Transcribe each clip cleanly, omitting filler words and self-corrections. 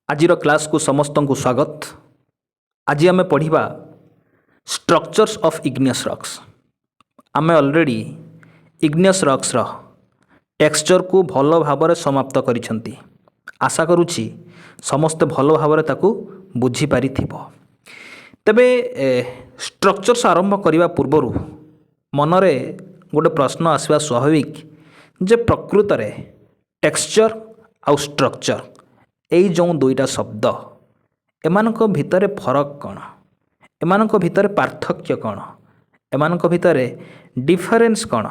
आजिर class को समस्त को स्वागत। आज आम पढ़ा स्ट्रक्चर्स ऑफ इग्नियस रॉक्स। आम ऑलरेडी इग्नियस रॉक्स रो टेक्सचर को भल भाव समाप्त करिसेंती। आशा करुछि समस्ते भल भाव ताकू बुझी पारि थिबो। तबे स्ट्रक्चर्स आरंभ करने पूर्व मनरे गोटे प्रश्न आसवा स्वाभाविक जे प्रकृत रे टेक्सचर आउ स्ट्रक्चर एई जो दुईटा शब्द एमानक भितरे फरक कौन, एमानक भितरे पार्थक्य कौन, एमानक भितरे डिफरेंस कौन।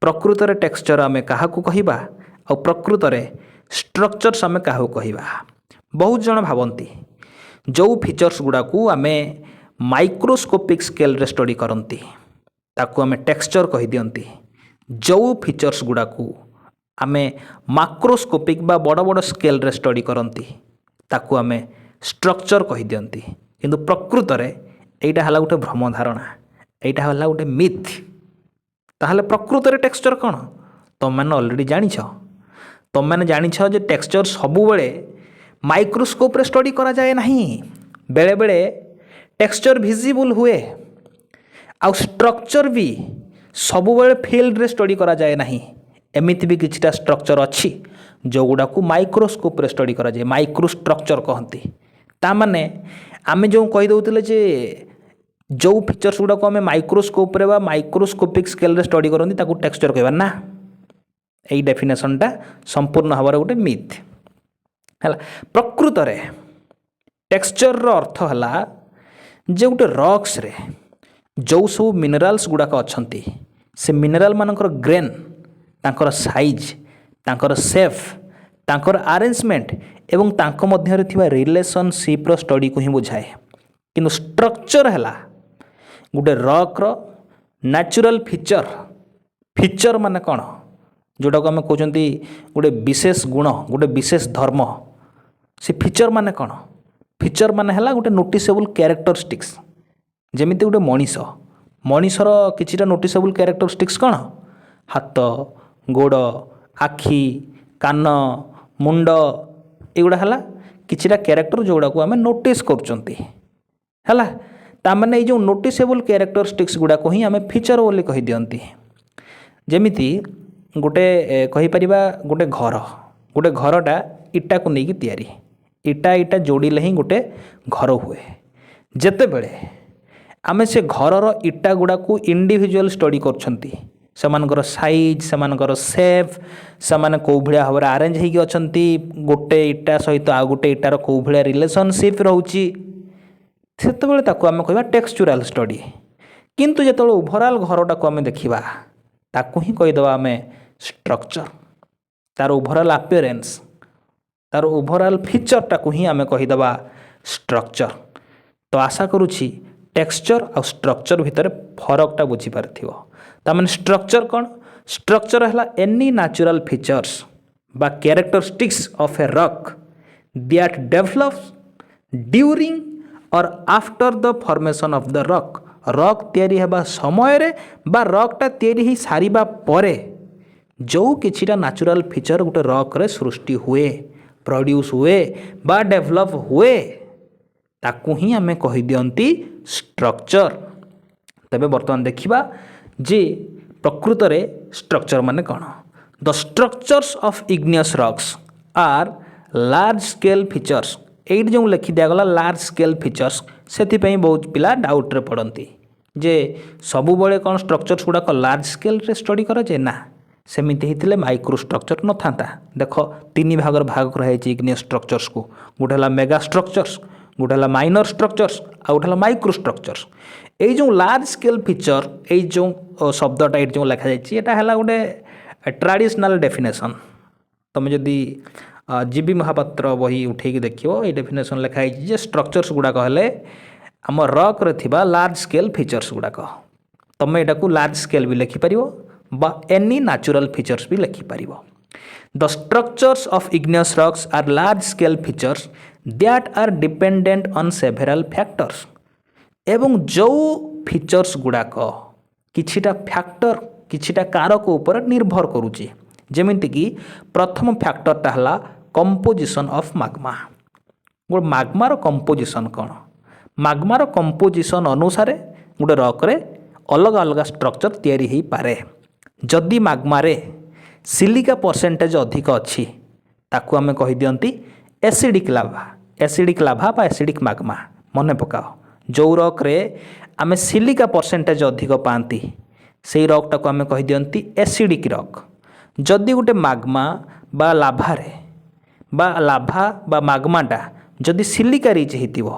प्रकृत रे टेक्सचर आमे काहाकू कहिबा आ प्रकृत रे स्ट्रक्चर्स आमे काहाकू कहिबा। बहुत जन भावंती जो फीचर्स गुड़ाकू आमे माइक्रोस्कोपिक स्केल रे स्टडी करंती ताकू आमे टेक्सचर कहि दियंती। जो फीचर्स गुड़ाकू आमे माक्रोस्कोपिक बा बड़ बड़ स्केल रे स्टडी करंती ताकू आमे स्ट्रक्चर कहि दियंती। किंतु प्रकृत रे एइटा हला गोटे भ्रम धारणा, एइटा हला गोटे मिथ। ताहले प्रकृत रे टेक्सचर कौन तुम मैंने ऑलरेडी जानिछ। तुम मैंने जानिछ जे टेक्सचर सबु बेले माइक्रोस्कोप रे स्टडी करा जाए नहीं, बेले बेले टेक्सचर विजिबल हुए आ स्ट्रक्चर भी सबु बेले फील्ड रे स्टडी करा जाए नहीं। एमिति भी किछिटा स्ट्रक्चर अच्छी जो गुड़ाकू माइक्रोस्कोप रे स्टडी करा जाए, माइक्रो स्ट्रक्चर कहती। ता माने आमे जो कहि दउतिले जे जो फीचर्स गुड़ाक आमे माइक्रोस्कोप रे बा माइक्रोस्कोपिक स्केल रे स्टडी करंती ताकू टेक्सचर कहबा ना। एई डेफिनेशनटा संपूर्ण भाव गोटे मिथ हला। प्रकृत रे टेक्सचर रो अर्थ हला जे गोटे रॉक्स रे जो सब मिनरल्स गुड़ाक अच्छंती से मिनरल मानकर ग्रेन, तांकर साइज, तांकर शेप, तांकर अरेंजमेंट एवं तांको मध्यरे थिबा रिलेशनशिप रो स्टडी को ही बुझाए। किंतु स्ट्रक्चर हला गोटे रॉक रो नेचुरल फीचर। फीचर माने कौन जोटा को आम कहते गोटे विशेष गुण, गोटे विशेष धर्म। से फीचर माने कौन? फीचर माने हला गोटे नोटिसेबल कैरेक्टरिस्टिक्स। जेमिति गोटे मनीषर किछिटा नोटिसेबल कैरेक्टरिस्टिक्स कौन? हाथ, गोड़, आखि, कान, मुंड, एगुड़ा हला किछिटा कैरेक्टर जोड़ा को आम नोटिस करुचंती हला। तामाने जो नोटिसेबल कैरेक्टरिस्टिक्स गुड़ा को ही आम फीचर बोली कहि दियंती। जेमिति गोटे कहि परिबा गोटे घरटा इटा को नेकी तैयारी, इटा जोड़िले ही गोटे घर हुए। जेते बेले आमे से घरर इटा गुड़ा को इंडिविजुअल स्टडी करछंती, सेमानकर साइज, सेमानकर शेप, सेमाने कौ भलिया भाव अरेंज होगी अच्छी, गोटे इटा सहित आ गोटे इटार कौ भलिया रिलेशनशिप रोची, सेतेबेले ताकू आमे कहबा टेक्सचुराल स्टडी। किंतु जेतेबेले ओवरऑल घरटा को आमे देखिबा ताकू ही कहिदबा आमे स्ट्रक्चर। तार ओवरऑल अपीयरेंस, तार ओवरऑल फीचरटा को ही आमे कहिदबा स्ट्रक्चर। तो आशा करुछि टेक्सचर और स्ट्रक्चर भितर फरकटा बुझी पारथिबो। तामाने स्ट्रक्चर कौन? स्ट्रक्चर है एनी नेचुरल फीचर्स बा characteristics of a rock that develops during और after the formation of the rock. Rock तैयारी हेबा समय रे बा रॉकटा तैयारी ही सारिबा परे जो किछिटा नेचुरल फीचर गोटे रॉक रे सृष्टि हुए, प्रोड्यूस हुए बा डेवलप हुए ताकू ही आमे कहि दियंती स्ट्रक्चर। तबे वर्तमान देखिबा जे प्रकृत रे स्ट्रक्चर माने कौन। The structures of igneous rocks are large scale features. एट जो लिखि दिगला लार्ज स्केल फीचर्स, से बहुत पिला डाउट रे पड़ती जे सबु बळे कौन स्ट्रक्चर्स गुड़ाक लार्ज स्केल रे स्टडी करा जाए ना। सेमिति हिथिले माइक्रो स्ट्रक्चर न थांता। देख तीन भाग भाग कराई इग्नियस स्ट्रक्चर्स को, गोटे हला मेगा स्ट्रक्चर्स, गोटे हला माइनर स्ट्रक्चर्स आ गोटे हला माइक्रो स्ट्रक्चर्स। এই जो लार्ज स्केल फीचर এই जो शब्दटा ये जो लिखा जाए है गोटे ट्रेडिशनल डेफिनेशन। तुम जदि जीबी महापात्र बही उठेकी देखियो ये डेफिनेशन लिखाई स्ट्रक्चर्स गुड़ाक हेले आम रॉक रे थिबा लार्ज स्केल फीचर्स गुड़ाक। तुम यहाँ को लार्ज स्केल भी लिखिपर बा एनी नेचुरल फीचर्स भी लिखिपर। The structures of igneous rocks are large scale features that are dependent on several factors. एवं जो फीचर्स गुड़ाक किछिटा फैक्टर, किछिटा कारक ऊपर निर्भर करुचे। जेमिति कि प्रथम फैक्टरटा हला कंपोजिशन ऑफ मैग्मा। गोटे माग्मार कंपोजिशन कौन माग्मार कंपोजिशन अनुसार गोटे रॉक रे अलग अलग स्ट्रक्चर तैयारी हो पारे जदि माग्मारे सिलिका परसेंटेज अधिक अच्छी ताकू आम कही दियंती एसिडिक लाभा बा एसिडिक माग्मा मन पकाओ जो रॉक रे आम सिलिका परसेंटेज अधिक पाती से रॉक टाक आम कही दियंती एसिडिक रॉक जदि गोटे माग्मा बा लाभारे बा लाभा बा माग्माटा जदि सिलिका रिच होइतिबो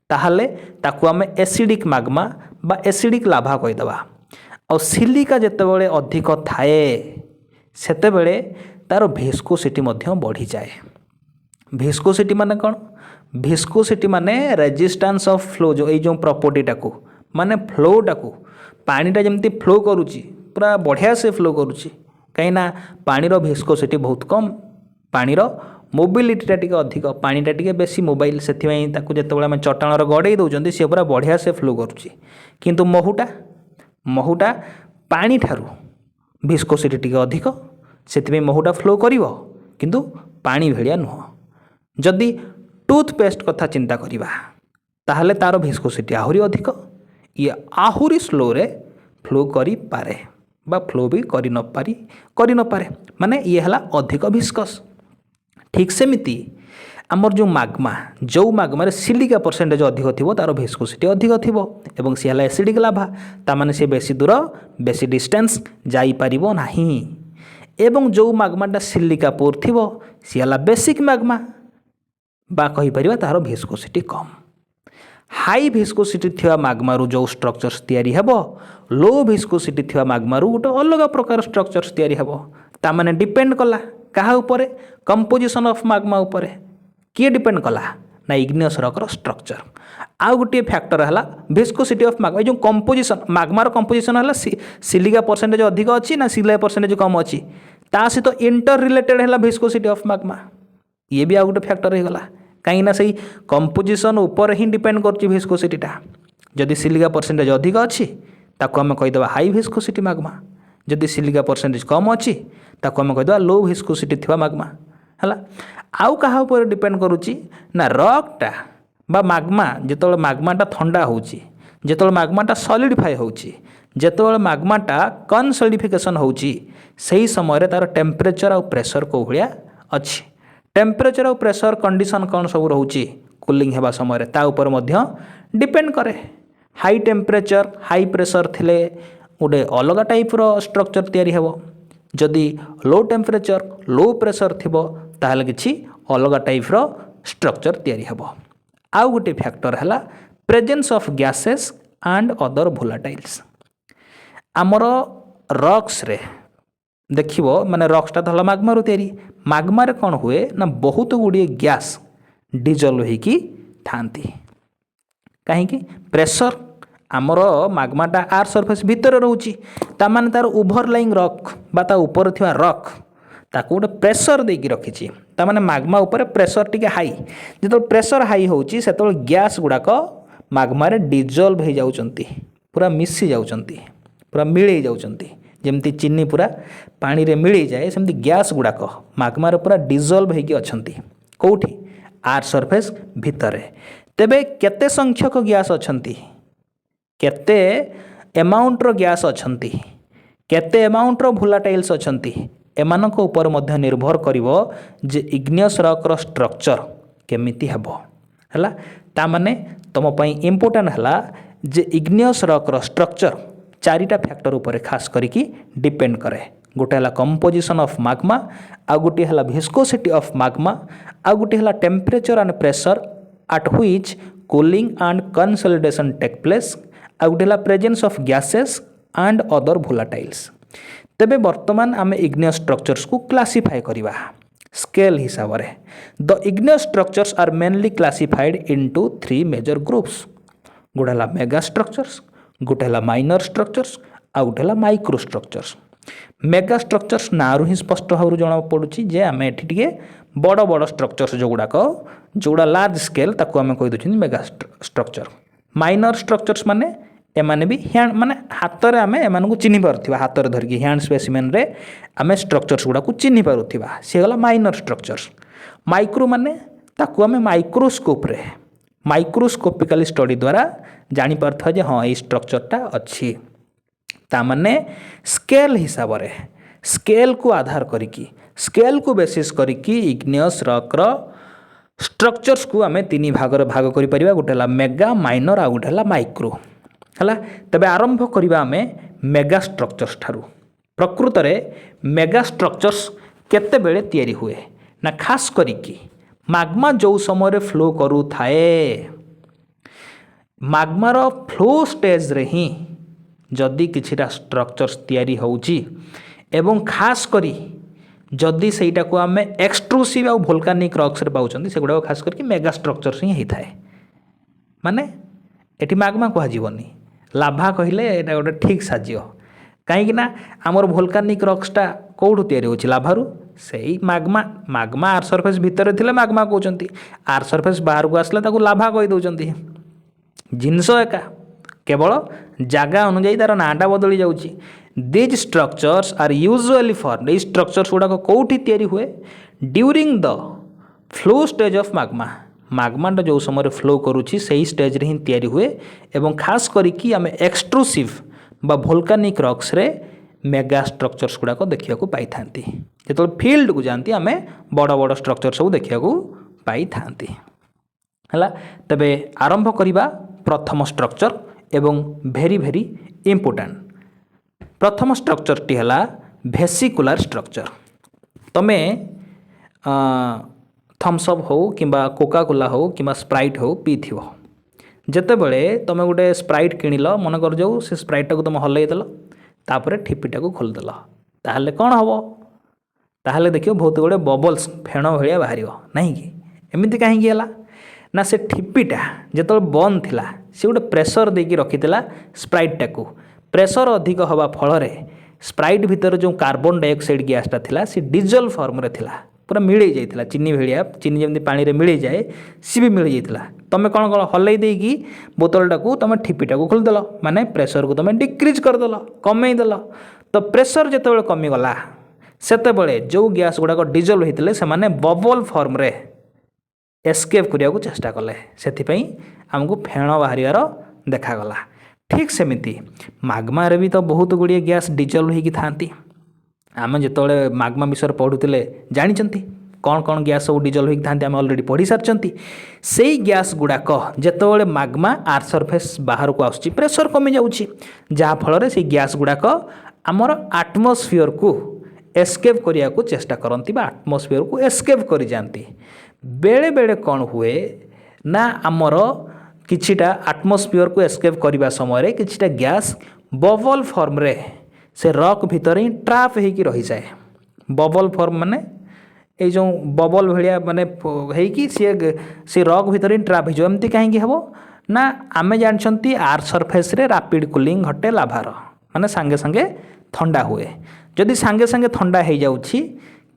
ताहले ताकू आम एसिडिक माग्मा बा एसिडिक लाभा कहीदेवा और सिलिका जितेबाला अधिक थाए सेतेबेले तार भिस्कोसिटी बढ़ी जाए भिस्कोसिटी माने कौन भिस्कोसिटी माने रेजिस्टेंस ऑफ फ्लो जो प्रॉपर्टीटा को माने फ्लोटा को पानीटा जमती फ्लो करुच्ची पूरा बढ़िया से फ्लो करुच्ची कहीं पानीर भिस्कोसिटी बहुत कम पानीर मोबिलिटीटा टी अधिक पानीटा टी बेसी मोबाइल से जितेबाला आम चट्टाण गड़े दौरान सी पूरा बढ़िया से फ्लो करुच्ची किंतु महूटा पानी ठारू भिस्कोसिटी टी अधिक से महूटा फ्लो करिवो किंतु पानी भेड़िया नुह जदि टूथपेस्ट कथा चिंता करिबा ताहले तार भिस्कोसिटी आहुरी अधिक ये आहुरी स्लो रे फ्लो करि पारे बा फ्लो भी करि न पारे माने ये हला अधिक भिस्कस ठीक सेमिति आमर जो माग्मा सिलिका परसेंटेज अधिक थी तार भिस्कोसिटी अधिक थी एवं सी है एसिडिक लाभा तामाने सी बेसी दूर बेसी डिस्टेंस जाई पारिबो नाही एवं जो माग्माटा सिलिका पोर थी सी है बेसिक माग्मा बा कही परिबा तार भिस्कोसिटी कम हाई भिस्कोसिटी थिवा माग्मारू जो स्ट्रक्चर्स तैयारी हेबो लो भिस्कोसिटी थिवा माग्मारू गोटे अलग प्रकार स्ट्रक्चर्स तैयारी हेबो तामाने डिपेंड कला कहा उपरे कंपोजिशन ऑफ माग्मा उपरे किए डिपेंड कला ना इग्नियस रॉक स्ट्रक्चर आउ गोटे फैक्टर है भिस्कोसिटी ऑफ माग्मा जो कंपोजिशन माग्मार कंपोजिशन है सिलिका परसेंटेज अधिक अच्छी ना सिलिका परसेंटेज कम अच्छी ता सहित इंटर रिलेटेड है भिस्कोसिटी ऑफ माग्मा ये भी आउ गोटे फैक्टर होगा कहीं से कंपोजिशन उपर ही डिपेंड कर भिस्कोसिटीटा जदि सिलिका परसेंटेज अधिक अच्छी ताको आम कहीदेवा हाई भिस्कोसिटी माग्मा जदि सिलिका परसेंटेज कम अच्छी ताको आम कहीदेवा लो भिस्कोसिटी थिबा माग्मा है आउ कहा ऊपर डिपेंड करुच्ची ना रॉकटा बा माग्मा जितेबाला माग्माटा थंडा होची जितेबाला माग्माटा सॉलिडिफाई होची जितेबाला माग्माटा कनसॉलिडिफिकेशन होची सही समय तार टेम्परेचर और प्रेशर को भलिया अच्छी टेम्परेचर और प्रेशर कंडीशन कौन सब रोचे कूलिंग हेबा समय ता ऊपर मध्य डिपेंड करे हाई टेम्परेचर हाई प्रेशर थिले गोटे अलग टाइप रो स्ट्रक्चर तैयारी हेबो जदि लो टेम्परेचर लो प्रेशर थिबो ताहले किछि अलग टाइप रो स्ट्रक्चर तैयारी हेबो आउ गोटे फैक्टर है presence of gases and other volatiles आमर रॉक्स रे देखिबो माने रॉक्सटा धला माग्मारू तैयारी माग्मारे कौन हुए ना बहुत गुड़िए गैस डिजल्व होइकी थांती कहीं प्रेशर आमर माग्माटा आर सरफेस भितर रोची तामाने तार ओभरलाइंग रॉक बा ता ऊपर थिवा रॉक ताको गोटे प्रेशर देकी रखिछि तामाने माग्मा ऊपर प्रेशर टिके हाई जेतो प्रेशर हाई होची सेतो गैस गुडाक माग्मारे डिजल्व हो जाउचंती पूरा मिसी जाउचंती पूरा मिले जाउचंती जेमती चीनी पूरा पानी रे मिली जाए सेमती गैस गुडाक माग्मार पूरा डिजल्व होइकी अछंती कोठी आर सरफेस भितरे तेबे केते संख्यक गैस अछंती केते अमाउंट रो गैस अछंती केते अमाउंट रो वोलाटाइल्स अछंती एमानक ऊपर मध्य निर्भर करिवो जे इग्नियस रॉक रो स्ट्रक्चर केमिति हेबो हला ता माने तम पई इंपोर्टेंट हला जे इग्नियस रॉक रो स्ट्रक्चर चारिटा फैक्टर ऊपर खास करिकी डिपेंड करे गोटे है कंपोजिशन ऑफ माग्मा आ गोटे है भिस्कोसिटी ऑफ माग्मा आ गोटे है temperature and pressure at which cooling and consolidation take place आ गोटे है presence of gases and other volatiles तेबे वर्तमान आम इग्नियस स्ट्रक्चर्स को क्लासीफाई करिबा स्केल हिसाब रे the igneous structures are mainly classified into 3 major groups गोटे है मेगा स्ट्रक्चर्स गोटे है माइनर स्ट्रक्चर्स आ गोटे है माइक्रो स्ट्रक्चर्स मेगा स्ट्रक्चर्स नारू ही स्पष्ट भाव जना पड़ुची जे आम एटी बड़ बड़ स्ट्रक्चर्स जो गुड़ाक जोड़ा लार्ज स्केल ताको आम कही दउछन मेगा स्ट्रक्चर माइनर स्ट्रक्चर्स माने एमाने भी हैंड माने हाथ रे आम एमान को चिन्हि पारुथिबा हाथ रे धरिकी हैंड स्पेसिमेन रे आम स्ट्रक्चर्स गुड़ा को चिन्हि पारुथिबा से गला माइनर स्ट्रक्चर्स माइक्रो माने ताकू आम माइक्रोस्कोपिकाली स्टडी द्वारा जापर जे हाँ ये स्ट्रक्चरटा अच्छी ताने स्केल हिसाब से स्केल को आधार करिकी स्केल को बेसिस करिकी इग्नियस रॉक रो स्ट्रक्चर्स को आम तीन भाग भाग कर गोटे मेगा माइनर आ गोटे माइक्रो है। तेरे आरंभ करवा आम मेगा स्ट्रक्चर्स ठारू। प्रकृत में मेगा स्ट्रक्चर्स केते बेले तैयारी हुए ना खास करिकी माग्मा जो समय फ्लो करू थाए माग्मार फ्लो स्टेज रे ही जदि किछिटा स्ट्रक्चर्स तैयारी होउची एवं खास करी जदि सेटा को आम एक्सट्रूसिव आउ वोल्कानिक रॉक्स रे पाउछंती सेगुडा खास करके मेगा स्ट्रक्चर्स ही होता माने एटी माग्मा कह जीवनी लाभा कहले एटा गोटे ठीक साज्य कहीं आमर वोल्कानिक रॉक्सटा कौटू तैयारी होची लाभारू से माग्मा माग्मा आर सरफेस भितर थिले माग्मा कहते आर सरफेस बाहर को आसला ताकू लाभा कही दौरान जिनस एका केवल जगह अनुजाई तार नाटा बदली जाऊँगी। These structures are usually form ये स्ट्रक्चर्स गुड़ाक कौटी तैयारी हुए during the flow stage of magma माग्माटा जो समय फ्लो करुच्ची से स्टेज रे ही तैयारी हुए एवं खास करिकी आम एक्सट्रूसिव बा वोल्कानिक रॉक्स रे मेगा स्ट्रक्चर्स गुड़ाक देखा पाई था जो फील्ड को जाती आम बड़ बड़ स्ट्रक्चर सब देखा पाई था है। तेबे आरंभ करवा प्रथम स्ट्रक्चर एवं भेरी भेरी इम्पोर्टाट प्रथम स्ट्रक्चर टी है भेसिकुलार स्ट्रक्चर। तमें थम्सअप हो कि कोका कोला हो कि स्प्राइट हो पी थी जिते बड़े तुम गोटे स्प्राइट किणिल मन कर जाऊ से स्प्राइटा को तुम हलईदेल तापर ठिपिटा को खोलदेल ताहले कौन हम ताहले देखियो बहुत गुड़े बबल्स फेण भाया बाहर नहीं कि एमती कहीं ना से ठिपिटा जो बंद थिला से गोटे प्रेसर देकी रखी स्प्राइटा को प्रेसर अधिक हवा फल स्प्राइट भीतर जो कार्बन डाइऑक्साइड गैसटा थिला से डिजल फॉर्म रे थिला पूरा मिल जाता चीनी भाया चीनी जमी पानी मिल जाए सी भी मिल जाता तुम कौन कौन हल देकी बोतलटा को तुम ठिपिटा को खोलदेल माने प्रेसर को तुम डिक्रिज करदेल कमेदेल तो प्रेसर जो कमीगला सेतेबेले जो गैस गुड़ाक डिजल होते से बबल फॉर्म रे एस्केप करने को चेष्टा कले से आमको फेण बाहर देखागला। ठीक सेमिति माग्मा रे भी तो बहुत गुड़िए गैस डिजल होगी था आम जो माग्मा विषय पढ़ुले जानते कौन कौन गैस सब डिजल होगी था आम अलरेडी पढ़ी सारी से गैस गुड़ाक जिते माग्मा आर सरफेस बाहर को आसुच्ची प्रेसर कमी जाऊँगी जहाँफल से गैस गुड़ाक आमर आटमोस्फियर को एस्केप करने को चेष्टा करती आटमोस्फियर को एस्केप कर जाती बेले बेले कौन हुए ना आमर किछिटा आटमोस्फियर को एस्केप करने समय किछिटा गैस बबल फॉर्म रे से रॉक भीतर ही ट्राप होगी रही जाए बबल फॉर्म माने ये जो बबल भाया माने होगी सी रॉक भीतर ही ट्राप हो एमती कहीं हम ना आम जानते आर सरफेस रे रैपिड कूलिंग घटे लाभार माने सांगे सांगे ठंडा हुए जदि सांगे सांगे ठंडा हो जाऊँगी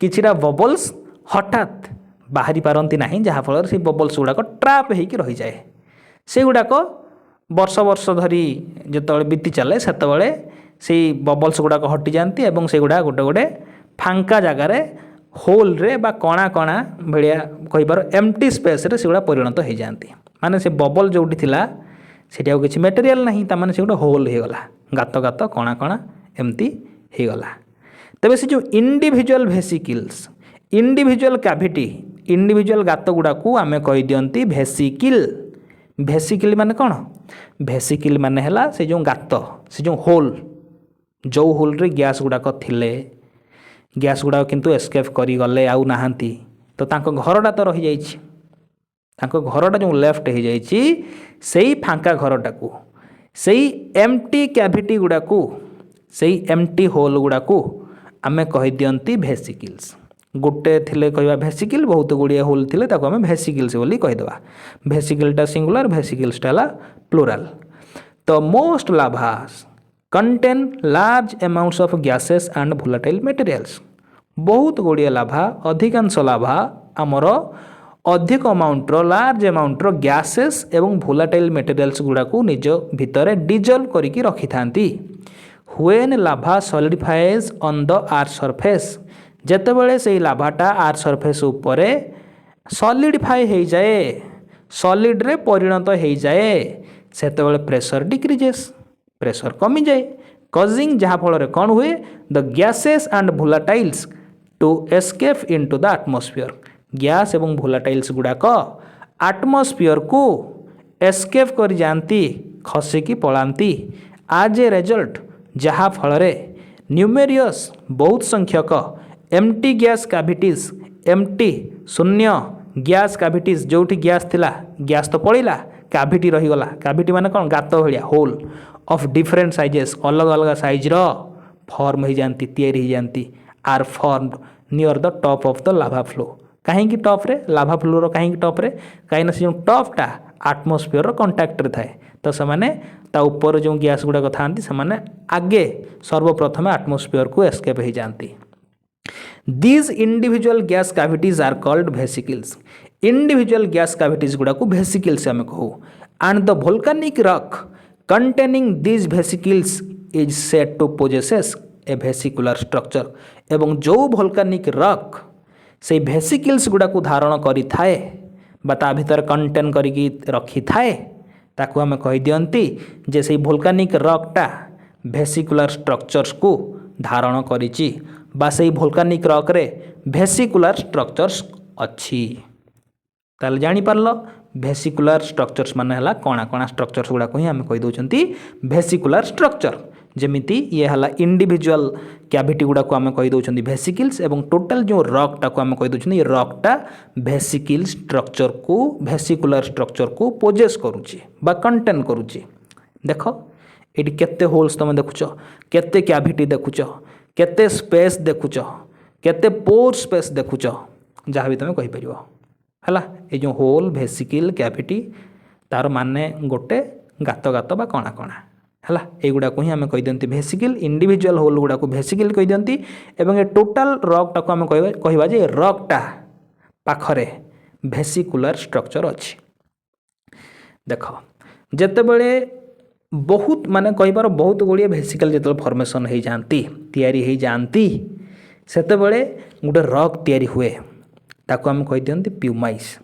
किछिटा बबल्स हठात बाहरी पारती ना जहाँफल से बबल्स गुड़ाक ट्राप होगी रही जाए से गुड़ाक वर्ष वर्ष धरी जो बीती चले से से बबल्स गुड़ाक हटि जाती और से गुड़ा गोटे गोटे फांका जगार होल रे बा कणा कणा भाया कहीपर एम्प्टी स्पेस रे से गुड़ा परिणत हो जाती माने से बबल जोटी थिला सेठी आउ किछि मटेरियल नहीं तामाने से गोटे होल हो गला गात गात कणा कणा एमती हो गला। तबे से जो individual vesicles individual cavity individual गात गुड़ा को आम कही दियंती वेसिकल वेसिकल माने कौन वेसिकल माने हला से जो गात से जो होल रे गैस गुड़ाक थिले गैस गुड़ाक किंतु एस्केप करी गले आउ नाहांती तो तांको घरटा तो रही जाइछि तांको घरटा जो लेफ्ट हो जाइछि सेही फांका घरटा को सेही एम्प्टी कैविटी गुड़ा को सेही एम्प्टी होल गुड़ा को आमे कही दियंती वेसिकल्स गोटे थिले कहवा वेसिकल बहुत गुड़िया होल थिले ताको आमे वेसिकल्स बोली कहीदेवा वेसिकलटा सिंगुलर वेसिकल्सटा ला प्लूराल। तो most lavas contain large amounts of gases and volatile materials बहुत गुड़िया लाभा अधिकांश लाभा आमर अधिक अमाउंटर लार्ज अमाउंटर गैसेस एवं वोलेटाइल मटेरियल्स गुड़ा को निज भितर डिजल करिकी रखि थांती when lava solidifies on the earth surface जेतेबेले से लाभाटा आर्थ सरफेस उपरे सॉलिडिफाई हो जाए सॉलिड रे परिणत हो जाए सेतेबेले प्रेशर डिक्रीजेस प्रेशर कमी जाए कजिंग जहाँ फल कौन हुए the gases and volatiles to escape into the atmosphere gas एवं भोलाटाइल्स गुड़ाक आटमोस्फियर को एस्केप कर जाती खसिकी पलांती आज ए रेजल्ट जहाँ फल न्यूमेरियस बहुत संख्यक एम्प्टी गैस कैविटीज एम्प्टी शून्य गैस कैविटीज जो गैस थिला गैस तो पड़ेगा कैविटी रहीगला कैविटी माने कौन गात भाया होल ऑफ डिफरेंट साइजेस अलग अलग साइज फॉर्म हो जाती तैयारी हो जाती are form near the top of the lava flow कहीं टॉप रे लाभा फ्लोर कहीं टॉप रे कहीं से जो टॉपटा आटमोस्फियर कंटाक्ट रे थाए तो से ता ऊपर जो गैस गुड़ाक था आगे सर्वप्रथम आटमोस्फियर को एस्केप हो जाती These individual gas cavities are called vesicles. Individual gas cavities गुड़ा को vesicles आमे कहू and the volcanic rock containing these vesicles is said to possess a vesicular structure. एवं जो volcanic rock से vesicles गुड़ा को धारण करी थाए बता भीतर कंटेन करी रखी थाए ताकू आमे कही दियंती जे से volcanic rock टा vesicular structures को धारण करिची बा से भोल्कानिक रॉक रे भेसिकुलर स्ट्रक्चर्स अच्छी ताले जानी पारलो भेसिकुलर स्ट्रक्चर्स माने हला कोणा कोणा स्ट्रक्चर्स गुड़ा को ही आमे कहि दोचंती भेसिकुलर स्ट्रक्चर जेमिति ये हला इंडिविजुअल कैविटी गुड़ा को आमे कहि दोचंती भेसिकल्स एवं टोटल जो रॉक टा को आमे कहि दोचंती ये रॉक टा भेसिकल स्ट्रक्चर को भेसिकुलर स्ट्रक्चर को पोजेस करूची बा कंटेन करूची देखो एटी केते होल्स तुम देखुच केते कैविटी देखुच केते स्पेस देखुच केते पोर स्पेस देखुच जहाँ भी तुम कहीपर है ये जो होल भेसिकल कैविटी तार माने गोटे गात गात बा कणा कणा है युवा को ही आम कही दियंती भेसिकल इंडिविजुअल होल गुड़ा को भेसिकल कही दियंती एवं ये टोटाल रॉक टा को आम कहवा जे रॉक टा पाखरे भेसिकुलर स्ट्रक्चर अच्छी देख जेतेबेले बहुत माने कहीपर बहुत गुड़िए भेसिकल जो फॉर्मेशन हो जाती तैयारी हो जाती सेतेबेले गोटे रॉक तैयारी हुए ताको आम कही दियंती प्यूमाइस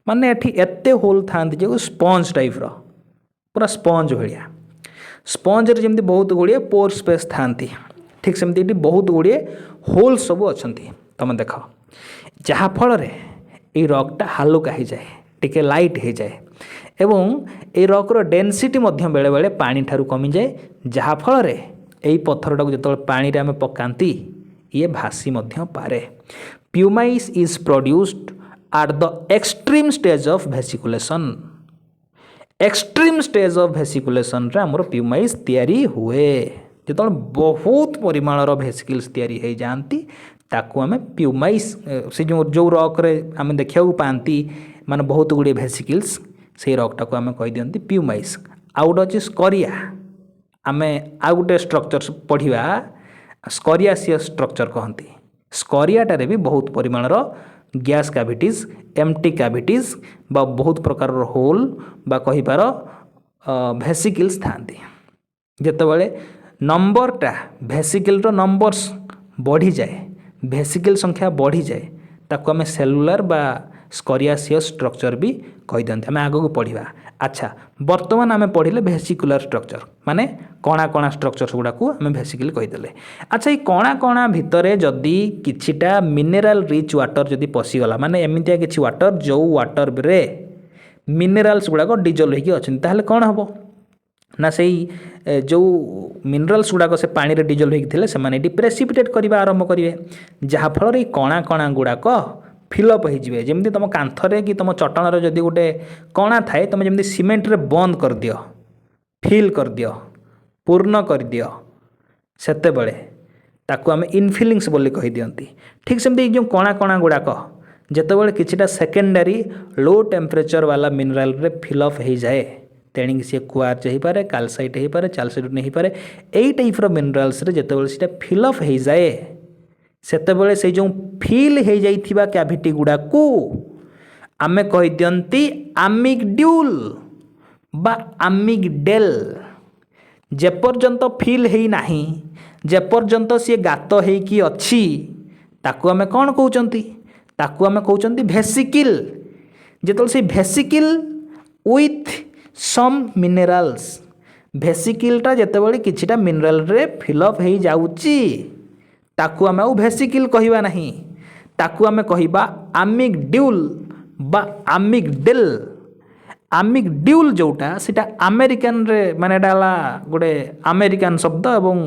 माने एठी एते होल थांती जो स्पंज टाइप रो पूरा स्पंज भाया स्पंज रे जेमती बहुत गुड़िए पोर स्पेस थांती ठीक सेमती बहुत गुड़िए होल सब अच्छी तुम देख जहाँ फल ये रॉकटा हालुका हो जाए टिके लाइट हो जाए एवं ये रॉकर डेनसीटी बेले बेले पानी ठारू कमी जाए जहाँ फल यही पत्थरटा जो पानी रे आमे पकांती ये भासी पारे pumice is produced at the extreme stage of vesiculation extreme stage of vesiculation रे हमर प्यूमाइस तैयारी हुए जो बहुत परिमाणर भेसिकल्स तैयारी हो जाती ताकू आमे प्यूमाइस से जो रॉक रे आमे देखा पाती माने बहुत गुड़िए भेसिकल्स से रॉकटा को आमे कही दियंती प्यूमाइस आउ गोटे अच्छी स्करिया आमे आउ गोटे स्ट्रक्चर पढ़िया स्करियासियस स्ट्रक्चर कहती स्करियाटारे भी बहुत परिमाणर गैस कैविटीज एम्प्टी कैविटीज बा बहुत प्रकार होल बा कहिपार भेसिकल्स थांती जेतेबेले नंबरटा भेसिकलर नंबर्स बढ़ी जाए भेसिकल संख्या बढ़ी जाए ताको आमे सेलुलर बा स्करियासियस स्ट्रक्चर भी कही दियंती आमे आगो पढ़िबा अच्छा वर्तमान आमे पढ़िले भेसिकुलर स्ट्रक्चर माने कणा कणा स्ट्रक्चर्स गुड़ा को आमे भेसिकल कहीदेले अच्छा ये कणा कणा भितर जदि किछिटा मिनेराल रिच वाटर जदि पशिगला माने एमितिया किछि वाटर जो वाटर रे मिनेराल्स गुड़ा को डिजल्व होगी अच्छी ताहले कौन हम ना से जो मिनरल्स गुड़ाक से पानी रे डिजल्व होती से प्रेसिपिटेट करने आरंभ करेंगे जहाँफल ये कणा कणा गुड़ाक फिलअप हो जमी तुम कांथरे कि तुम चटाण जदि गोटे कणा थाए तुम जमी सीमेंट रे बंद कर दियो फिल कर दियो पूर्ण कर दियो सेतेबेले ताकू आम इनफिलिंग्स बोली कही दियंती ठीक सेमती जो कणा कणा गुड़ाक जेतेबेले किछिटा सेकेंडरी लो टेम्परेचर वाला मिनरल रे फिलअप हो जाए तेणिक सी क्वार्ज हो पारे कैल्साइट हो पारे चालसाइट नहीं पारे यही टाइप्र मिनरल्स जेतेबेले सीटा फिलअप हो जाए सेतेबेले से जो फिल हो जाइथिबा कैविटी गुड़ा को आमे कहि दियंती आमिगड्यूल बा आमिगडेल जेपर्यंत फिल है नाही जेपर्यंत सी गात होइकी अच्छी ताकू आमे कौन कहउचंती ताकू आम कहते भेसिकिल जो से भेसिकिल विथ सम मिनेराल्स भेसिकिलटा जितेबाला किछिटा मिनेराल रे फिलअप हो जाऊँगी ताकू आम आउ भेसिकिल कहवा नहीं ताकू आम कहवा आमिगड्यूल बा आमिगडेल आमिगड्यूल जोटा सीटा अमेरिकन रे माने गोटे अमेरिकन शब्द एवं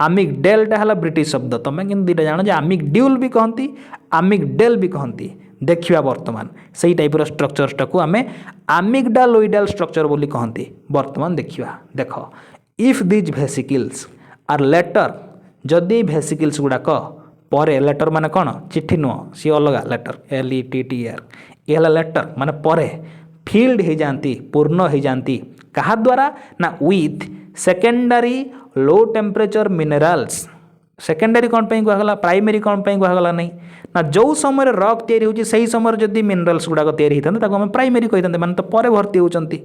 आमिगडेलटा है ब्रिटिश शब्द तुम कि दुटा जान जे आमिगड्यूल भी कहती आमिगडेल भी कहती देखा वर्तमान से टाइप स्ट्रक्चर्सटा को आम आमिगडालोइडाल स्ट्रक्चर बोली कहती वर्तमान देखा देख इफ दिज भेसिकिल्स आर लेटर जदि भेसिकिल्स गुड़ाक परे लेटर माने कौन चिट्ठी नुह सी अलग लेटर LETTER ये लेटर माने परे फिल्ड हो जाती पूर्ण हो जाती कहा द्वारा ना with secondary low temperature minerals secondary कौन पे कहला प्राइमरी कौन पे कहला नहीं ना जो समय रॉक तैयारी होची सही समय जदि मिनरल्स गुड़ाक तैयारी होता ताको हम प्राइमरी कहते माने तो परे भर्ती होचंती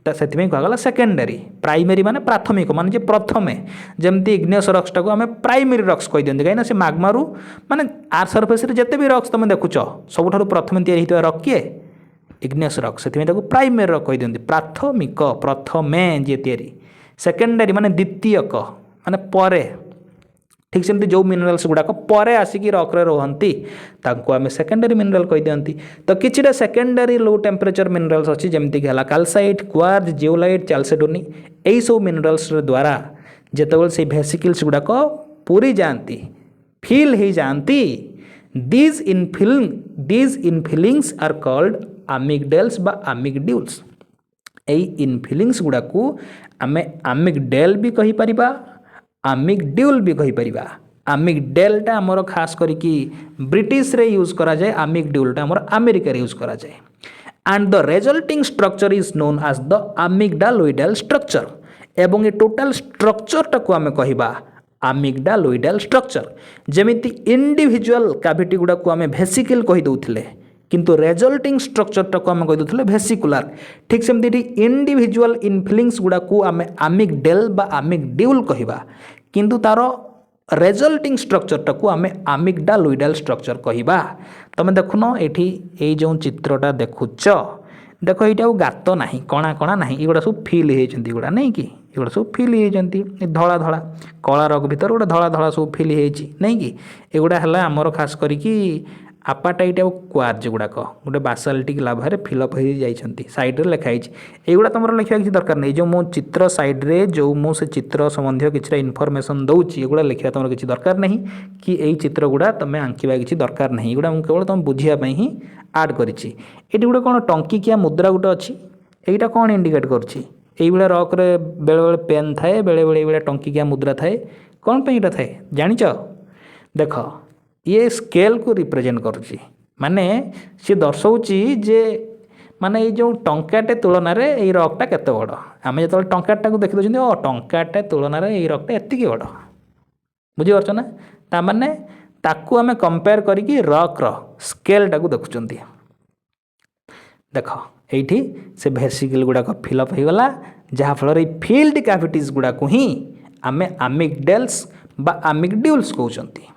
से कहला सेकेंडरी प्राइमरी माने प्राथमिक माने जे प्रथमे जमती इग्नियस रॉक्स टाको हम प्राइमरी रॉक्स कहि दियंती कहीं से माग्मारू माने आर सरफेस रे जते भी रॉक्स तुम देखुच सबुठारु प्रथमे तैयारी होता रॉक किए इग्नियस रॉक से प्राइमरी रॉक कहि दियंती प्राथमिक प्रथमे जे तैयारी सेकेंडरी माने द्वितीयक माने परे ठीक सेमती जो मिनरल्स गुड़ाक परे आसिकी रॉक रे रहंती तांको आमे सेकेंडरी मिनरल कहि दियंती तो किछिटा सेकेंडरी लो टेम्परेचर मिनरल्स अछि जेमती कि कैल्साइट क्वार्ज जियोलाइट चाल्सेडोनी एई सब मिनरल्स द्वारा जेतेबेल से भेसिकल्स गुड़ाक पूरी जाती फिल हो जाती दीज इनफिलिंग्स आर कॉल्ड आमिगडेल्स बा आमिगड्यूल्स एई इनफिलिंग्स गुड़ाकू आमे आमिगडेल भी कहि परिबा आमिगड्यूल भी कहि परिबा आमिगडेलटा आमर खास करिकी ब्रिटिश रे यूज करा जाए आमिगड्यूलटा आमर अमेरिका रे यूज करा जाए and the resulting structure is known as the amygdaloidal structure एवं ए टोटल स्ट्रक्चरटा को आमे कहिबा आमिगडालोइडल स्ट्रक्चर जेमिति इंडिविजुअल कैविटी गुडा को आमे वेसिकल कहि दउथिले किंतु रिजल्टिंग स्ट्रक्चरटा को आमे कहि दउथिले वेसिकुलर ठीक सेमति इंडिविजुअल इनफिलिंग्स गुडा को आमे आमिगडेल बा आमिगड्यूल कहिबा किंतु तार रिजल्टिंग स्ट्रक्चरटा को आमे आमिगडालोइडल स्ट्रक्चर कहिबा तमे देखुन एठी ए जो चित्रटा देखुच देख ये गात ना कणा कणा ना ये सब फिल होती गुड़ा नहीं कि ये सब फिल होती धला धला कला रग भर गोटे धला धला सब फिल नहीं कि एगुड़ा है आमर खास करी आपाटाइट आउ क्वार्ज गुड़ाक गोटे बासाल्टिक लाभारे फिलअप हो जाती सैड्रे लिखाई एगुड़ा तुम लिखा किसी दरकार नहीं जो मो चित्र सैड्रे जो मो से चित्र संबंधी किसी इनफर्मेशन दूसरी एगुड़ा लिखा तुम किसी दरकार नहीं कि यही चित्र गुड़ा तुम आंकिबा किसी दरकार नहीं एगुड़ा मुझे केवल तुम बुझापी ही आड करी गोटे कौन टंकिकिया मुद्रा गोटे अच्छी यहीटा कौन इंडिकेट करुँच रॉक रे बेले बेले पेन थाए बेले बेले ये टंकिकिया मुद्रा थाए कौन पे यहाँ थाए जानिच देख ये स्केल को रिप्रेजेंट करुँची माने सी दर्शाऊँची जे माने ये जो टंकाटे तुलन में रॉकटा केते बड़ आम जो टंकाटा को देखी दूसरी टंकाटे तुलन में ये रॉकटा एतिकी बड़ बुझीपार ना ताने ताकू आम कंपेयर करी रॉक स्केलटा को देखुं देख ये से भेसिकल गुड़ाक फिलअप हो गला जहाँफल फिल्ड कैविटीज गुड़ाक ही आम आमिगडेल्स बा आमिगड्यूल्स कहते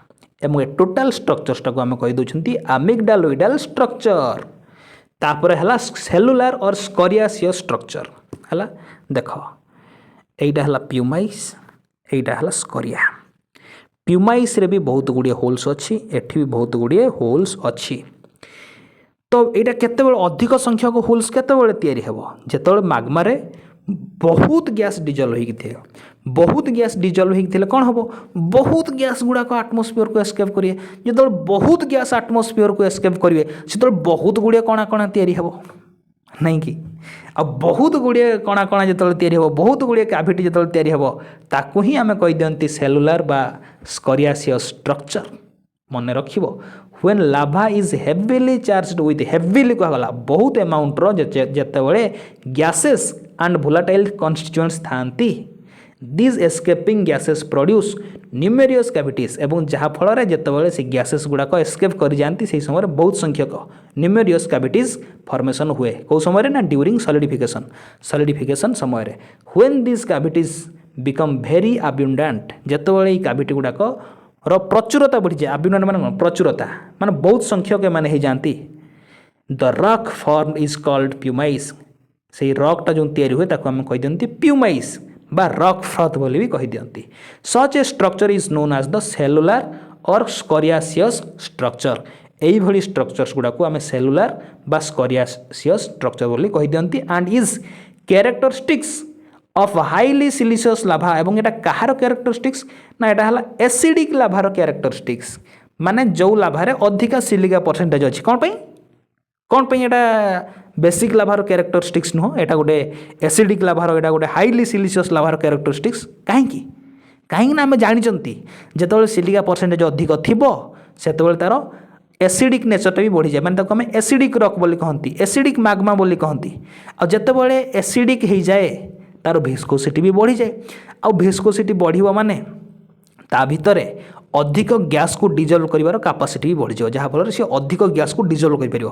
एवं ए टोटाल स्ट्रक्चर्सटा को आम कहीदे आमिगडालोइडल स्ट्रक्चर तापर है सेलुलार और स्करियासियस स्ट्रक्चर है देख यहीटा है प्यूमाइस यहीटा है स्करिया प्यूमाइस रे भी बहुत गुड़िए होल्स अच्छी एठी भी बहुत गुड़िए होल्स अच्छी तो यहाँ केते अधिक संख्यक होल्स केते तैयारी हेबो जेतेबेले माग्मा बहुत गैस डिजल्व होते बहुत गैस डिजल्व होते कौन हम बहुत गैस गुड़ाक आटमोस्फियर को एस्केप करेंगे जो बहुत गैस आटमोस्फियर को एस्केप करेंगे से बहुत गुड़िए कणा कणा तैयारी हेबो नहीं कि आ बहुत गुड़िए कणा कणा जो तैयारी हेबो बहुत गुड़िए कैविटी जो तैयारी हेबो ताकू ही आम कही दियंती सेलुलार बा स्करियासियस स्ट्रक्चर मन रखिबो when lava is heavily charged with heavily कहला बहुत अमाउंट रो जेतेबेले गैसेस एंड वोलाटाइल कन्स्टिट्यूएंट्स थांती this escaping gases produce numerous cavities एवं जहाँ फल जितेबाला से गैसेस गुड़ाक एस्केप कर जाती से समय बहुत संख्यक न्यूमेरियस कैविटीज फॉर्मेशन हुए कौ समय ना ड्यूरिंग सॉलिडिफिकेशन समय when this cavities become very abundant जितेबाला कैविटी गुड़ाक प्रचुरता बढ़ी जाए अब्यूडेंट मान प्रचुरता माने बहुत संख्यक मैंने हो जाती the rock form is called pumice से रॉकटा जो तैयारी हुए ताको आम कही दियंती प्यूमाइस बा रॉक फ्रॉथ बोली भी कही दियंती such a structure is known as the cellular or scoriaceous structure यही भली स्ट्रक्चर्स गुड़ा को आम सेलुलर बा स्करियासियस स्ट्रक्चर बोली कही दियंती and is characteristics of highly siliceous lava एवं एटा कहार कैरेक्टरिस्टिक्स ना एटा हला एसिडिक लाभार कैरेक्टरिस्टिक्स माने जो लाभारे अधिका सिलिका परसेंटेज अच्छी कौन पे एटा बेसिक लाभार कैरेक्टरिस्टिक्स नुह एटा गोटे एसिडिक लाभार एटा गोटे हाईली सिलिशियस लाभार कैरेक्टरिस्टिक्स कहीं ना आम जानी जिते सिलिका परसेंटेज अधिक थिबो सेतेबेले तार एसिडिक नेचरटा भी बढ़ी जाए मैंने आम एसिडिक रॉक बोली कहती एसिडिक मैग्मा बोली कहती आ जितेबाला एसिडिक हो जाए तार विस्कोसिटी भी बढ़ी जाए आ विस्कोसिटी बढ़िबा माने ता भितर अधिक गैस को डिजल्व कर कैपेसिटी भी बढ़ी जाए जहाँफल से अधिक गैस को डिजल्व कर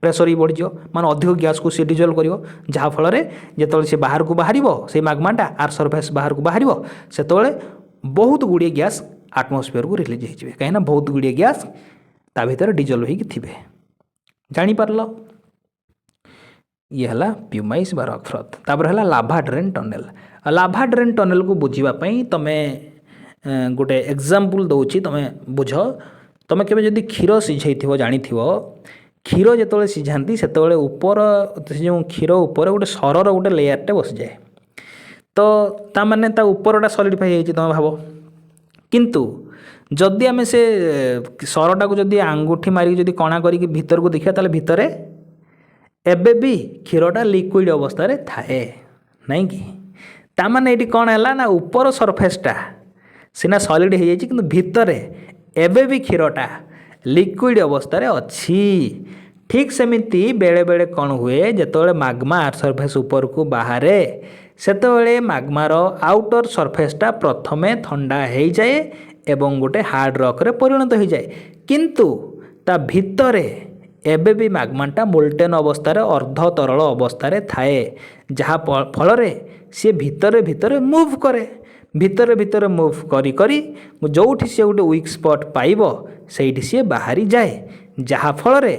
प्रेसर भी बढ़ी माने अधिक गैस को सी डिजल्व कर जहाँफल जो सी बाहर को बाहर से मैग्माटा आर सरफेस बाहर को बाहर से बहुत गुड़िए गैस आटमोस्फियर को रिलीज हो कहीं बहुत गुड़िए गैस ता भीतर डिजल्व होते जापर ये है प्यूमाइस बा रॉक फ्रॉथ तापर है लाभा ड्रेन टनेल लाभा ड्रेन टनेल को बुझापी तुम्हें गोटे एग्जाम्पल दूची तुम्हें बुझ तुम के जब क्षीर सीझे जानी क्षीर जो सीझाती से ऊपर जो क्षीर उपर गोटे सरर गोटे लेयरटे बस जाए तो ताने ता उपरटा सॉलिडिफाई होती तुम भाव किंतु जदि आम से सरटा को जदि आंगुठी मारिक जदि कणा करी भीतर को देखा ताले भितर एबे भी क्षीरटा लिक्विड अवस्था थाए नहीं कि ताने ये कौन है ना ऊपर सरफेसटा सीना सॉलिड हो जाए कि भितर एबे भी क्षीरटा लिक्विड अवस्था अच्छी ठीक सेमिति बेले बेले कौन हुए जिते मैग्मा सरफेस ऊपर को बाहरे सेतेबेले मैग्मार आउटर सरफेसटा प्रथमे ठंडा हो जाए एवं गोटे हार्ड रॉक रे परिणत हो जाए किंतु ता भितरे एबे भी मैग्माटा मोल्टेन अवस्था अर्ध तरल अवस्था थाए जहाँ फल सी भितर भितर मूव करे भितर भितर मूव करी करी जोठी सी गोटे वीक स्पॉट पाइब से सी बाहरी जाए जहाँ फल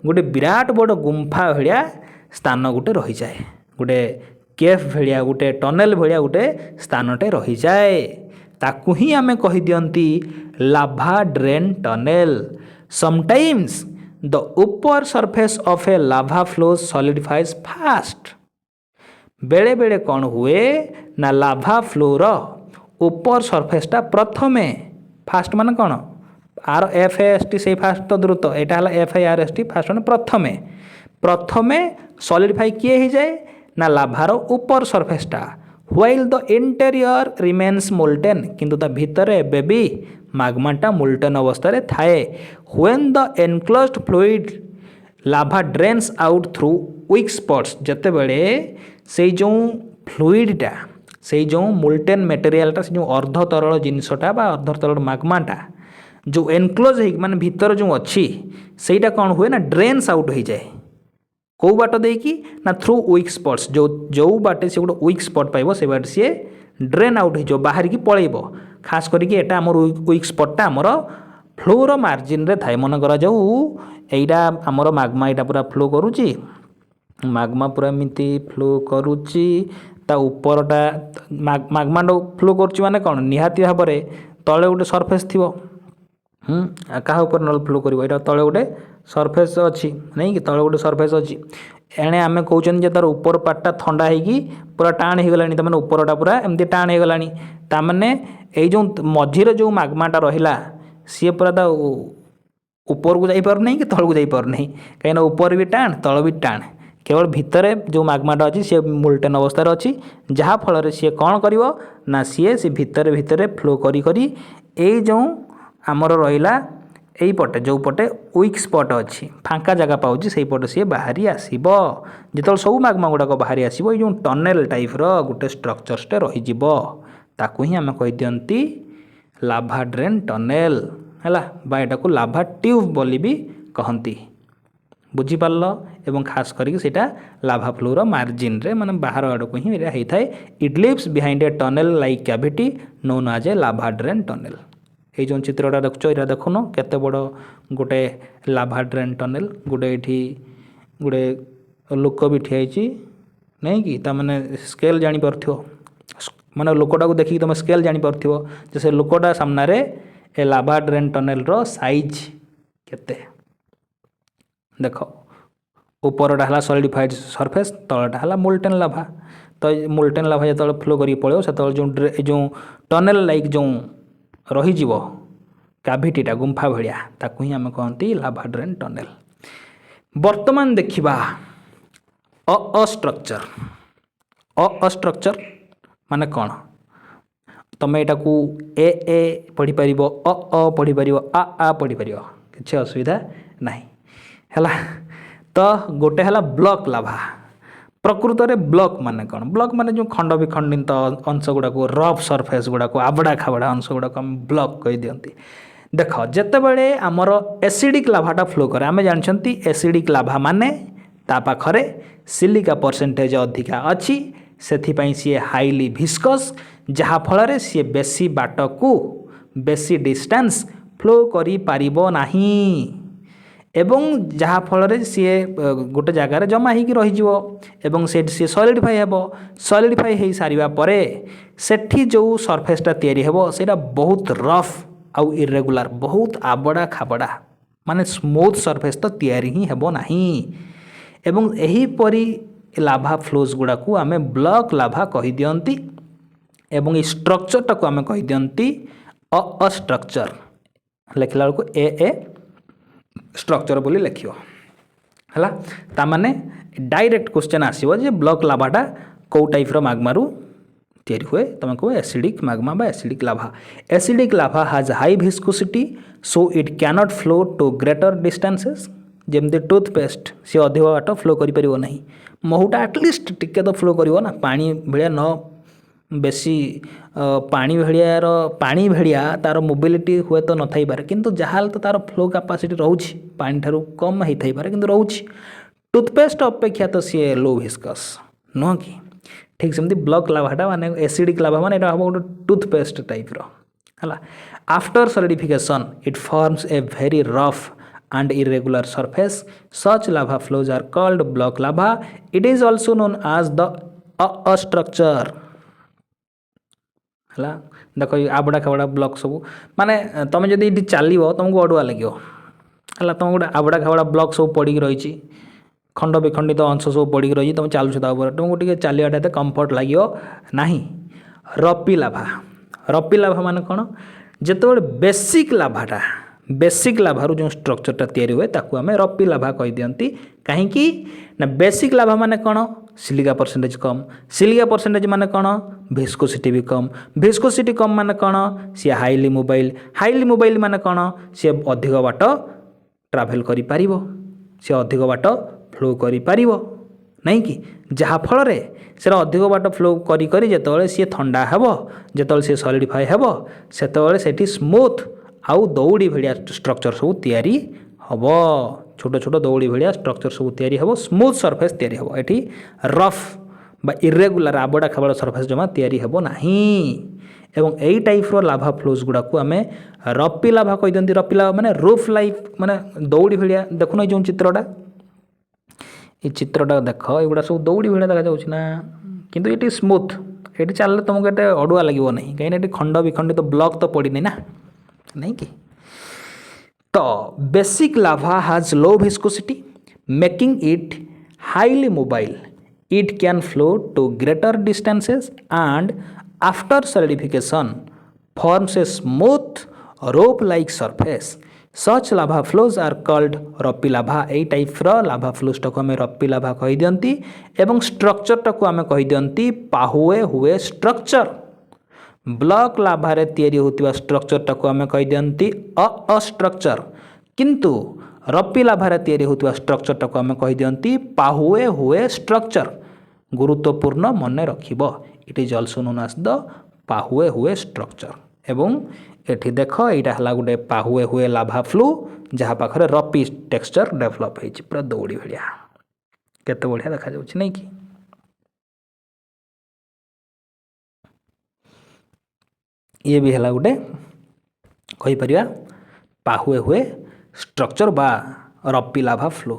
गोटे विराट बड़ गुंफा भाया स्थान गोटे रही जाए गोटे केफ भाया गोटे टनेल भाया गोटे स्थानटे रही जाए ताकू ही आमे कही दियंती लाभा ड्रेन टनेल समटाइम्स द ऊपर surface of A Lava flow solidifies fast बेले बेले कौन हुए ना लाभा फ्लोर ऊपर सरफेसटा प्रथमे फास्ट मान कौन आर एफ ए एस टी से फास्ट तो द्रुत यहाँ है F I R S T fast मान प्रथमे सॉलिडिफाई किए ही जाए ना लाभार ऊपर सरफेसटा while the interior remains molten किंतु ता भितर एबे भी मैग्माटा मोल्टेन अवस्था थाए when the enclosed fluid lava drains out through weak spots जिते बड़े से जो फ्लूइडटा से जो मोल्टेन मेटेरियालटा से जो अर्ध तरल जिनसटा बा अर्ध तरल मैग्माटा जो एनक्लोज हो माने भीतर जो अच्छी सेटा कौन हुए ना ड्रेन्स आउट हो जाए कौ बाट देकी ना थ्रू वीक स्पॉट्स जो बाटे से गोटे वीक स्पॉट पाइब से बाटे सी ड्रेन आउट हो बाहर की पलैब खास करके एटा आमर वीक स्पॉटटा आमर फ्लोर मार्जिन रे थाए मन करा जाऊ एटा आमर मैग्मा एटा पूरा फ्लो करुची मैग्मा पूरा एमती फ्लो करुची ता ऊपरटा मैग्माटा फ्लो करुची माने कौन निहाती भाव में तले गोटे सरफेस थी क्या ऊपर नल फ्लो कर तले गोटे सरफेस अच्छी नहीं कि तले गोटे सरफेस अच्छी एणे आम कहते तार ऊपर पार्टा ठंडा होगी पूरा टाण हो गला तमें ऊपरटा पूरा एमती टाण हो गला ताने ये जो मझीरे जो मैग्माटा रहा सी पूरा ता ऊपर को जापर नहीं कि तल को जापर नहीं कहीं ऊपर भी टाण तल भी टाण केवल भितर जो मैग्माटा अच्छी सी मोल्टेन अवस्था अच्छी जहाँ फल सी कौन कर ना सी भितर भितर फ्लो करी करी ये जो आमर रहा यही पटे जो पटे वीक स्पॉट अच्छी फांका जगह पाँच से पटे सी बाहरी आसब जो सब मैग्मा गुड़ाक बाहरी आसो ये टनेल टाइप गोटे स्ट्रक्चरटे रही ही आम कही दियंती लाभा ड्रेन टनेल है बाटा को लाभा ट्यूब बोली भी कहती बुझीपार एवं खास करके सेटा लाभा फ्लोर मार्जिन रे माने बाहर आड़ को ही होता है it lives behind a tunnel like cavity known as a lava drain tunnel ये जो चित्रटा देखुच यहाँ देखुन केते बड़ गोटे लाभा ड्रेन टनेल गोटे ये गोटे लोक भी ठियाई नहीं कि ताने स्केल जापर माने लोकटा को देखिए तुम स्केल जापर जे से लोकटा सामने ए लाभा ड्रेन टनेल रो साइज केते देख उपरटा है सॉलिडिफाइड सरफेस तलटा है मोल्टेन लाभा तो मोल्टेन लाभा जो फ्लो करी पड़ो से जो टनेल लाइक जो रही कैविटीटा गुंफा भाया ताकू ही आम कहती लाभा ड्रेन टनेल। वर्तमान देखिबा स्ट्रक्चर स्ट्रक्चर माने कौन तुम यहाँ को ए पढ़ी पार पढ़ी पार आ पढ़ी पार किसी असुविधा नहीं है। तो गोटे है ब्लॉक लाभा प्रकृत में ब्लॉक माने कौन ब्लॉक माने जो खंड विखंडित अंश गुड़ाक रफ सरफेस गुड़ाक आबड़ा खाबड़ा अंश गुड़ाक आम ब्लॉक कही दिखती। देख जितेबले आमर एसिडिक लाभाटा फ्लो करे आम जानते एसिडिक लाभा माने ता पाखरे सिलिका परसेंटेज अधिका अच्छी से सी हाईली भिस्कस जहाँ फल सी बेसी बाट को बेसी डिस्टेंस फ्लो करी पारिबो नहीं एवं जहाँ फल सी गोटे जगार जमा हो रही से सॉलिडिफाई हेबो सॉलिडिफाई हो सारिबा परे सेठी जो सरफेसटा तैयारी हेबो सेटा बहुत रफ आउ इरेगुलर बहुत आबड़ा खाबड़ा माने स्मूथ सरफेस तो तैयारी ही हेबो नहीं एवं एही परी लाभा फ्लोज गुड़ा को आमे ब्लॉक लाभा कही दियंती एवं इस स्ट्रक्चरटा को आमे कही दियंती स्ट्रक्चर लिखला को ए स्ट्रक्चर बोली लिखियो हला तामाने डायरेक्ट क्वेश्चन आसीबो जे ब्लॉक लाभाटा को टाइप रो माग्मारू तैयारी हुए तुम कहो एसिडिक मैग्मा बा acidic lava. Acidic lava has high viscosity so it cannot flow to greater distances जमती टूथपेस्ट सी अधिक बाट फ्लो कर महूटा एटलिस्ट टिके तो फ्लो कर ना पानी भाया न बेसी पानी भेड़िया तार मोबिलिटी हुए तो न थी पारे किंतु जहाँ तो तार फ्लो कैपेसिटी रोचे पानी ठारू कम होता पारे किंतु रोचे टूथपेस्ट अपेक्षा तो सी लो विस्कस नुह कि ठीक सेमती ब्लॉक लाभाटा माने एसिडिक लाभा माने एटा गोटे टूथपेस्ट टाइप रो हला। After solidification it forms a very rough and irregular surface. Such lava flows are called block lava. It is also known as the structure. हला देखो आबड़ा खाबड़ा ब्लॉक सब माने तुम जब ये चलो तुमको अड़ुआ लगे है तुम गोटे आबड़ा खाबड़ा ब्लॉक सब पड़ी रही खंड विखंडित अंश सब पड़ी रही तुम चलुच तुमको टे चलवाटा कंफर्ट लगे ना। रपी लाभा माने कौन जिते बेसिक लाभाटा बेसिक लाभारू जो स्ट्रक्चरटा तैयारी हुए ताकू आमे रपी लाभा कही दियंती कहीं ना बेसिक लाभा माने कौन सिलिका परसेंटेज कम सिलिका परसेंटेज माने कौन विस्कोसिटी भी कम विस्कोसिटी कम माने कौन सी हाईली मोबाइल माने कौन सी अधिक बाट ट्रावेल करि पारिबो सी अधिक बाट फ्लो करि पारिबो नहीं कि जहाँ फल से अधिक बाट फ्लो करी करी जेतबेले सी ठंडा हेबो जेतबेले सी सॉलिडिफाई हेबो सेतबेले सेठी स्मूथ आउ दौड़ी भाया स्ट्रक्चर सब तैयारी हम छोट छोट दौड़ी भाया स्ट्रक्चर सब तैयारी हम स्मूथ सरफेस तैयारी हम ये रफ बा इरेगुलर आबड़ा खाबड़ा सरफेस जमा तैयारी हम नहीं एवं यही टाइप रो लाभा फ्लोज गुड़ा को आम रपी लाभा कही दिखती रपी लाभा माने रूफ लाइफ माने दौड़ी भाया देखुन जो चित्रटा ये चित्रटा देख एगुड़ा सब दौड़ी भाया देखा जाऊँ ना किंतु ये स्मूथ ये चल तुमको ये अड़ुआ लगे नहीं कहीं खंड विखंडित तो ब्लॉक तो पड़ी ना नहीं कि तो basic lava has low viscosity making it highly mobile it can flow to greater distances and after solidification forms a smooth rope like surface such lava flows are called रपी लाभा यही टाइप रो लाभा फ्लोजटा को आम रपी लाभा कही दियंती एवं स्ट्रक्चरटा को आम कही दियंती पाहुए हुए स्ट्रक्चर ब्लॉक लाभारे तैयारी होतिबा स्ट्रक्चरटा को आम कही दियंती स्ट्रक्चर किंतु रपी लाभारे तैयारी होतिबा स्ट्रक्चरटा को आम कही दियंती पाहुए हुए स्ट्रक्चर गुरुत्वपूर्ण मन रखिबो it is also known as the pahoehoe structure एवं एठी देख यहाँ है गोटे पाहुए हुए लाभा फ्लो जहाँ पाखरे रपी टेक्सचर डेभलप होती पूरा दौड़ी भाया केते बढ़िया देखा जाउछि नहीं कि ये भी है गोटे कहीपर पाहुए हुए स्ट्रक्चर बा रपी लाभा फ्लो।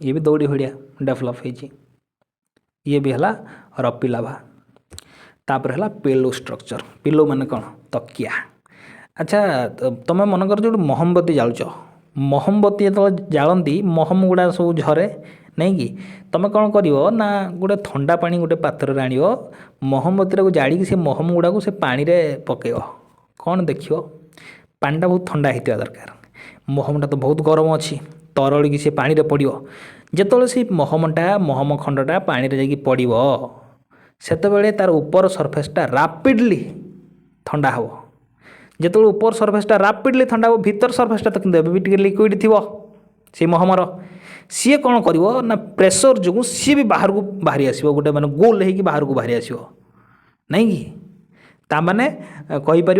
ये भी दौड़ी भड़िया डेभलप होती ये भी है रपी लाभा। तापर है पिलो स्ट्रक्चर। पिलो माने कौन तकिया। अच्छा तुम मनकर जो मोहमबती जालुच मोहमबती जो जालती महम गुड़ा सब झरे नहीं कि तुम कौन कर ना गोटे थंडा पानी गोटे पात्र आण मोहमबती को जाड़ी से महम गुड़ा को से पानी रे पकेब कौन देख पानीटा बहुत ठंडा होता दरकार। महमटा तो बहुत गरम अच्छी तरल से पानी रे पड़ो जिते से महम खंडटा पानी रे जाकि पड़ो सेतबेले तार ऊपर सरफेसटा रापिडली ठंडा हो। जिते ऊपर सरफेसटा रापिडली ठंडा हो भीतर सरफेसटा तो किंतु भी टे लिक्विड थी से महमर सी कौन कर ना प्रेसर जो सी भी बाहर को बाहरी आसो गोटे मैंने गोल हो बाहर को बाहरी आसो नहीं कि ताने कहीपर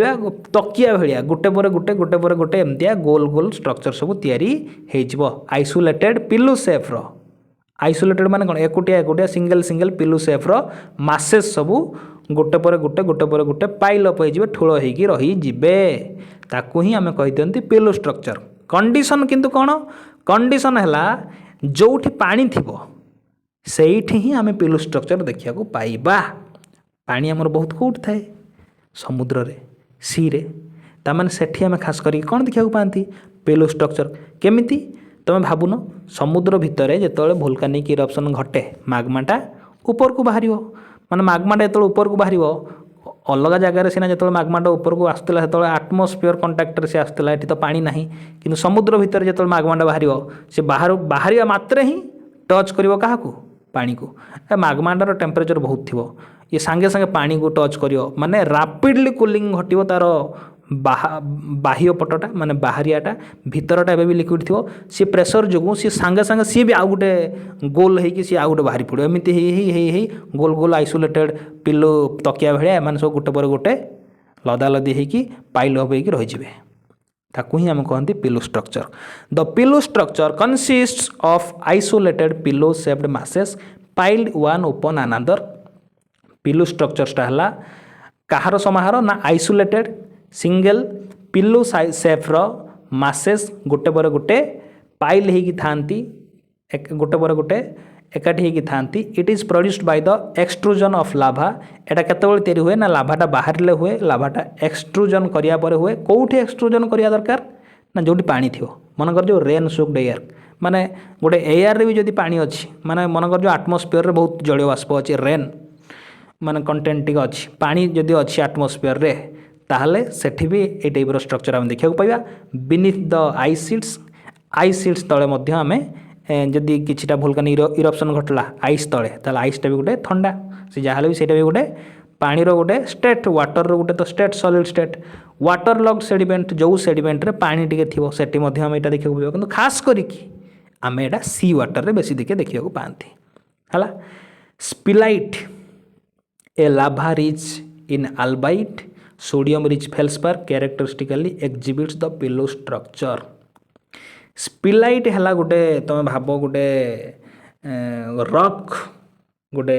तकिया भाया गोटे पर गोटे गोटे पर गोटे एमतिया गोल गोल स्ट्रक्चर सब तैयारी आइसोलेटेड पिलो सेफ्र। आइसोलेटेड माने कौन एकुटिया एकुटिया सिंगल सिंगल पिलो सेफ्र मासेस सबू गोटे पर गोटे गोटे पर गोटे पाइल अप हो ठूल होगी रहीजे ताकू ही आम कही दिखती पिलो स्ट्रक्चर। कंडीशन किंतु कौन कंडीशन है जोठी पानी थिबो सेठी ही आम पिलो स्ट्रक्चर देखा पाइबा। पानी आमर बहुत कौट थाए समुद्र रे सी रे ताମାନେ सेठी आम खास करी कौन देखा पाती पिलो स्ट्रक्चर केमिति तुम भावुन समुद्र भितर जिते भोल्कानिक इरप्शन घटे माग्माटा ऊपर को बाहर माने माग्माटा जो ऊपर को बाहर अलग जगार सीना जो माग्माटा ऊपर को आसला से आटमोस्फियर कंटाक्टर से आसला ये तो पानी ना कि समुद्र भितर जो माग्माटा बाहर से बाहर मात्रे ही टच कर क्या पानी को माग्माटार टेम्परेचर बहुत थी ये सांगे सांगे पानी को टच कर माने रापिडली कूलिंग घटो तार बाह्य पटटा माने बाहरियाटा भीतरटा एवं भी लिक्विड थी सी प्रेसर जो सी सांगे सांगे सी भी आउ गोटे गोल होगी सी आउ गोटे बाहरी पड़ो एमती गोल गोल आइसोलेटेड पिलो तकिया भाया एम सब गोटे पर गोटे लदा लदी होगी पाइल अप होगी रही ताकू ही आम कहते pillow structure. The pillow structure consists of isolated pillow shaped masses piled one upon another. Pillow स्ट्रक्चरटा है कहार समाहार ना isolated single pillow shaped masses गोटे पर गोटे पाइल होगी थांती गोटे पर गोटे एकाठी होगी थांती। It is produced by the extrusion of lava. एटा केतेबेले तैयारी हुए ना लाभाटा बाहर हुए लाभाटा एक्सट्रूजन करिया पर हुए कौटी एक्सट्रूजन करिया दरकार ना जोटी पानी थी मनकर जो रेन सोक्ड एयर माने गोटे एयर रे भी जदि पानी अच्छी माने मनकर जो आटमोस्फियर रे बहुत जलीय बाष्प अच्छी रेन माने कंटेंट टिक अच्छी पानी जदि अच्छी आटमोस्फियर रे ताहले सेठी भी ए टाइप स्ट्रक्चर आम देखा पाइबा। बीनीथ द आइस सीट्स तले मध्य आमे जदि किछिटा भोल्कानिक इरप्शन घटला आइस तले ताले आइसटा भी गोटे ठंडा से जहाँ भी सेटा भी गोटे पानीर गोटे स्टेट वाटर गोटे तो state solid state water log sediment जो सेडिमेंट रे पानी टिके थिबो सेठी मध्य आम एटा देखा पाइबा किंतु खास करिकी आम एटा सी वाटर रे बेसी देखा पाती है। Spilite a lava rich in albite sodium rich felspar characteristically exhibits the pillow structure. Spilite है गोटे तुम भाव गोटे रॉक गोटे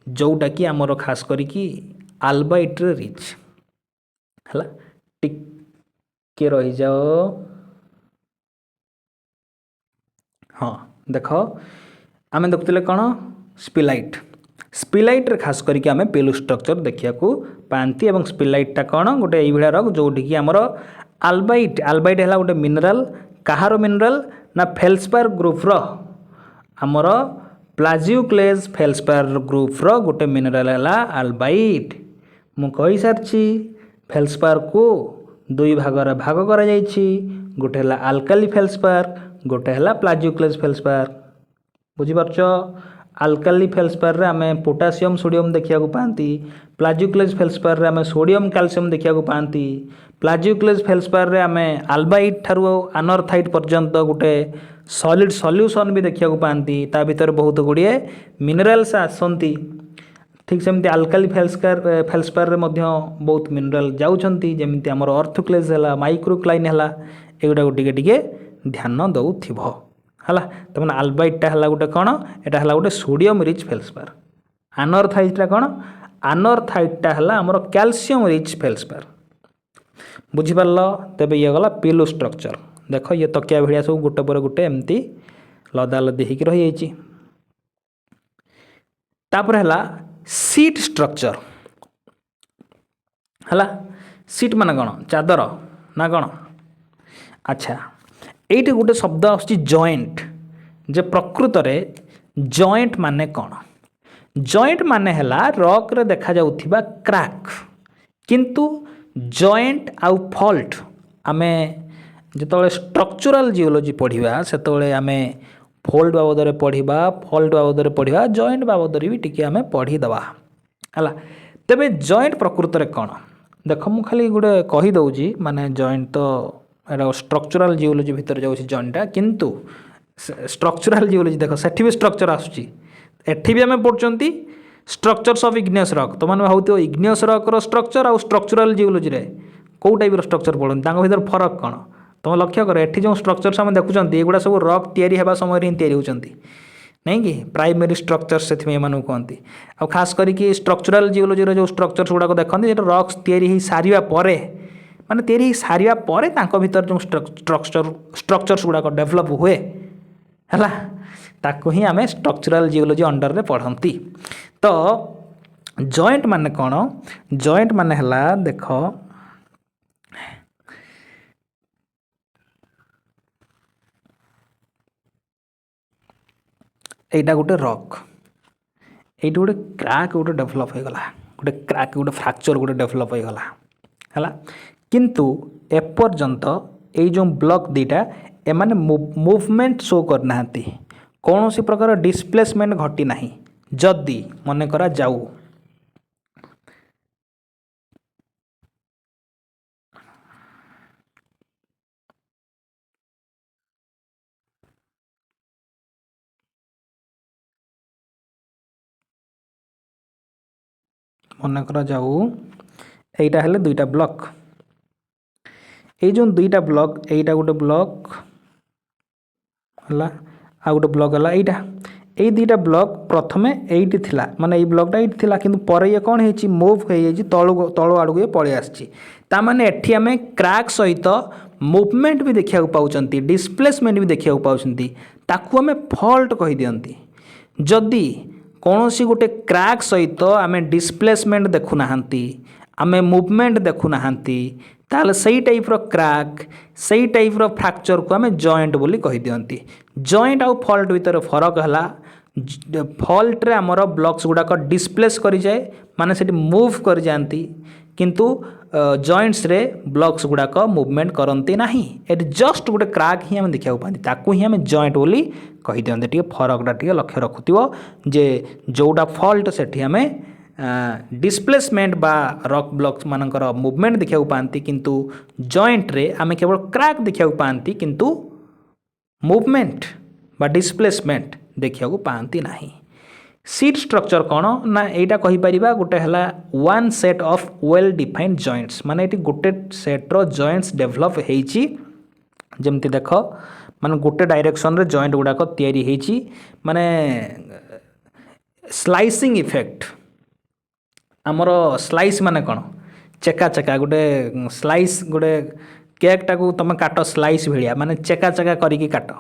जोटा कि आमर खास करिकी अल्बाइट रे रिच है टिके रही जाओ। हाँ देख आम देखुले कौन स्पिलाइट स्पिलाइट रे खास करके आम पिलो स्ट्रक्चर देखा पाती और स्पिलाइटा कौन गोटे ये रॉक जोटि कि आमर अल्बाइट अल्बाइट है गोटे मिनराल कहार मिनराल ना फेल्सपार ग्रुप आमर प्लाजियोक्लेज फेल्सपार ग्रुप गोटे मिनराल है अल्बाइट। मु कही सारी फेल्सपार को दुई भागर भाग करा जायछि गोटे है आल्काली फेल्सपार गोटे है प्लाजियोक्लेज फेल्सपार बुझीपारछ। आल्काली फेल्सपार रे आमे पोटासियम सोडियम देखा पाती प्लाजियोक्लेज फेल्सपार रे आमे सोडियम कैल्शियम देखा पाती प्लाजियोक्लेज फेल्सपार रे आमे अल्बाइट ठारू अनर्थाइट पर्यंत गोटे सॉलिड सॉल्यूशन भी देखा पाती ता भीतर बहुत गुड़िए मिनरल्स आसती ठीक सेमती आल्काली फेल्सपार रे मध्य बहुत मिनरल जाउछंती जेमिति हमर अर्थोक्लेज है माइक्रोक्लाइन है एगुड़ा टिके ध्यान दउथिबो है। तब अल्बाइटा है गोटे कौन एटा है गोटे सोडियम रिच फेल्सपार अनर्थाइटा कौन अनर्थाइटा है आमर कैल्शियम रिच फेल्सपार बुझिपार तेरे ये गला पिलो स्ट्रक्चर देख ये तकिया भाया सब गोटे पर गोटे एमती लदा लदी होकर रही जाइए। तापर है सीट स्ट्रक्चर है सीट मान कौन चादर ना कौन। अच्छा ये गोटे शब्द आसुची जॉइंट जे प्रकृत में जॉइंट माने कौन। जॉइंट माने हैला रॉक रे देखा जाउथिबा क्रैक किंतु जॉइंट आउ फॉल्ट आमे जिते स्ट्रक्चरल जियोलॉजी पढ़िबा सेतबेले आमे फोल्ड बाबद पढ़ा फॉल्ट बाबद पढ़ा जॉइंट बाबद भी टिके आमे पढ़ीदवा है। तेबे जॉइंट प्रकृत में कौन देख मु खाली गोटे कहीदे माने जॉइंट तो एटा स्ट्रक्चरल जियोलॉजी भितर जाऊँ जॉइंटा किंतु स्ट्रक्चरल जियोलॉजी देख सेठी भी स्ट्रक्चर आसुची एठी भी आमे पढ़ुचंती स्ट्रक्चर्स ऑफ इग्नियस रॉक तो मैंने भावुथ इग्नियस रॉक स्ट्रक्चर आउ स्ट्रक्चरल जियोलॉजी रे कौ टाइप स्ट्रक्चर पढ़ते भर फरक कौन तुम लक्ष्य कर एठी जो स्ट्रक्चर्स आम देखुं एगुड़ा सब रॉक तैयारी होगा समय ही तैयारी होती नहीं कि प्राइमरी स्ट्रक्चर्स से कहती आ खास करके स्ट्रक्चरल जियोलॉजी जो स्ट्रक्चर्स गुड़ाक देखते रॉक्स तैयारी सारा पर माने तैयारी सारा पर भीतर जो स्ट्रक्चर्स गुड़ाक डेभलप हुए है ताकू ही आम स्ट्रक्चरल जियोलॉजी अंडर रे पढ़ती। तो जॉइंट माने कौन जॉइंट माने हला देख एटा गोटे रॉक ये गोटे क्रैक गोटे डेभलप हो गला गोटे क्रैक गोटे फ्रैक्चर गोटे डेभलप हो गला है किंतु एपर्यंत ये जो ब्लॉक दीटा एमाने मूवमेंट शो करना कौन सी प्रकार डिस्प्लेसमेंट घटी ना जदि मन करा जाऊ मन करा जाऊ एटा हेले दुईटा ब्लॉक ये जो दुईटा ब्लॉक एटा गोटे ब्लॉक है आ गोटे ब्लॉक है यहाँ ये दुईटा ब्लॉक प्रथमे एटी थिला माने ये ब्लॉकटा ये थिला किंतु पर ये कौन है मूव हो तलु आड़क ये पलि आसी तामाने एठी आमे क्रैक सहित मूवमेंट भी देखा पाँच डिस्प्लेसमेंट भी देखा पाँच ताकू आमे फॉल्ट कही दियंती। जदि कौन सी गोटे क्रैक सहित आमे डिस्प्लेसमेंट देखुना आमे मूवमेंट देखुना ताले सही टाइप रो क्रैक सही टाइप रो फ्रैक्चर को आमे जॉइंट बोली कही दियंती। जॉइंट आउ फॉल्ट भीतर फरक है फॉल्ट रे आमर ब्लॉक्स गुड़ाक डिस्प्लेस करि जाए माने सेठी मूव कर जाती किंतु जॉइंट्स रे ब्लॉक्स गुड़ाक मूवमेंट करती ना एट जस्ट गोटे क्रैक ही आम देखा पाती ताकू ही आम जॉइंट बोली कही दियंते टी फरकटा टी लक्ष्य रखुथिबो जे जोटा फॉल्ट सेठी आमे डिस्प्लेसमेंट बा रॉक ब्लॉक्स मानकर मूवमेंट देखा पाती किंतु जॉइंट रे आमे केवल क्रैक देखा पाती किंतु मूवमेंट बा डिस्प्लेसमेंट देखा पाती ना। सीट स्ट्रक्चर कौन ना यहाँ कहीपर गोटे है one set of well defined joints माने ये गोटे सेट्र जॉइंट्स डेभलप होमती देख माने गोटे डायरेक्शन रे जॉइंट गुड़ाक तैयारी होती माने स्लाइसिंग इफेक्ट आमर स्लाइस माने कौन चेका चेका गोटे स्लाइस गोटे केक टाक तुम काट स्लाइस भाया माने चेका चेका करके काट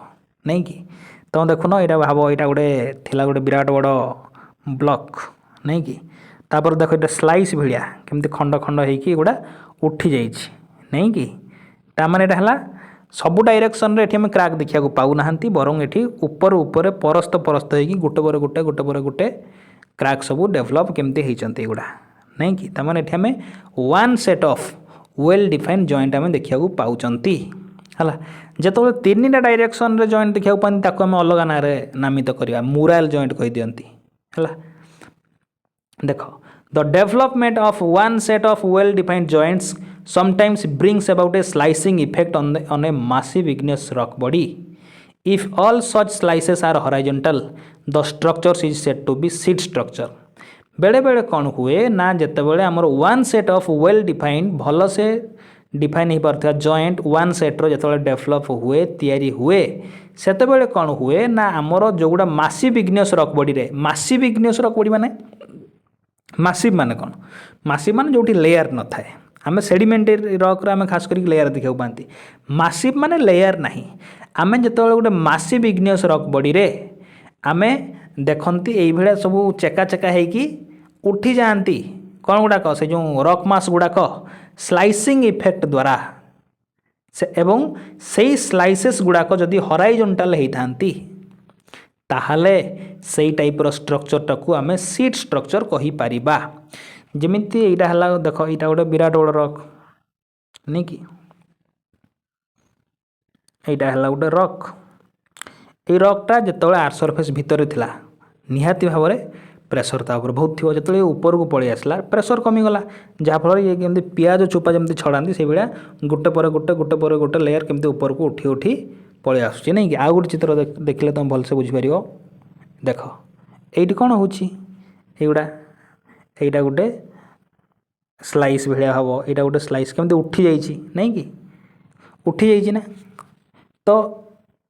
नहीं कि तुम देखुन यहाँ भाव यहाँ गोटे थिला गोटे विराट बड़ ब्लॉक नहीं कि तापर देख ये स्लाइस भाया केमती खंड खंड होगा उठी जाइए नहीं कि ताମାନେ ଏଟା ହେଲା ସବୁ डायरेक्शन रे क्रैक देखा पाऊना बरं ये ऊपर ऊपर परस्त परस्त होगी गोटे पर गोटे क्रैक सब डेभलप केमती होती गुड़ा नहीं कि ताମାନେ ଏଠି ଆମେ one set of well defined joint आम देखा पाँच है जो तीन डायरेक्शन रे जॉइंट देखा पाती आम अलग ना नामित करवा मुराल जॉइंट कही दियंती है। देख the development of one set of well defined joints sometimes brings about a slicing effect on a massive igneous rock body. If all such slices are horizontal, the structure is said to be seed structure. बेले बेले कौन हुए ना जिते बड़े आमर one set of well defined भल से डिफाइन हो पार जॉइंट वन सेट्र जो डेभलप हुए तैयारी हुए सेते बेले कौन हुए ना आमर जो गुड़ा मासिव इग्नियस रॉक बॉडी रे मासिव इग्नियस रॉक बॉडी माने मासिव माने कौन मासिव माने जोटी लेयर न थाए आम सेडिमेंटरी रॉक आम खास करके लेयर देखा पाती मासिव माने लेयर नहीं आम जो गोटे मासिव इग्नियस रॉक बॉडी रे आम देखती ये सब चेका चेका होगी उठी जाती कौन गुड़ाक से जो रॉक मास गुड़ाक स्लाइसिंग इफेक्ट द्वारा से एवं से स्लाइसेस गुड़ाक जदि हॉराइजॉन्टल होती ताहले से टाइपर स्ट्रक्चर टाकू आम सीट स्ट्रक्चर कही परिबा जमिति एटा हला देख एटा गोटे विराट बड़ रॉक नहीं कि एटा हला गोटे रॉक ये रॉकटा जिते आर्थ सरफेस भितर थिला निहाती भाव में प्रेसर ता ऊपर बहुत थी जो ऊपर को पलि आसला प्रेसर कमीगला जहाँफल ये कमी पियाज चोपा जमी छड़ाती से भाया गोटे पर गोटे गोटे पर गोटे लेयर केमती ऊपर को उठी उठी पलि आसूँ नहीं कि आउ गोटे चित्र देखिले तुम भलसे बुझीपर देख ये कौन होगुड़ा यहीटा गोटे स्लाइस भाया हम यहाँ गोटे स्लाइस केमती उठी जाइए नहीं कि उठी जाइए ना तो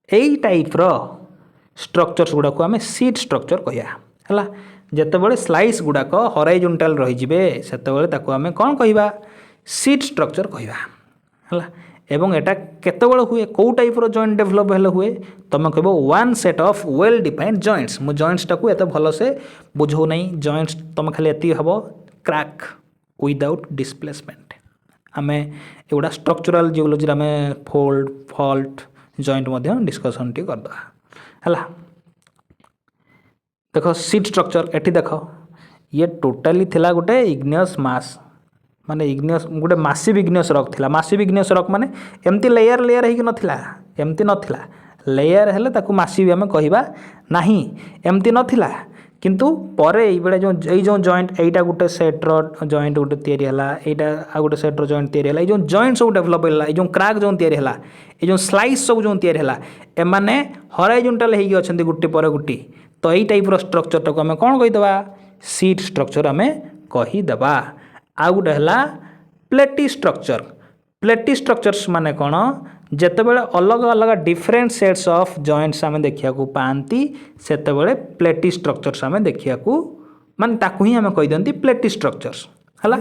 यही टाइप्र स्ट्रक्चर्स गुड़ाक आम सीट स्ट्रक्चर कहला जितेबाला स्लाइस गुड़ाक हॉराइजॉन्टल रही से आम कौन कहवा सीट स्ट्रक्चर कहवा एवं एटा केतेबेले हुए कौ टाइप्र जॉइंट डेभलप हेले हुए तुम कह one set of well defined joints मु जॉइंट्स टाक एत भलसे बुझौ नहीं जॉइंट्स तुम खाली एति हम क्रैक विदाउट डिस्प्लेसमेंट आम एगुड़ा स्ट्रक्चरल जियोलॉजी आम fold fault joint discussion T करदे है देख सीट स्ट्रक्चर एटी देख ये टोटाली थिला गोटे इग्नियस मास माने इग्नियस गोटे मासिव इग्नियस रॉक थिला मासिव इग्नियस रॉक माने एमती लेयर लेयर होइक नथिला एमती नथिला लेयर हेले ताकू मासिव आमे कहिबा नाही एमती नथिला किंतु परे एबेडा जो जॉइंट एटा गोटे सेट रो जॉइंट गोटे तयारी हला एटा आ गोटे सेट रो जॉइंट तयारी हला ए जो जॉइंट सब डेवलप हला ए जो क्रैक जो तयारी हला ए जो स्लाइस सब जो तयारी हला ए माने हॉराइजॉन्टल हेइक अछंती गुट्टी पर गुट्टी तो एई टाइप रो स्ट्रक्चर टाको आमे कोन कहि दबा सीट स्ट्रक्चर आमे कहि दबा आ गोटे हला प्लेटी स्ट्रक्चर्स माने कौन जितेबाला अलग अलग डिफरेंट सेट्स ऑफ जॉइंट्स आम देखा पाती से प्लेटी स्ट्रक्चर्स आम देखा माने ताकू ही आम कही दिखती प्लेटी स्ट्रक्चर्स है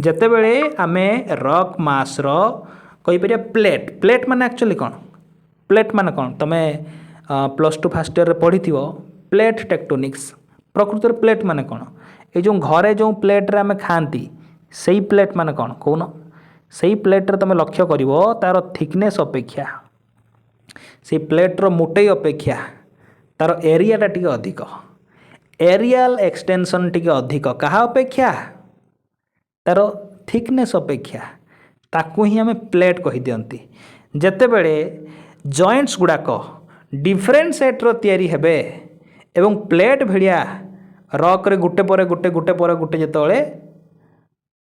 जितेबाला आम रॉक मास रहीपर प्लेट प्लेट माने एक्चुअली कौन प्लेट माने कौन तुम्हें +2 फर्स्ट ईयर पढ़ी प्लेट टेक्टोनिक्स प्रकृति प्लेट माने कौन ये जो घरे जो प्लेट आम खाती से प्लेट माने कौन कौन से प्लेट रे तुम लक्ष्य कर तार थिकनेस अपेक्षा से प्लेट्र मोटे अपेक्षा तार एरियाटा टी अधिक एरियल एक्सटेंशन टी अधिक क्या अपेक्षा तार थिकनेस अपेक्षा ताकू ही आम प्लेट कही दियंती जेतेबेले जॉइंट्स गुड़ाक डिफरेंट सेट्र तैयारी हेबे एवं प्लेट भेड़िया रॉक रे गुटे पर गुटे गुटे पर गुटे जितेबाला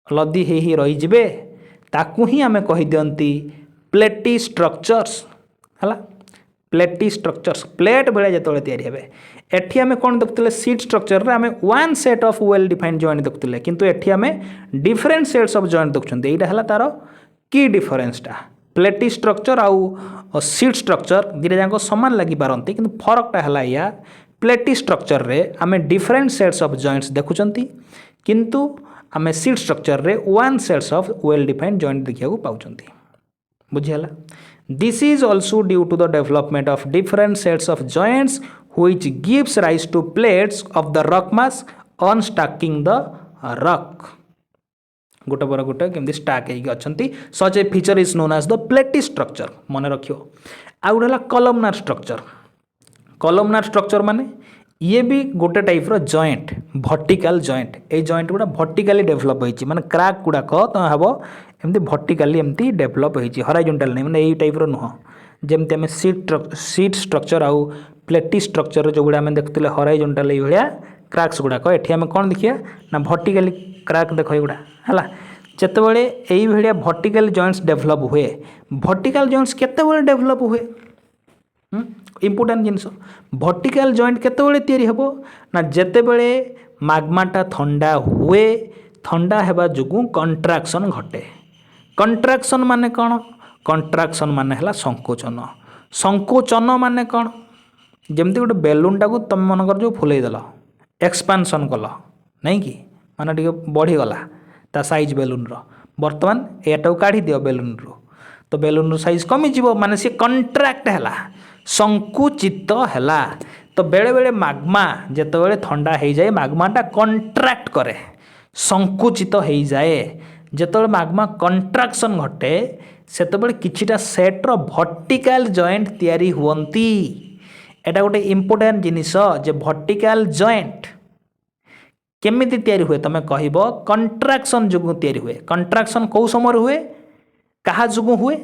लदी ही रहीजे ताकू ही आम कही दियंती प्लेटी स्ट्रक्चर्स है प्लेटी स्ट्रक्चर्स प्लेट भाया जिते तैयारी हे एठी आम कौन देखुले सीट स्ट्रक्चर आम one set of well defined joint देखुले किंतु एठी आम डिफरेंट सेट्स ऑफ जॉइंट देखुं यहाँ है तार की डिफरेंसटा प्लेटी स्ट्रक्चर आउ सीट स्ट्रक्चर दुटा जाक सामान लगी पारती किंतु फरकटा है या प्लेटी स्ट्रक्चर रे आम डिफरेंट सेट्स ऑफ जॉइंट्स देखुंती किंतु आम सीट स्ट्रक्चर रे one sets of well defined joint देखा पाँच बुझीगला this is also due to the development of different sets of joints which gives rise to plates of the rock mass on stacking the rock गोटे पर गोटे केमती stack होती such a feature is known as the platy structure मन रखियो आ गोटे columnar structure माने ये भी गोटे type row joint vertical joint a joint गुड़ा वर्टिकली डेवलप होती माने क्रैक गुड़ाक तुम हम एमती वर्टिकली एमती डेवलप होती हॉराइजॉन्टल नहीं माने यही टाइप रो नुह जमती आम सीट स्ट्रक्चर आउ प्लेटी स्ट्रक्चर जो गुड़ा आम देखते हॉराइजॉन्टल ये भाया क्रैक्स गुड़ाक एठी आम कौन देखिए ना वर्टिकली क्रैक देख युड़ा है जितेबाला यही भाया वर्टिकल जॉइंट्स डेवलप हुए वर्टिकल जॉइंट्स केतेबाला डेवलप हुए इम्पोर्टाट जिनस वर्टिकल जॉइंट केतेबाला तैयारी हेबो ना जेतेबाला माग्माटा ठंडा हुए ठंडा हेबा जुगु कंट्राक्शन घटे कंट्राक्शन माने कौन कंट्राक्शन माने हला संकोचन संकोचन माने कौन जमती गोटे बेलूनटा को तुम मनकर जो फुले देल एक्सपांशन कल नहीं कि माने टिके बढ़ीगला ता साइज बेलून बर्तमान एटाक काढ़ी दियो बेलून रू तो बेलून साइज कमिଯିव माने सी कंट्राक्ट है संकुचित है। तो बेले बेले माग्मा जिते ठंडा हो जाए माग्माटा कंट्राक्ट करे संकुचित हो जाए जिते माग्मा कंट्राक्शन घटे सेतबेले किछिटा सेट्र भर्टिकल जॉइंट तैयारी हुवंती। एटा गोटे इम्पोर्टेंट जिनिस जे भर्टिकल जॉइंट केमिति तैयारी हुए तमें कहब कंट्राक्शन जो तैयारी हुए। कंट्राक्शन कौ समय हुए कहा जुगु हुए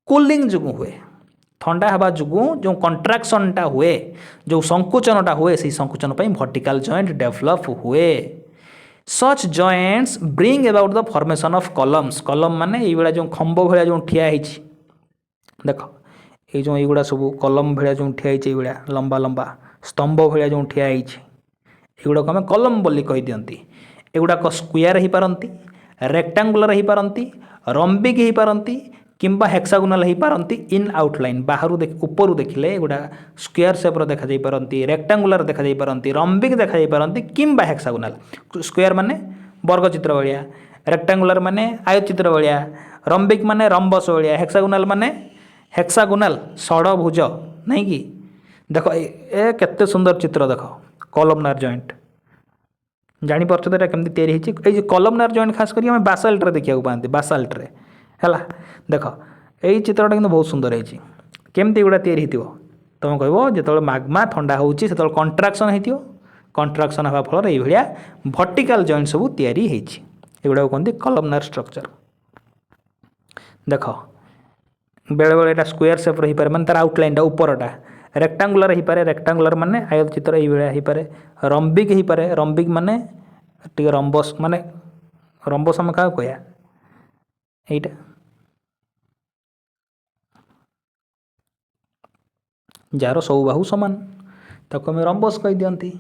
कूलिंग जुगु हुए ठंडा हवा जुगु जो कंट्राक्शनटा हुए जो संकुचनटा हुए से संकुचन पर भर्टिकल जॉइंट डेवलप हुए। Such joints bring about the formation of columns. Column माने ये जो खंब भाया जो ठिया देख ये जो युड़ा सब कलम भाया जो ठिया ये लंबा लंबा स्तंभ भाया जो ठिया एगुड़ाक आम कलम बोली कही दियंती। एगुड़ाक स्क्वायर हो पारती रेक्टांगुलर हो पारती रम्बिक हो पारती किंबा हेक्सागोनाल हो पारती इन आउटलाइन बाहर ऊपर देखिले एगुड़ा स्क्वायर सेप्र देखा जाई पारती रेक्टांगुलर देखा जाई पारती रम्बिक देखा जाई पारती किंबा हेक्सागोनाल। स्क्वायर माने वर्गचित्र भाया रेक्टांगुलर माने आयतचित्र भाया रम्बिक माने रम्बस भाया हेक्सागोनाल माने हेक्सागोनाल षडभुज नहीं कि देख ए केते सुंदर चित्र देख कॉलमनार जॉइंट जापर तो यहाँ केमती तैयारी कॉलमनार जॉइंट खास करी हमें बासाल्ट देखा पाते बासाल्ट है देख यही चित्रटा कि बहुत सुंदर है केमती गुड़ा तैयारी हो तुम कह जो माग्मा ठंडा होती से कंट्राक्शन हो कंट्राक्शन हवा फल ये भर्टिकल जॉइंट सब तैयारी होगुड़ा कहते कॉलमनार स्ट्रक्चर। देख बेले बेले यहाँ स्क्वायर सेप रही पारे माने तार आउटलाइन उपरटा रेक्टांगुलर हो पारे रेक्टांगुलर माने आयत चित्र ये हो पारे रम्बिक हो पारे रम्बिक माने टी रम्बस माने रम्बस आम क्या कह यहीटा जार सब बाहु सामान ताको आम रम्बस कही दियंती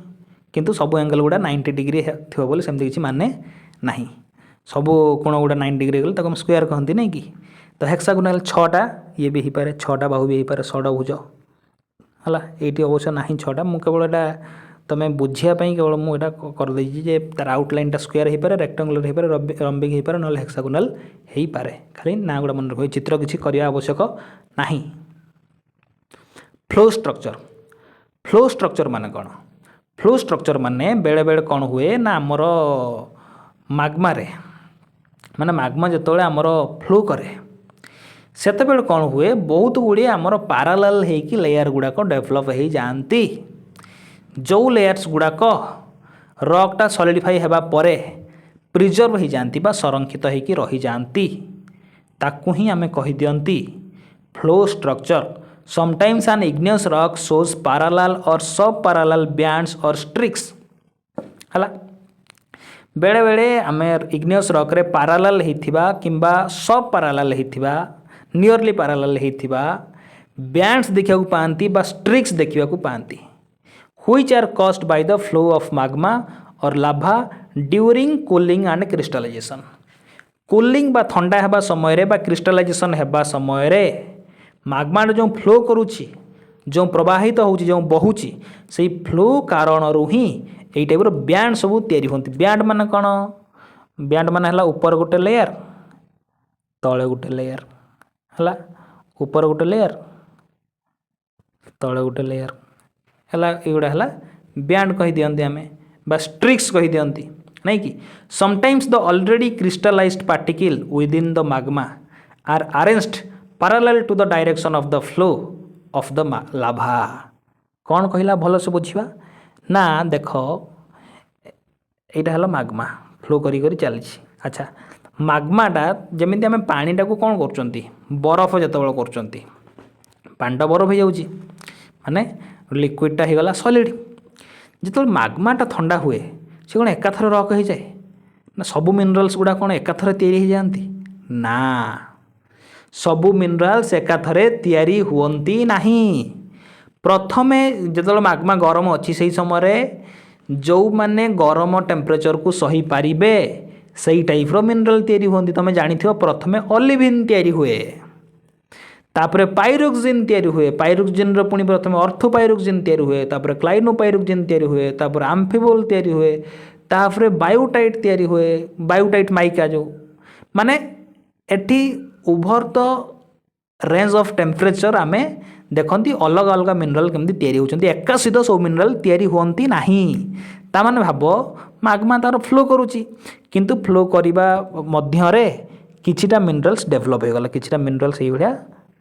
किंतु सब एंगल गुड़ा 90 डिग्री थी बोले सेमती किसी माने नहीं सब कोण गुड़ा 90 डिग्री गले ताको स्क्वायर कहती नहीं कि। तो हेक्सागोनाल 6टा ये भी हो पारे 6टा बाहु भी हो पारे षडभुज है ये अवश्य ना 6टा मुझे केवल यहाँ तुम्हें बुझापी केवल मुझे करदे तार आउटलाइनटा स्क्वायर हो पारे रेक्टांगुलर हो पारे रम्बिक हो पारे ना हेक्सागोनाल हो पारे खाली ना गुड़ा मन रख चित्र किसी करने आवश्यक ना। फ्लो स्ट्रक्चर फ्लो स्ट्रक्चर माने कौन फ्लो स्ट्रक्चर माने बेले बेले कौन हुए ना आमर माग्मा माने माग्मा जो आमर फ्लो करे सेते बेले कौन हुए बहुत गुड़िए आमर पारालाल होगी लेयर गुड़ाक डेभलप हो जाती जो लेयर्स गुड़ाक रॉकटा सॉलिडिफाई होगा परे प्रिजर्व हो जाती संरक्षित होकर रही जाती ताकू ही आमे कही दियंती flow structure. Sometimes an igneous rock shows parallel और सब parallel bands और streaks है बेले बेले आमे इग्नियस रॉक रे parallel होइथिबा किंबा सब parallel होइथिबा नियरली parallel होइथिबा bands देखा पाती बा streaks देखा पाती which are caused by the flow of magma और lava during cooling and crystallization। Cooling बा ठंडा हेबा समय रे बा क्रिस्टलाइजेशन हेबा समय रे माग्मा जो फ्लो करुच्ची जो प्रवाहित होउची जो बहुची से फ्लो कारण ही यही टाइप बैंड सब तैयारी होती। बैंड माने कौन बैंड माने हला ऊपर गोटे लेयर तले गोटे लेयर है ऊपर गोटे लेयर तले गोटे लेयर है युड़ा है बैंड कही दियंती आमे बा स्ट्रिक्स कही दियंती नहीं कि। Sometimes the already crystallized particle within the magma are arranged parallel to the direction of the flow of the lava। कौन कहला भल से बुझा ना देख यहाँ है माग्मा फ्लो करी करी चली। अच्छा माग्माटा जमी आम पाटा को कौन कर बरफ जो करटा बरफ हो जाऊँगी माने लिक्विडटा हो गला सॉलिड जो माग्माटा ठंडा हुए से कौन एकाथर रॉक हो जाए ना सब मिनरल्स गुड़ा कौन एकाथर तैयारी हो जाती ना सबू मिनरल्स एकाथरे तैयारी हुवंती नहीं। प्रथमे जो माग्मा गरम अच्छी से समय जो माने गरम टेम्परेचर को सही पारिबे सही टाइप मिनरल तैयारी हुवंती। तुम जानी प्रथमे ऑलिविन तैयारी हुए तापरे पाइरोक्सिन तैयारी हुए पाइरोक्सिन पुणी प्रथमे ऑर्थोपाइरोक्सिन तैयारी हुए तापरे क्लाइनोपाइरोक्सिन तैयारी हुए तापरे आम्फिबोल तैयारी हुए तापरे बायोटाइट तैयारी हुए बायोटाइट माइका जो माने एठी over the range of temperature आमे देखती अलग अलग मिनरल केमती तैयारी होती एका सहित सब मिनरल तैयारी होती नहीं ताने भाव माग्मा तार फ्लो करुच्ची किंतु फ्लो करने मध्य किछिटा मिनरल्स डेभलप होगला किछिटा मिनरल्स ये भाया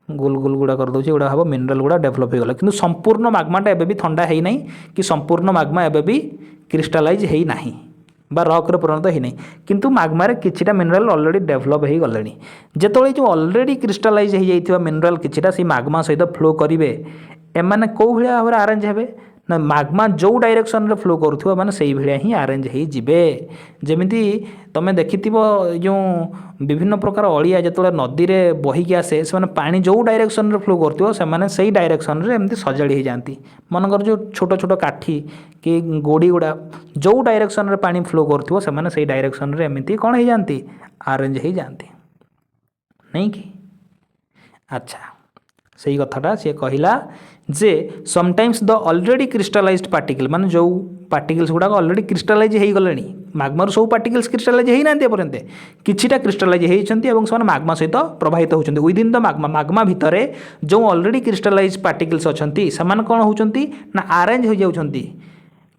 गोल गोल गुड़ा कर दूसरी गुड़ा भाव मिनरल गुड़ा डेभलप होगला किंतु संपूर्ण माग्माटा एबे भी ठंडा है नहीं कि संपूर्ण माग्मा एबे भी क्रिस्टालाइज है नहीं बा रॉक रे परिणत है नहीं किंतु माग्मारे किछिटा मिनरल ऑलरेडी डेभलप हो गले जेतोळे जो ऑलरेडी क्रिस्टालाइज हो जाइथिबा मिनरल किछिटा से माग्मा सहित फ्लो करिवे एमाने को भलिया भाबरे अरेंज हेबे ना माग्मा जो डायरेक्शन रे फ्लो करुथुवा माने सेही भलिया ही अरेंज हो जिवे जेमिति तमे देखिथिबो जो विभिन्न प्रकार अलिया जेतोळे नदी रे बही के आसे से माने पानी जो डायरेक्शन रे फ्लो करथिबो से माने सेही डायरेक्शन रे एमती सजाड़ी हो जाती मनकर जो छोट छोट काठी कि गोड़ी गुड़ा जो डायरेक्शन रे पानी फ्लो करथिबो से माने सेही डायरेक्शन रे एमती कोन हो जाती अरेंज हो जाती नहीं कि अच्छा सही कथाटा सी कहला जे समटाइम्स द ऑलरेडी क्रिस्टालाइज्ड पार्टिकल माने जो पार्टिकल्स गुड़ा ऑलरेडी क्रिस्टालाइज हो गले माग्मार सब पार्टिकल्स क्रिस्टालाइज होना पर्यंत किछिटा क्रिस्टालाइज होती से माग्मा सहित प्रभावित होती विदिन द माग्मा माग्मा भितर जो ऑलरेडी क्रिस्टालाइज पार्टिकल्स अच्छा से कौन होती ना अरेंज हो जाती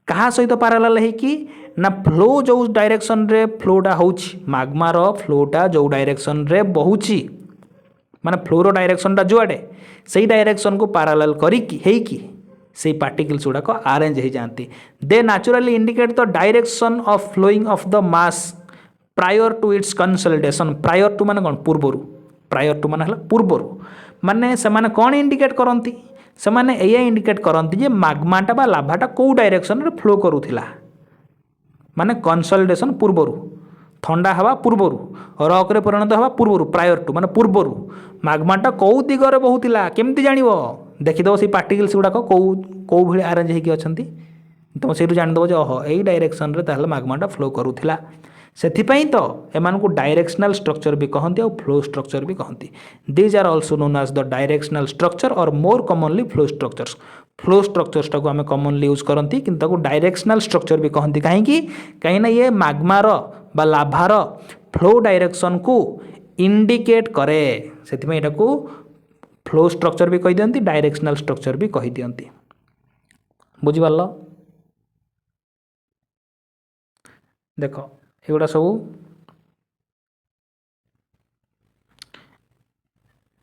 कहा सहित पारालाल है ना फ्लो जो डायरेक्शन रे फ्लोटा होची माग्मार फ्लोटा जो डायरेक्शन रे बहुची माने फ्लोर डायरेक्शनटा जुआड़े से डायरेक्शन को पारालाल करी से पार्टिकल्स गुड़ाक अरेंज हो जाती they naturally indicate the direction of flowing of the mass prior to its consolidation prior to माने कौन पूर्वर प्रायर टू माने पूर्वर माने से माने कौन इंडिकेट करती से माने एया इंडिकेट करती जे माग्माटा बा लाभाटा कौ डायरेक्शन रे फ्लो करूथिला माने कंसोलिडेशन पूर्वर ठंडा हवा पूर्वर रॉक रे परिणत हवा पूर्वर प्रायर टू माने पूर्वर माग्माटा कौ दिगरे बहुतिला केमती जानिबो देखिदो से पार्टिकल्स गुड़ाक कौ भली अरेंज होगी अच्छा तुम से जानीदेव जे ओहो यही डायरेक्शन रे ताहले माग्माटा फ्लो करूथिला सेथिपई तो एमान को डायरेक्शनल स्ट्रक्चर भी कहते और फ्लो स्ट्रक्चर भी कहते these are also known as the directional structure और मोर कॉमनली फ्लो स्ट्रक्चर्स टाक आम कॉमनली यूज करती कि डायरेक्शनल स्ट्रक्चर भी कहते कहीं ये माग्मार बा लाभार फ्लो डायरेक्शन को इंडिकेट करे से फ्लो स्ट्रक्चर भी कही दियंती डायरेक्शनल स्ट्रक्चर भी कही दियंती बुझिपारल देख एगुड़ा सब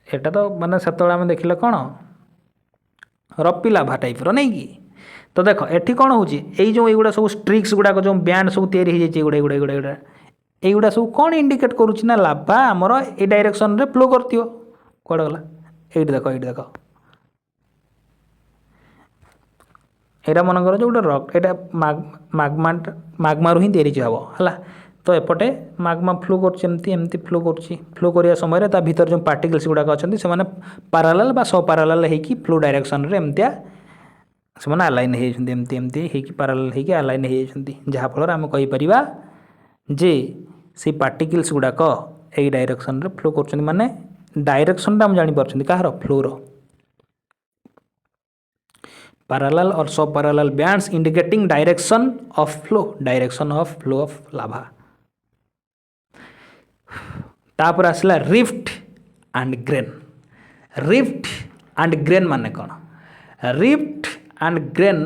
एटा तो माने सेतବେଳେ आम देखिले कौन रपी लाभा टाइप रो नहीं कि तो देख एठी कौन हो जो एगुड़ा सब स्ट्रिक्स गुड़ाक जो बैंड सब तैयारी हो एगुड़ा सब कौन इंडिकेट करुच्ची ना लाभा आमर ए डायरेक्शन रे फ्लो करथियो कुआडे गला ये देख एटा मनकर जो गोटे रक एटा माग्मा ही तैयारी हम है तो एपटे माग्मा फ्लो करमती फ्लो फ्लो करने समय ता भीतर जो पार्टिकल्स गुड़ाक अच्छा से पारालाल बा सह पारालाल होगी फ्लो डायरेक्शन रे एमतिया से आलाइन होती पारालाल होगी आलाइन होती जहाँफल आम कहीपर जे से पार्टिकल्स गुड़ाक यही डायरेक्शन रे फ्लो कर माने डायरेक्शन आम जापर कहार floor parallel or sub-parallel bands indicating direction of flow of lava. तापर आसला रिफ्ट एंड ग्रेन माने कौन रिफ्ट एंड ग्रेन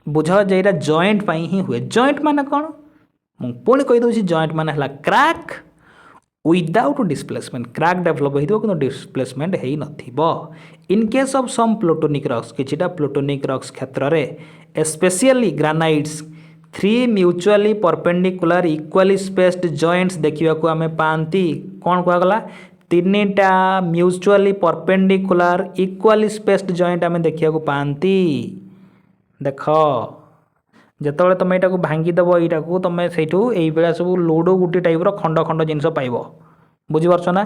बुझ जेटा जॉइंट पाई ही हुए जॉइंट माने कौन पुणी कही दूसरी जॉइंट माने हला crack without displacement crack develop होइतो किंतु डिस्प्लेसमेंट हेई नथिबो in case of some plutonic rocks किछिटा प्लूटोनिक रॉक्स क्षेत्र रे specially granites 3 mutually perpendicular equally spaced joints देखा को आम पाती कौन कहगला 3टा mutually perpendicular equally spaced joint आम देखा पाती देख जिते तुम यहाँ भांगीदेव यहाँ को तुम से सब लूडो गुटी टाइप खंड खंड जिनस पाइब बुझीपारछ ना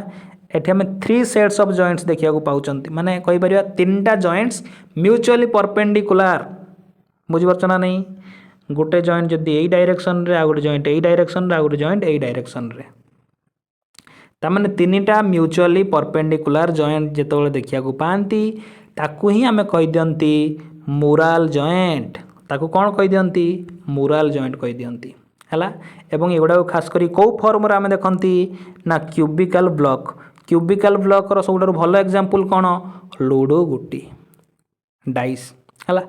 एठी आम 3 सेट्स ऑफ जॉइंट्स देखा पाँच माने कहीपर 3टा जॉइंट्स म्यूचुअली परपेंडिकुलर बुझीपारछ ना नहीं गोटे जॉइंट जदि यही डायरेक्शन रे आ गोटे जॉइंट यही डायरेक्शन रे आ गोटे जॉइंट यही डायरेक्शन रे तामाने 3टा म्यूचुअली परपेंडिकुलर जॉइंट जेतोले देखिया को पांती ताकू ही आमे कहि दियंती मुराल जॉइंट ताकू कौन कहि दियंती मुराल जॉइंट कहि दियंती है एवं एगुड़ा खास करी कौ फॉर्म आम देखती ना क्यूबिकल ब्लॉक सब भल एग्जांपल कौन लूडो गुटी डाइस है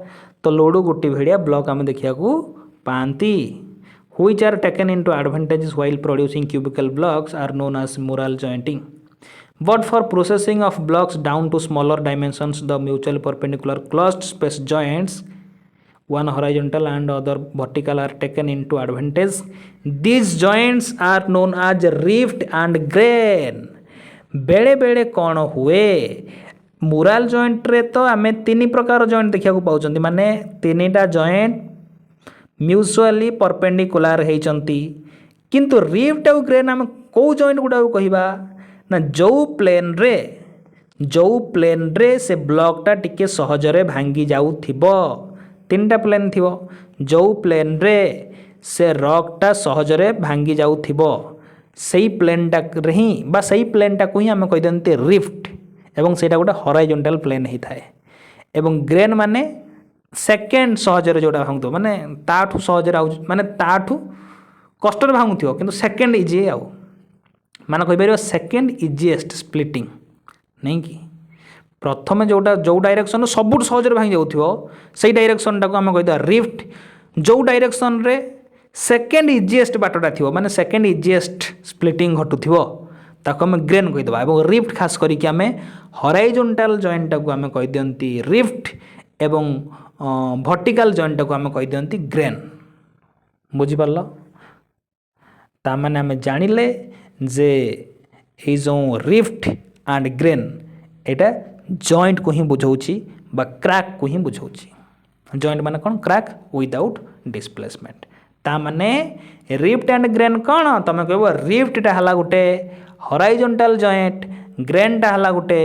तो लूडो गुटी भेड़िया ब्लॉक आम देखा पाती which are taken into advantages while producing cubical blocks are known as mural jointing. But for processing of blocks down to smaller dimensions, the mutually perpendicular closed space joints, one horizontal and other vertical, are taken into advantage. These joints are known as rift and grain. बेड़े बेड़े कौन हुए mural joint रे तो आम तीन प्रकार joint देखा पाँच माने तीन टा जॉइंट म्यूचुअली परपेंडिकुलर होती किंतु रिफ्ट आउ ग्रेन आम कौ जॉइंट गुड़ा कहवा ना जो प्लेन रे से ब्लॉकटा टिके सहजरे भांगी जाऊ तीन टा प्लेन थी जो प्लेन रे से रॉकटा सहजरे भांगी जाऊ सही प्लेनटा ही बा सही प्लेनटा को ही आम कहीदे रिफ्ट एवं सेटा गोटे हॉराइजॉन्टल प्लेन होता है एवं ग्रेन माने सेकेंड सहजरे जोटा भांगुव माने ताठू सहजरे माने ताठू कष्टर भांगुव किंतु सेकेंड इजी आउ मान कहीपर सेकेंड इजीएस्ट स्प्लिटिंग नहीं कि प्रथम जोटा जो डायरेक्शन सबुठ सहजरे भांगी जाऊँ से डायरेक्शन टाक आम कहीदा रिफ्ट जो डायरेक्शन रे सेकेंड इजीएस्ट बाटटा थी माने सेकेंड इजीएस्ट स्प्लिटिंग घटुव ताको आम ग्रेन कहीदेवा और रिफ्ट खास करके आम हॉराइजॉन्टल जॉइंट टाक आम कहीदियंती रिफ्ट एवं वर्टिकल जॉइंट को आम कहीदियंती ग्रेन बुझिपार ताने आम जानिले जे ये जो rift and grain Etah joint को ही बुझाऊँच बा क्रैक को ही बुझाऊँच जॉइंट माने कौन क्रैक विदाउट डिस्प्लेसमेंट ताने रिफ्ट एंड ग्रेन कौन तुम कह रिफ्टा है गोटे हॉराइजॉन्टल जॉइंट ग्रेनटा है गोटे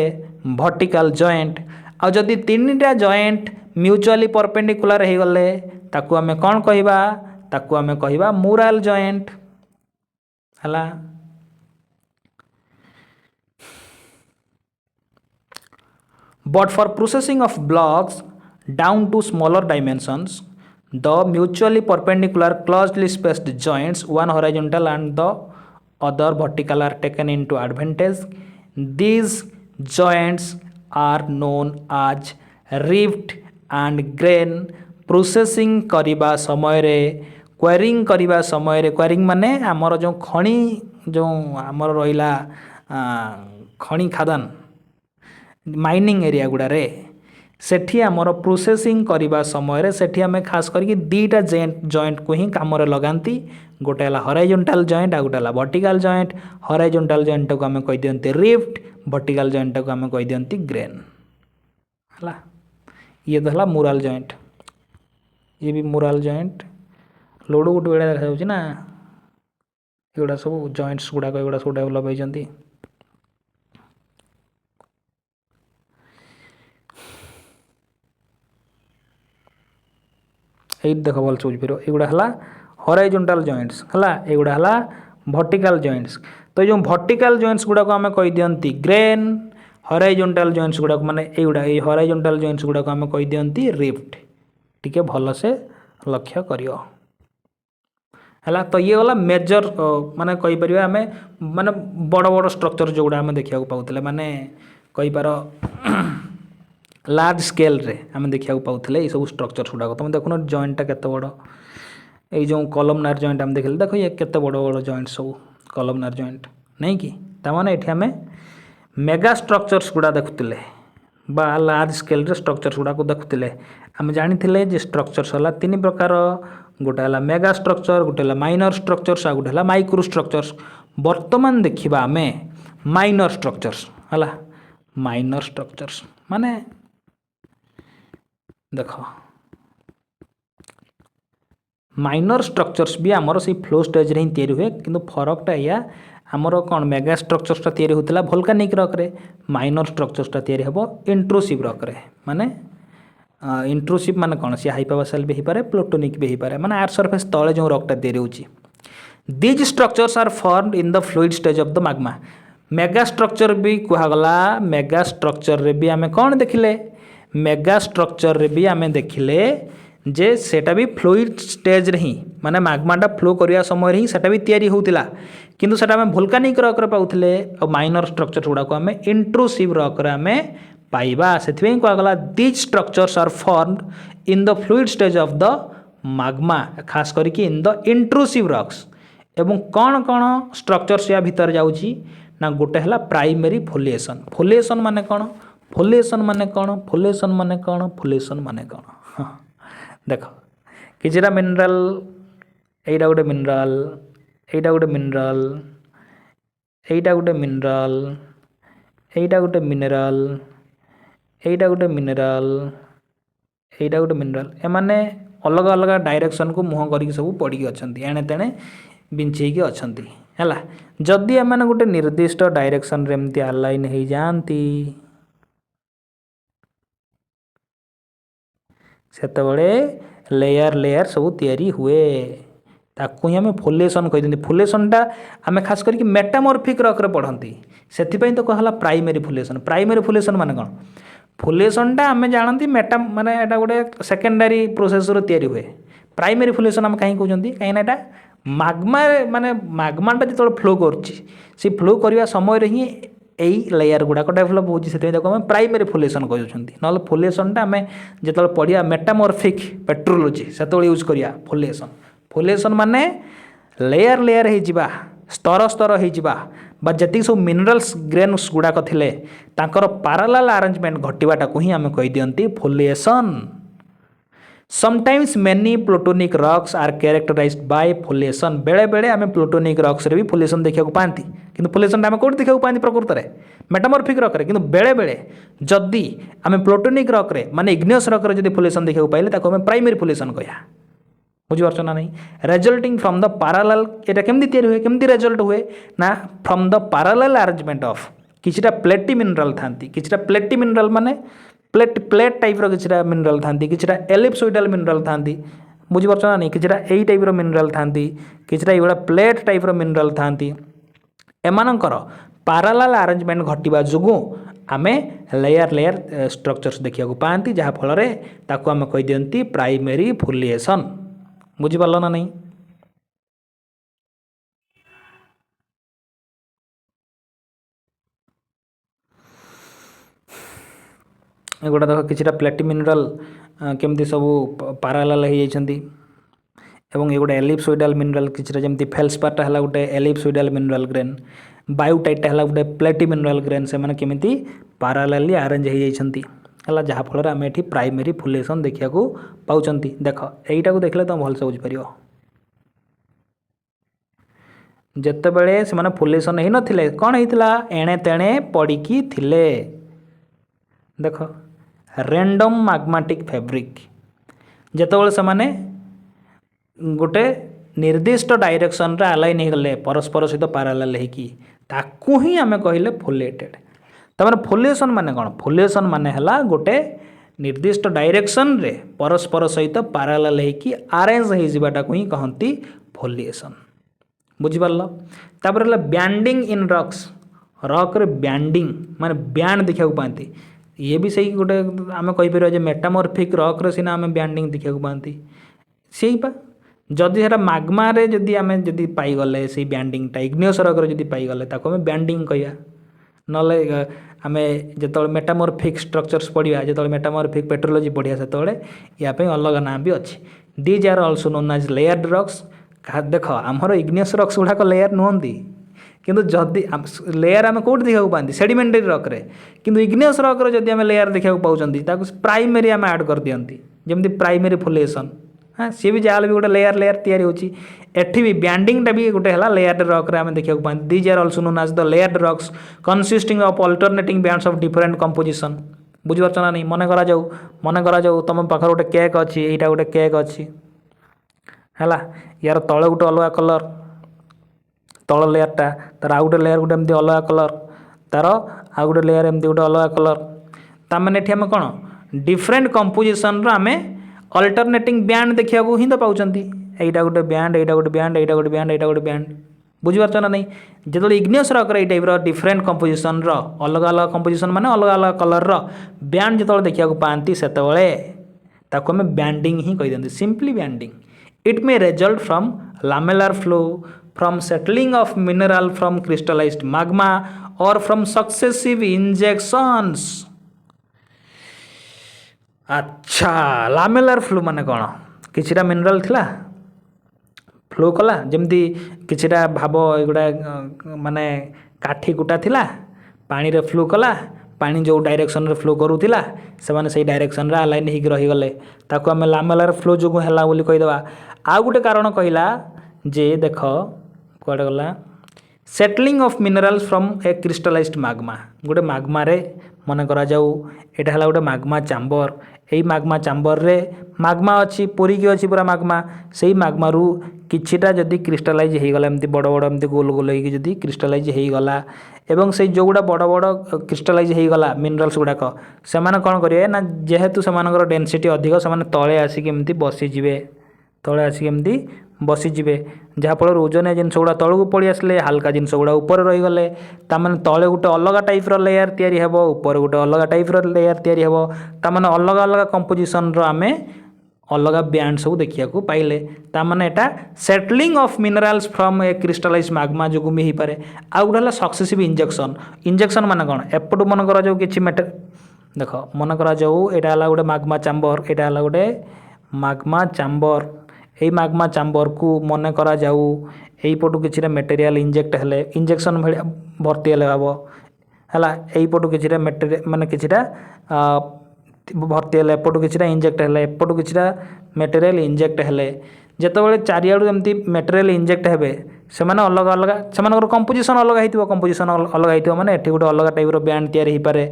वर्टिकल जॉइंट आ जदि तीन टा जॉइंट म्यूचुअली परपेंडिकुलर हो गले ताकू आमे कौन कहवा ताकू आमे कहवा मुराल जॉइंट हला। But for processing of blocks down to smaller dimensions, the mutually perpendicular closely spaced joints, one horizontal and the other vertical, are taken into advantage. These joints are known as rift and grain. Processing करिबा समय रे quarrying करिबा समय रे quarrying माने हमर जो खणी जो हमर रहिला खणी खादान माइनिंग एरिया गुड़ारे सेठी आमर प्रोसेसिंग करने समय सेठी आम खास करके दीटा जॉइंट को ही काम लगाती गोटे है हॉराइजॉन्टल जॉइंट आ गोटे है वर्टिकल जॉइंट। हॉराइजॉन्टल जॉइंट को आम कह दियंती रिफ्ट वर्टिकल जॉइंट को आम कह दियंती ग्रेन है। ये तो है मुराल जॉइंट ये भी मुराल जॉइंट लोड गुट बेड़ा देखा ना एगुड़ा सब जॉइंट्स गुड़ाक एगुड़ा सब डेभलप होती। ये देख भल से बुझीपर एगुड़ा है हॉराइजॉन्टल जॉइंट्स है एगुड़ा है वर्टिकल जॉइंट्स। तो जो वर्टिकल जॉइंट्स गुड़ाक आम कह दियंती ग्रेन हॉराइजॉन्टल जॉइंट्स गुड़ाक माने एगुड़ा ये हॉराइजॉन्टल जॉइंट्स गुड़ाक आम कह दियंती रिफ्ट टिके भल से लक्ष्य करियो है। तो ये गला मेजर माने कहि परिबा आमे माने बड़ बड़ स्ट्रक्चर जोड़ा आम देखा पाउतले माने कहि पार लार्ज स्केल रे आम देखा पाउतले ये सब स्ट्रक्चर गुड़ाक तुम देखुन जॉइंटा केते बड़ ये जो कॉलमनार जॉइंट आम देखले देखो ये केते बड़ बड़ जॉइंट सब कॉलमनार जॉइंट नहीं कि तामाने एठी आमे मेगा स्ट्रक्चर्स गुड़ा देखुतिले बा लार्ज स्केल रे स्ट्रक्चर्स गुड़ा को देखुतिले आम जानिथिले जे स्ट्रक्चर्स हला तीन प्रकार गोटे है मेगा स्ट्रक्चर गोटे है माइनर स्ट्रक्चर्स आ गोटे है माइक्रो स्ट्रक्चर्स। वर्तमान देखिबा आमे माइनर स्ट्रक्चर्स है माइनर स्ट्रक्चर्स माने देख माइनर स्ट्रक्चर्स भी आमर से फ्लो स्टेज रे ही तैयारी हुए किंतु फरकटा या आमर कौन मेगा स्ट्रक्चर्सटा तैयारी होता भोल्कानिक रॉक रे माइनर स्ट्रक्चर्सटा तैयारी हेबो इंट्रूसिव रॉक रे माने इंट्रूसिव माने कौन सी हाइपाबासाल भी पारे प्लूटोनिक भी पारे माने आर सरफेस तले जो रॉकटा तैयारी होची। These structures are formed in the fluid stage of the magma. Mega structure भी कहगला मेगा स्ट्रक्चर रे भी आमे कौन देखिले मेगा स्ट्रक्चर रे भी आमे देखिले जे सेटा भी फ्लूइड स्टेज रे ही माने मैग्माटा फ्लो करिया समय ही सेटा भी तैयारी होतिला किंतु सेटा आम वोल्कानिक रॉक रे पाउथिले और माइनर स्ट्रक्चर गुड़ा को आम इंट्रूसिव रॉक रे आम पाइबा से कहगला these structures are formed in the fluid stage of the magma खास करके इन द इंट्रूसिव रॉक्स एवं कौन कौन स्ट्रक्चर्स या भीतर जाउची ना गोटे है प्राइमरी फोलिएशन फोलिएशन माने कौन फोलिएशन माने कौन फोलिएशन माने कौन फोलिएशन माने कौन देख किछिटा मिनरल एटा गोटे मिनरल एटा गोटे मिनरल एटा गोटे मिनरल एटा गोटे मिनरल एटा गोटे मिनरल एटा गोटे मिनरल एमाने अलग अलग डायरेक्शन को मुह करके सब पड़ी अच्छा एणे तेणे बिंचेकी अच्छा है जदि एम गोटे निर्दिष्ट डायरेक्शन रे एमती अलाइन हो जाती सेतबले लेयर लेयर सब तैयारी हुए ताकू ही आम फोलिएशन कही फोलिएशनटा आम खास करके मेटामॉर्फिक रॉक रे पढ़ती से तो कहला प्राइमरी फोलिएशन माने कौन फोलिएशनटा आम जानती मेटा माने एटा गोटे सेकेंडरी प्रोसेस रो तैयारी हुए प्राइमरी फोलिएशन आम कहीं कहते कहीं एटा मैग्मा माने मैग्माटा जो फ्लो कर फ्लो करने समय ही यही लेयर गुड़ाक डेभलप होती प्राइमरी फोलिएशन कहते ना फोलिएशनटा आम जो पढ़िया मेटामॉर्फिक पेट्रोलोजी से यूज करिया फोलिएशन माने लेयर लेयर हो स्तर स्तर हो जी सब मिनरल्स ग्रेन्स गुड़ाक थिले तांकर पैरेलल अरेंजमेंट घटिबाटा को ही आम कही दियंती foliation sometimes many plutonic rocks are characterized by foliation बेले बेले आम प्लूटोनिक रॉक्स रे भी फोलिएशन देखा पाती किंतु फोलिएशन आम कौट देखा पाती प्रकृत में मेटामॉर्फिक रॉक रे किंतु बेले बेले जदि आम प्लूटोनिक रॉक रे माने इग्नियस रॉक रे जदि फोलिएशन देखा पाइले ताको आम प्राइमरी फोलिएशन कहिया बुझिपारछ ना नहीं रिजल्टिंग फ्रॉम द पैरेलल एटा केमती तैयारी हुए केमती रिजल्ट हुए ना from the parallel arrangement of किछटा प्लेटी मिनरल थांती किछटा प्लेटी मिनरल माने प्लेट टाइप रो किछटा मिनरल थांती किछटा एलिप्सोइडल मिनरल थांती बुझिपारछ ना नहीं किछटा एई टाइप रो मिनरल थांती किछटा एइबडा प्लेट टाइप रो मिनरल थांती एमानकर पैरेलल अरेंजमेंट घटिबा जुगु आमे लेयर लेयर स्ट्रक्चर्स देखिया को पांती जहा फल रे ताको आमे कहि दियंती प्राइमरी फोलिएशन बुझिपारल ना नहीं एगुड़ा देख किछटा प्लेटी मिनरल केमती सब पैरेलल हो जाइछंती एवं एगुड़ा एलिप्सोइडल मिनरल किछटा जेमती फेल्सपारटा हला गोटे एलिप्सोइडल मिनरल ग्रेन बायोटाइटटा हला गोटे प्लेटी मिनरल ग्रेन से माने केमिति पैरेलली अरेंज हो जाइछंती हला जहा फल रे आमे एठी प्राइमरी फोलिएशन देखिया को पाउचंती देख एइटा को देखले तुम भलसे बुझि परियो जेतेबेले से माने फोलिएशन ही नथिले कोन हेतिला एणे तेणे पड़िकी थिले देख रैंडम मैग्मेटिक फैब्रिक जेतेबेले से माने गोटे निर्दिष्ट डायरेक्शन रे अलाइन हो गले परस्पर सहित पैरेलल हेकी ताकू ही आमे कहिले फोलिएटेड तमाने फोलिएशन माने कोन फोलिएशन माने हला गोटे निर्दिष्ट डायरेक्शन रे परस्पर सहित पैरेलल हेकी अरेंज हो जिबाटा को ही कहंती फोलिएशन बुझिपारल तापर हला बैंडिंग इन रॉक्स रॉक रे बैंडिंग माने बैंड देखा पाती ये भी सही गोटे आम कहीपर जे मेटामॉर्फिक रॉक रे सिना आम बैंडिंग देखा पाती सही पा जदि है मैग्मा रे जदि आम जदि पाईगले से बैंडिंगटा इग्नियस रॉक रे जदि पाईगले ताको आम बैंडिंग कहिया नले आम जो मेटामॉर्फिक स्ट्रक्चर्स पढ़िया जो मेटामॉर्फिक पेट्रोलॉजी पढ़िया से या अलग नाम भी अच्छी these are also known as layered rocks देख आमर इग्नियस रॉक्स गुड़ाक लेयर नुहति किंतु जदि लेयर आम कौट देखा पाती सेडिमेंटरी रॉक रे किंतु इग्नियस रॉक रे जदि आम लेयर देखा पाँच प्राइमरी आम ऐड कर दियंती जमती प्राइमरी फोलिएशन हाँ सी भी जहाँ भी गोटे लेयर लेयर तैयारी होची एठी भी बैंडिंगटा भी गोटे है लेयर रॉक रे आम देखा पाती these are also known as the layered rocks consisting of alternating bands of different composition बुझिपारछ ना नहीं मन करा जाऊ तुम पाखर गोटे केक अच्छी यहाँ गोटे केक अच्छी है यार तले गोटे अलग कलर तल लेयरटा तार आउ गोटे लेयर गोटे एमती अलग कलर तार आउ गोटे लेयर एमती गोटे अलग कलर ताମାନେ ଏଠି ଆମେ କ'ଣ डिफरेंट कंपोजिशन आम अल्टरनेटिंग बैंड देखा ही तो पाँच एटा गोटे बैंड एटा गोटे बैंड एटा गोटे बैंड एटा गोटे बैंड बुझिपारछ ना नहीं जो इग्नियस रॉक रे टाइप डिफरेंट कंपोजिशन अलग अलग कंपोजिशन माने अलग अलग कलर बैंड जो देखा पाती से ताको आम बैंडिंग ही कही दिखते simply banding it may result from lamellar flow from settling of mineral from crystallized magma और फ्रॉम सक्सेसिव इंजेक्शंस। अच्छा लामेलर फ्लो माने कौन किछिटा मिनरल थिला फ्लो कला जमती किछिटा भाव एगुड़ा माने काठी कुटा थिला पानी रे फ्लो कला पानी जो डायरेक्शन रे फ्लो करूला से माने सही डायरेक्शन रे अलाइन होकर रहीगले ताको आम लामेलर फ्लो जो है बोली कहीदेवा। आउ गोटे कारण कहला जे देख कड़े गला settling of minerals from A crystallised magma गोटे magma रे मन करा जाऊ एटा हला गोटे magma चैम्बर यही magma चैम्बर रे magma अच्छी पूरी की अच्छी पूरा magma सही magma रू किछिटा जदि क्रिस्टलाइज हो गला एमती बड़ बड़ एमती गोल गोल होगी जदि क्रिस्टलाइज हो गला एवं से जो गुड़ा बड़ बड़ क्रिस्टलाइज हो गला मिनरल्स गुड़ाक से कौन करेंगे ना जेहेतु से डेनसीटी अधिक से तले आसिक एमती बसीजे तले आसिक एमती बसीजे जहाँफल ओजन जिनस गुड़ा तलू पड़ी आसले हाल्का जिनस गुड़ा ऊपर रहीगले ताने तले गोटे अलग टाइप्र लेयर तैयारी हेब ऊपर गोटे अलग टाइप्र लेयर तैयारी हेब ताने अलग अलग कंपोजिशन आम अलग बैंड सब देखा पाइले ताने एटा settling of minerals from a crystallize magma जो भी हो पारे। आउ गोटे सक्सेसिव इंजेक्शन इंजेक्शन माने कौन एपटू मन करा जाऊ किछि मैटर देख मन करा जाऊ एटा हला गोटे magma चैम्बर एटा हला गोटे magma चैम्बर यही magma चैम्बर को मन करा जाऊ यही पटू किछि मटेरियल इंजेक्ट हेले इंजेक्शन भाया भर्ती हेले हम है यही पटू किछि मटेरियल माने किछिटा भर्ती हेले एपटू किछिटा इंजेक्ट हेले एपटू किछिटा मटेरियल इंजेक्ट हेले जेतेबेले चारिआडू एमती मटेरियल इंजेक्ट हेबे से माने अलग अलग से कंपोजिशन अलग होइतिबो कंपोजिशन अलग होइतिबो माने एठी गोटे अलग टाइप रो बैंड तैयारी हो पारे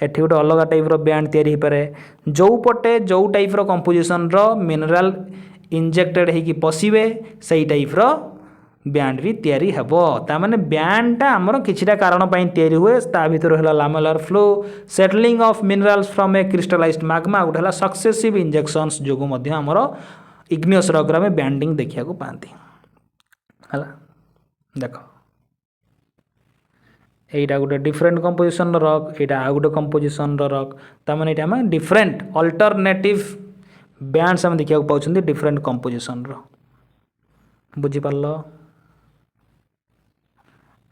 एठी गोटे अलग टाइप रो बैंड तैयारी हो पारे जो पटे जो टाइप रो कंपोजिशन रो मिनरल इंजेक्टेड होइकी पशिबे सही टाइप रो बैंड भी तैयारी हेबो तामाने बैंडटा आमर किछिटा कारण पई तैयारी हुए ता भितर हला lamellar flow settling of minerals from A crystallised magma गोटे हला सक्सेसिव इंजेक्शंस जोगु मध्ये आमर इग्नियस रॉक रे बैंडिंग देखिया को पांती हला देखो एटा गोटे डिफरेंट कंपोजिशन रॉक एटा आ गोटे कंपोजिशन रॉक तामाने एटा हम डिफरेंट अल्टरनेटिव बैंड्स हम देखिया को पाउछंती डिफरेंट कंपोजिशन रो बुझी पारलो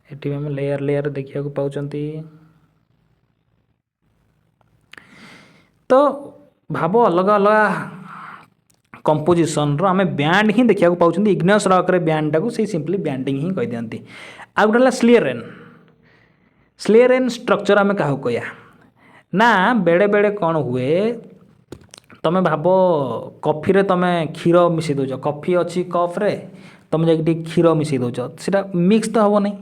एटी हम लेयर लेयर देखिया को पाउछंती तो भाव अलग अलग कंपोजिशन रो आम बैंड ही देखिया को पाउछंती इग्नियस रॉक रे बैंड टाको से सिंपली बैंडिंग ही कहि दियंती। आ गोटे स्लेरेन स्ट्रक्चर आम क्या कया ना बेड़े बेड़े कौन हुए तमें भाव कॉफी रे तमें क्षीर मिसई दौच कॉफी अच्छी कप रे तुम जाकि क्षीर मिसई दौच से मिक्स तो हम नहीं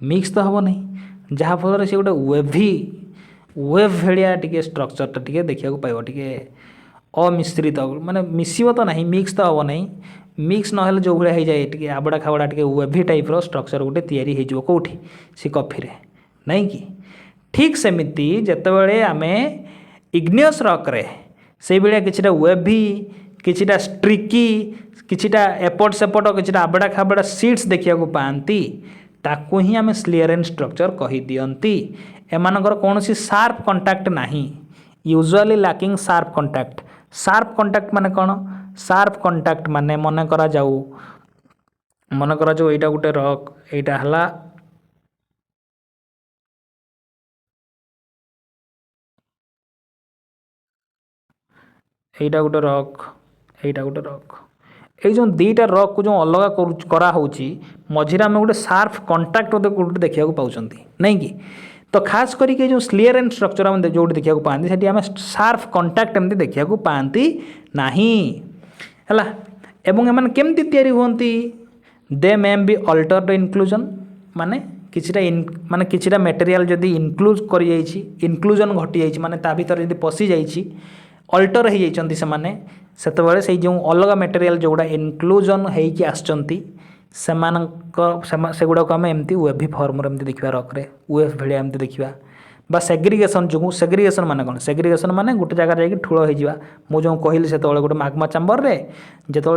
मिक्स तो हम नहीं जहाँफल से गोटे वेव भेड़िया टी स्ट्रक्चरटा टी देखा पाइब टी अमिश्रित माने मिसब तो नहीं मिक्स तो हम नहीं मिक्स ना जो भाया हो जाए टी आबड़ा खाबड़ा टी वेवी टाइप्र स्ट्रक्चर गोटे तैयारी हो कौटी से कॉफी रे नहीं कि ठीक सेमिति जेतेबेले आमे इग्नियस रॉक रे से भाया किछिटा वेवी किछिटा स्ट्रिकी किछिटा एपट सेपट किछिटा आबड़ा खाबड़ा सीड्स देखा पाती ताकू ही आम स्लेरेन स्ट्रक्चर कही दियंती। एमानकर कौन सी शार्प कंटाक्ट नहीं यूजुअली लैकिंग शार्प कंटाक्ट माने कौन शार्प कंटाक्ट माने मन करा जाऊ एटा गोटे रॉक एटा हला एटा गोटे रॉक ये जो दीटा रॉक को जो अलग करा होची मझिरे आम गोटे शार्प कंटाक्ट गोटे देखा पाँच नहीं कि तो खास करके जो स्लेरेन स्ट्रक्चर आम जो देखा पाती से आम शार्प कंटाक्ट एमती देखा पाती नहीं है एवं एम केमती तैयारी हुंती दे मैम बी अल्टर्ड इनक्लूजन माने किछिटा मटेरियल जदि इनक्लूजन घटी जाइए माने ता भीतर जदि पशि जाइए अल्टर हो जाइए से जो अलग मटेरियल जोड़ा इनक्लूजन होगी आसचंती से गुड़ाक आम एमती वेवी फॉर्म एमती देखा रॉक रे वेव भाया एमती देखा बा सेग्रीगेशन जो सेग्रीगेशन माने कौन सेग्रीगेशन माने गोटे जगह जाकि ठूल हो मुझे कहली से गोटे माग्मा चैम्बर रे जिते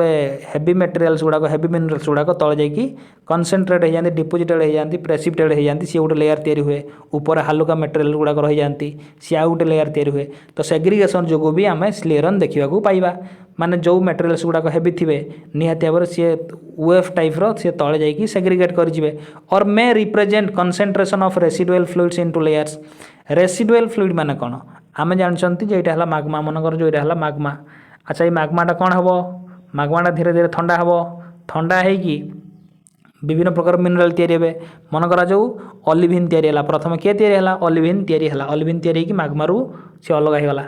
हेवी मटेरियल्स गुड़ाक हेवी मिनरल्स गुड़ाक तले जाकि कनसेंट्रेट हो जाती डिपोजिटेड हो जाती प्रेसिपिटेड हो जाती सी गोटे लेयर तैयारी हुए ऊपर हालुका मटेरियल गुड़ाक रही जाती सी आउ गोटे लेयर तैयारी हुए तो सेग्रीगेशन जो भी आम स्लेरन देखा पाइबा माने जो मटेरियल्स गुड़ाक हेवी थे निहाती भाव सी वेव टाइप सी तले जाकि सेग्रीगेट करेंगे और may represent concentration of residual fluids into layers residual fluid माने कौन आम जानते जो यहाँ माग्मा मनकर जो यहाँ माग्मा अच्छा ये माग्माटा कौन हम माग्माटा धीरे धीरे ठंडा हम ठंडा होगी विभिन्न प्रकार मिनरल तैयारी हे मनकर जो ऑलिविन तैयारी है प्रथम किए तैयारी है ऑलिविन तैयारी है ऑलिविन तैयारी होगी माग्मारू सी अलग होगा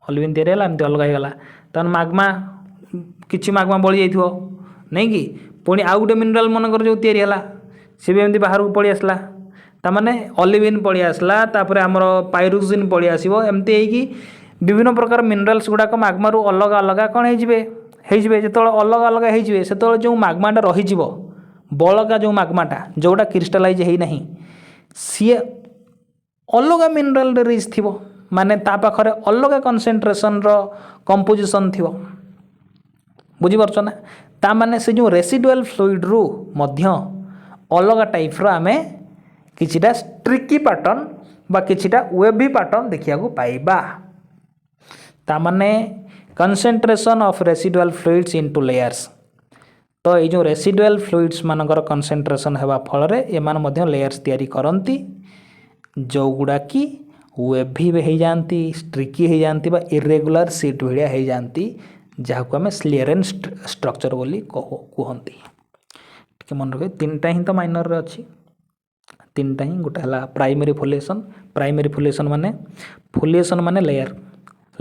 ऑलिविन तैयारी है एमती अलग होगा तहन माग्मा किसी माग्मा बड़ी जाइए नहीं कि पुणी आउ गोटे मिनरल मनकर जो तैयारी है सी भी एमती बाहर को पड़ी आसला तामाने ऑलिविन पड़ी आसला तापर आमर पायरुक्सिन पड़ी आसो एमती होगी विभिन्न प्रकार मिनरल्स गुड़ाक माग्मारू अलग अलग कौन हो जो अलग अलग हो से जो माग्माटा रही बलका जो माग्माटा जोटा क्रिस्टालाइज है नहीं सी अलग मिनरल रिच थी माने ता पाखरे अलग कनसेंट्रेशन रो कंपोजिशन थी बुझीपार ना ता माने से जो रेसिडुअल फ्लूइड रु मध्य अलग टाइप रो आमे किछिटा स्ट्रिकी पैटर्न बा किछिटा वेवी पैटर्न देखिया को पाइबा ता माने concentration of residual fluids into layers तो ये जो रेसिडुअल फ्लूइड्स मानकर कंसेंट्रेशन हेबा फल रे एमान मध्य लेयर्स तैयारी करंती जो गुड़ा की वेवी हो जाती स्ट्रिकी हो जाती बा इरेगुलर सीट भाया हो जाती जहाँ को आम स्लेरेन स्ट्रक्चर बोली कहती टे मन रखे तीनटा ही तो माइनर रे अच्छी तीनटा ही गोटे है प्राइमरी फोलिएशन माने लेयर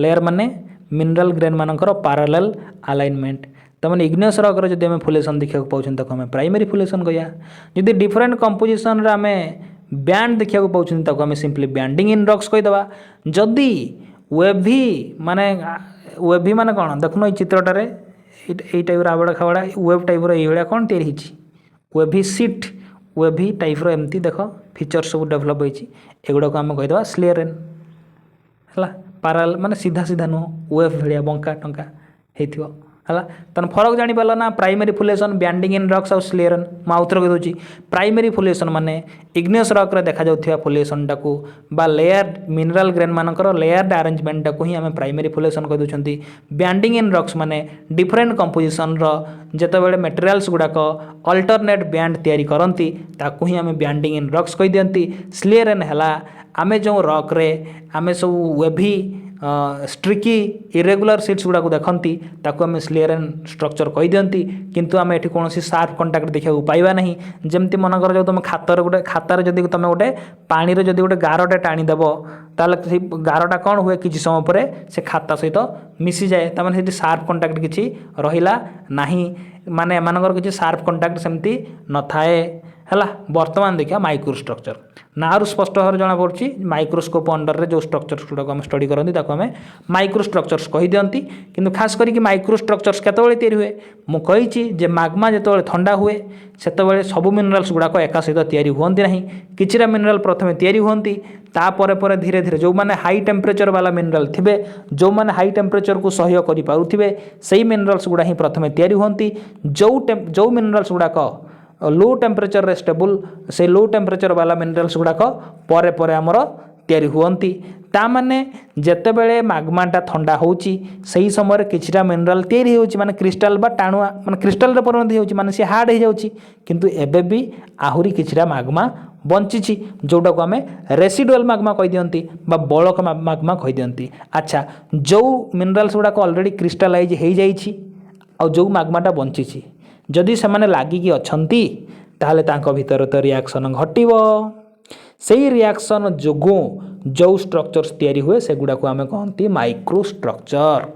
लेयर माने मिनरल ग्रेन मानकर पैरेलल अलाइनमेंट तमें इग्नियस रॉक जब आम फोलिएशन देखा पाँच आम प्राइमरी फोलिएशन कह जदि डिफरेंट कंपोजिशन आम बैंड देखा पाँच आम सिंपली बैंडिंग इन रॉक्स कहीदे जदि वेवी माने कौन देखुन ये चित्रटारे ये टाइप आवड़ा खावड़ा वेब टाइप ये कौन तैयारी वेवी सीट वेवी टाइप एमती देख फीचर सब डेभलप होती एगुड़ा आम कहीदे स्लेरेन है पाराल माने सीधा सीधा नुह वेव भाया बंका टंका हो है तेना फरक जापर ना primary foliation bending in rocks और स्लेरन मुझे कहीदे प्राइमरी फोलिएशन माने इग्नियस रॉक रे देखा जाउथिया फोलिएशन टाकू बा लेयर मिनरल ग्रेन मानकर लेयर अरेंजमेंट टाकू ही आम प्राइमरी फोलिएशन कह दउछंती बैंडिंग इन रॉक्स माने डिफरेंट कंपोजिशन रो जेतेबेले मटेरियल्स गुड़ाक अल्टरनेट बैंड तैयारी करती ताकू ही आम बैंडिंग इन रॉक्स कह दियंती स्लेरन है आमे जो रॉक रे आमे सब वेभी स्ट्रिकी इरेगुलर सीट्स गुड़ाक देखती ताकू आम स्लेरेन स्ट्रक्चर कह दियंती किंतु आम एठी कौन सार्प कंटाक्ट देखा पाइबा नहीं जमती मनकर जो तुम खातर गोटे खातार जब तुम गोटे पानी रे जब गोटे गारटे टाणीदेव ताले गारटा कौन हुए किसी समय पर से खाता सहित मिसी जाए तमें से सार्प कंटाक्ट किसी रहिला नहीं माने एमानकर किसी सार्प कंटाक्ट सेमती न थाए है बर्तमान देखिए माइक्रोस्ट्रक्चर नारू स्पष्ट भाव जना पड़ी माइक्रोस्कोप अंडर रे जो स्ट्रक्चर्स गुड़ाक आम स्टडी करती आम माइक्रोस्ट्रक्चर्स कही दियंती किंतु खास करके माइक्रोस्ट्रक्चर्स केतबेले तैयारी हुए मुझे जे माग्मा जिते ठंडा हुए सेतबेले सबु मिनरल्स गुड़ाक एका सहित तैयारी हुअंती नहीं किछिटा मिनरल प्रथमे तैयारी हुअंती तापर पर धीरे धीरे जो मैंने हाई टेम्परेचर वाला मिनरल थे जो मैंने हाई टेम्परेचर को सहयोग करें से मिनरल्स गुड़ा ही प्रथमे तैयारी हुअंती जो मिनरल्स गुड़ाक लो टेम्परेचर रे स्टेबल से लो टेम्परेचर वाला मिनरल्स गुड़ाक परे परे आमर तैयारी हुअंती तामाने जेतेबेले माग्माटा ठंडा होची सही समय किछिटा मिनरल तैयारी होची माने क्रिस्टाल बा टाणुआ माने क्रिस्टाल रे परिणत होची माने से हार्ड हो जाउची किंतु एबे भी आहुरी किछिटा माग्मा बंची जोटा को आम रेसिडुअल माग्मा कह दियंती बा बलक माग्मा कह दियंती अच्छा जो मिनरल्स गुड़ाक ऑलरेडी क्रिस्टालाइज हो जाइछि आ जो माग्माटा बंची जदि से माने लागिकी अछंती ताहले तांको भीतर तो रिएक्शन घटिबो सेही रिएक्शन जोगु जो स्ट्रक्चर्स तैयारी हुए से गुड़ा को आम कहती माइक्रोस्ट्रक्चर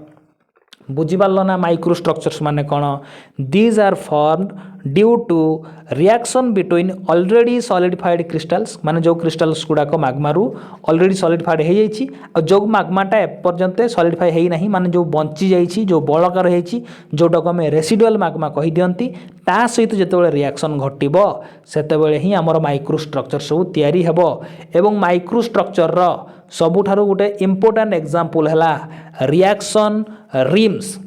बुझिपार ना माइक्रोस्ट्रक्चर्स माने कौन these are formed due to reaction between already solidified crystals माने जो क्रिस्टल्स गुड़ाक माग्मारू ऑलरेडी सॉलिडिफाइड हो जाइए जो माग्माटा एपर्यंत सॉलिडिफाई है नहीं माने जो बंची जाइए जो बलकार होती जोटा को आम रेसिडुअल माग्मा कही दियंती ता सहित जितेबाला रिएक्शन घटिब सेतेबेले ही आमर माइक्रोस्ट्रक्चर सब तैयारी हेबो एवं माइक्रोस्ट्रक्चर रो सबुठारु गोटे इंपोर्टेंट एग्जांपल है रिएक्शन रिम्स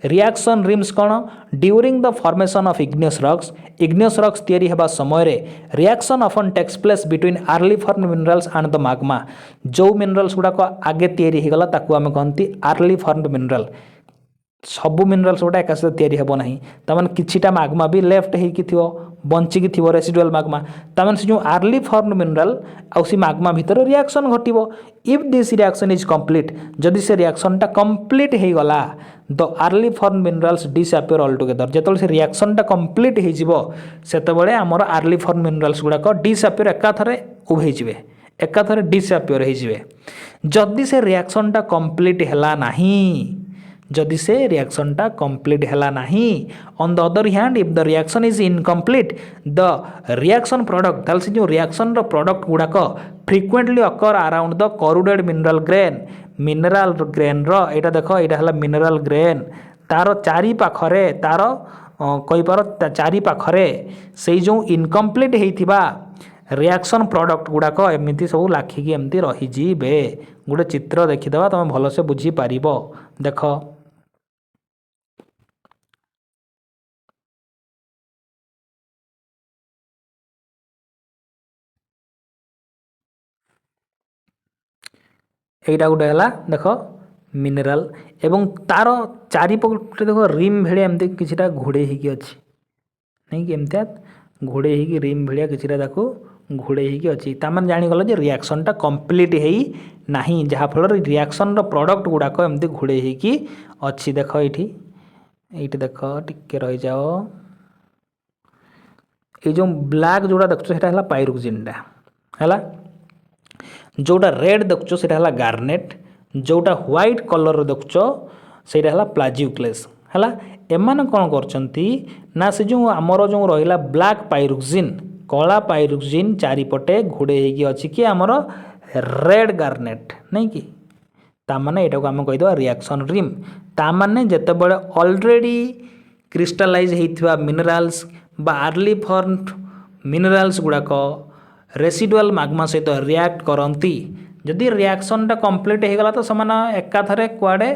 रिएक्शन रिम्स कौन during the formation of igneous rocks तैयारी हेबा समय रे reaction often takes place between early form minerals and the magma जो मिनरल्स गुड़ाक आगे तैयारी होगला ताकू आम कहती अर्ली फॉर्म्ड मिनरल सबू मिनरल्स गोटा एका सहित तैयारी हेबो नहीं तामान किछिटा माग्मा भी लेफ्ट होइकी थिवो बंचिकी थिवो रेसिडुअल माग्मा तामान से जो अर्ली फॉर्म्ड मिनरल आउ सी माग्मा भितर रिएक्शन घटिबो if this reaction is complete जदि से रिएक्शनटा कंप्लीट हो गला the early formed minerals disappear all together जेतले से रिएक्शनटा कंप्लीट हो जिवो सेतबेले हमर अर्ली फॉर्म्ड मिनरल्स गुडाक डिसअपियर एकाथरे उभै जिवे एकाथरे डिसअपियर हो जिवे जदि से रिएक्शनटा कंप्लीट हैला नहीं जदि से रिएक्शनटा कंप्लीट हैला नहीं on the other hand if the reaction is incomplete the reaction product ताल से जो रिएक्शन रो प्रोडक्ट गुड़ाक frequently occur around the corroded mineral grain रो एटा देखो एटा हला मिनरल ग्रेन तार चारि पाखरे तार कहि पार चारि पाखरे से जो इनकम्प्लीट हेइथिबा रिएक्शन प्रोडक्ट गुड़ाक एमती सब लाखिकी एमती रहीजिबे गोटे चित्र देखीदेवा तुम भलसे बुझी पारिबो देख এইটা গোটে হল দেখ মিনেরাল এবং তার চারিপটে দেখ রিম ভেড়িয়া এমতি কিছুটা ঘোড়াই হইকি অছি नहीं कि एमती घोड़े हो रिम भाया किसी घोड़े होची ताମାନେ जानीगल जे रिएक्शनटा कंप्लीट है ना जहाँफल रिएक्शन प्रोडक्ट गुड़ाक एमती घोड़े होकी अच्छी देख ये देख टिके रही जाओ ये जो ब्लैक जोड़ा देखो सेटा पायरुक्सिनटा है जोटा रेड देखुच से गार्नेट जोटा व्हाइट कलर देखुच से प्लाजियोक्लेस है एमाने कौन करछंती ना से जो आमर जो रहिला ब्लैक पायरुक्सिन कला पायरुक्सिन चारिपटे घोड़े होगी अच्छी कि आमर रेड गार्नेट नहीं कि तामाने एटा को आम कहीदेवा रिएक्शन रिम तामाने जेतेबेले ऑलरेडी क्रिस्टलाइज होइथिबा मिनरल्स बा अर्ली फॉर्म्ड मिनरल्स गुड़ाक रेसिडुअल माग्मा सहित रिएक्ट करती जदि रिएक्शनटा कंप्लीट हो गला तो समान एकाथरे कुआडे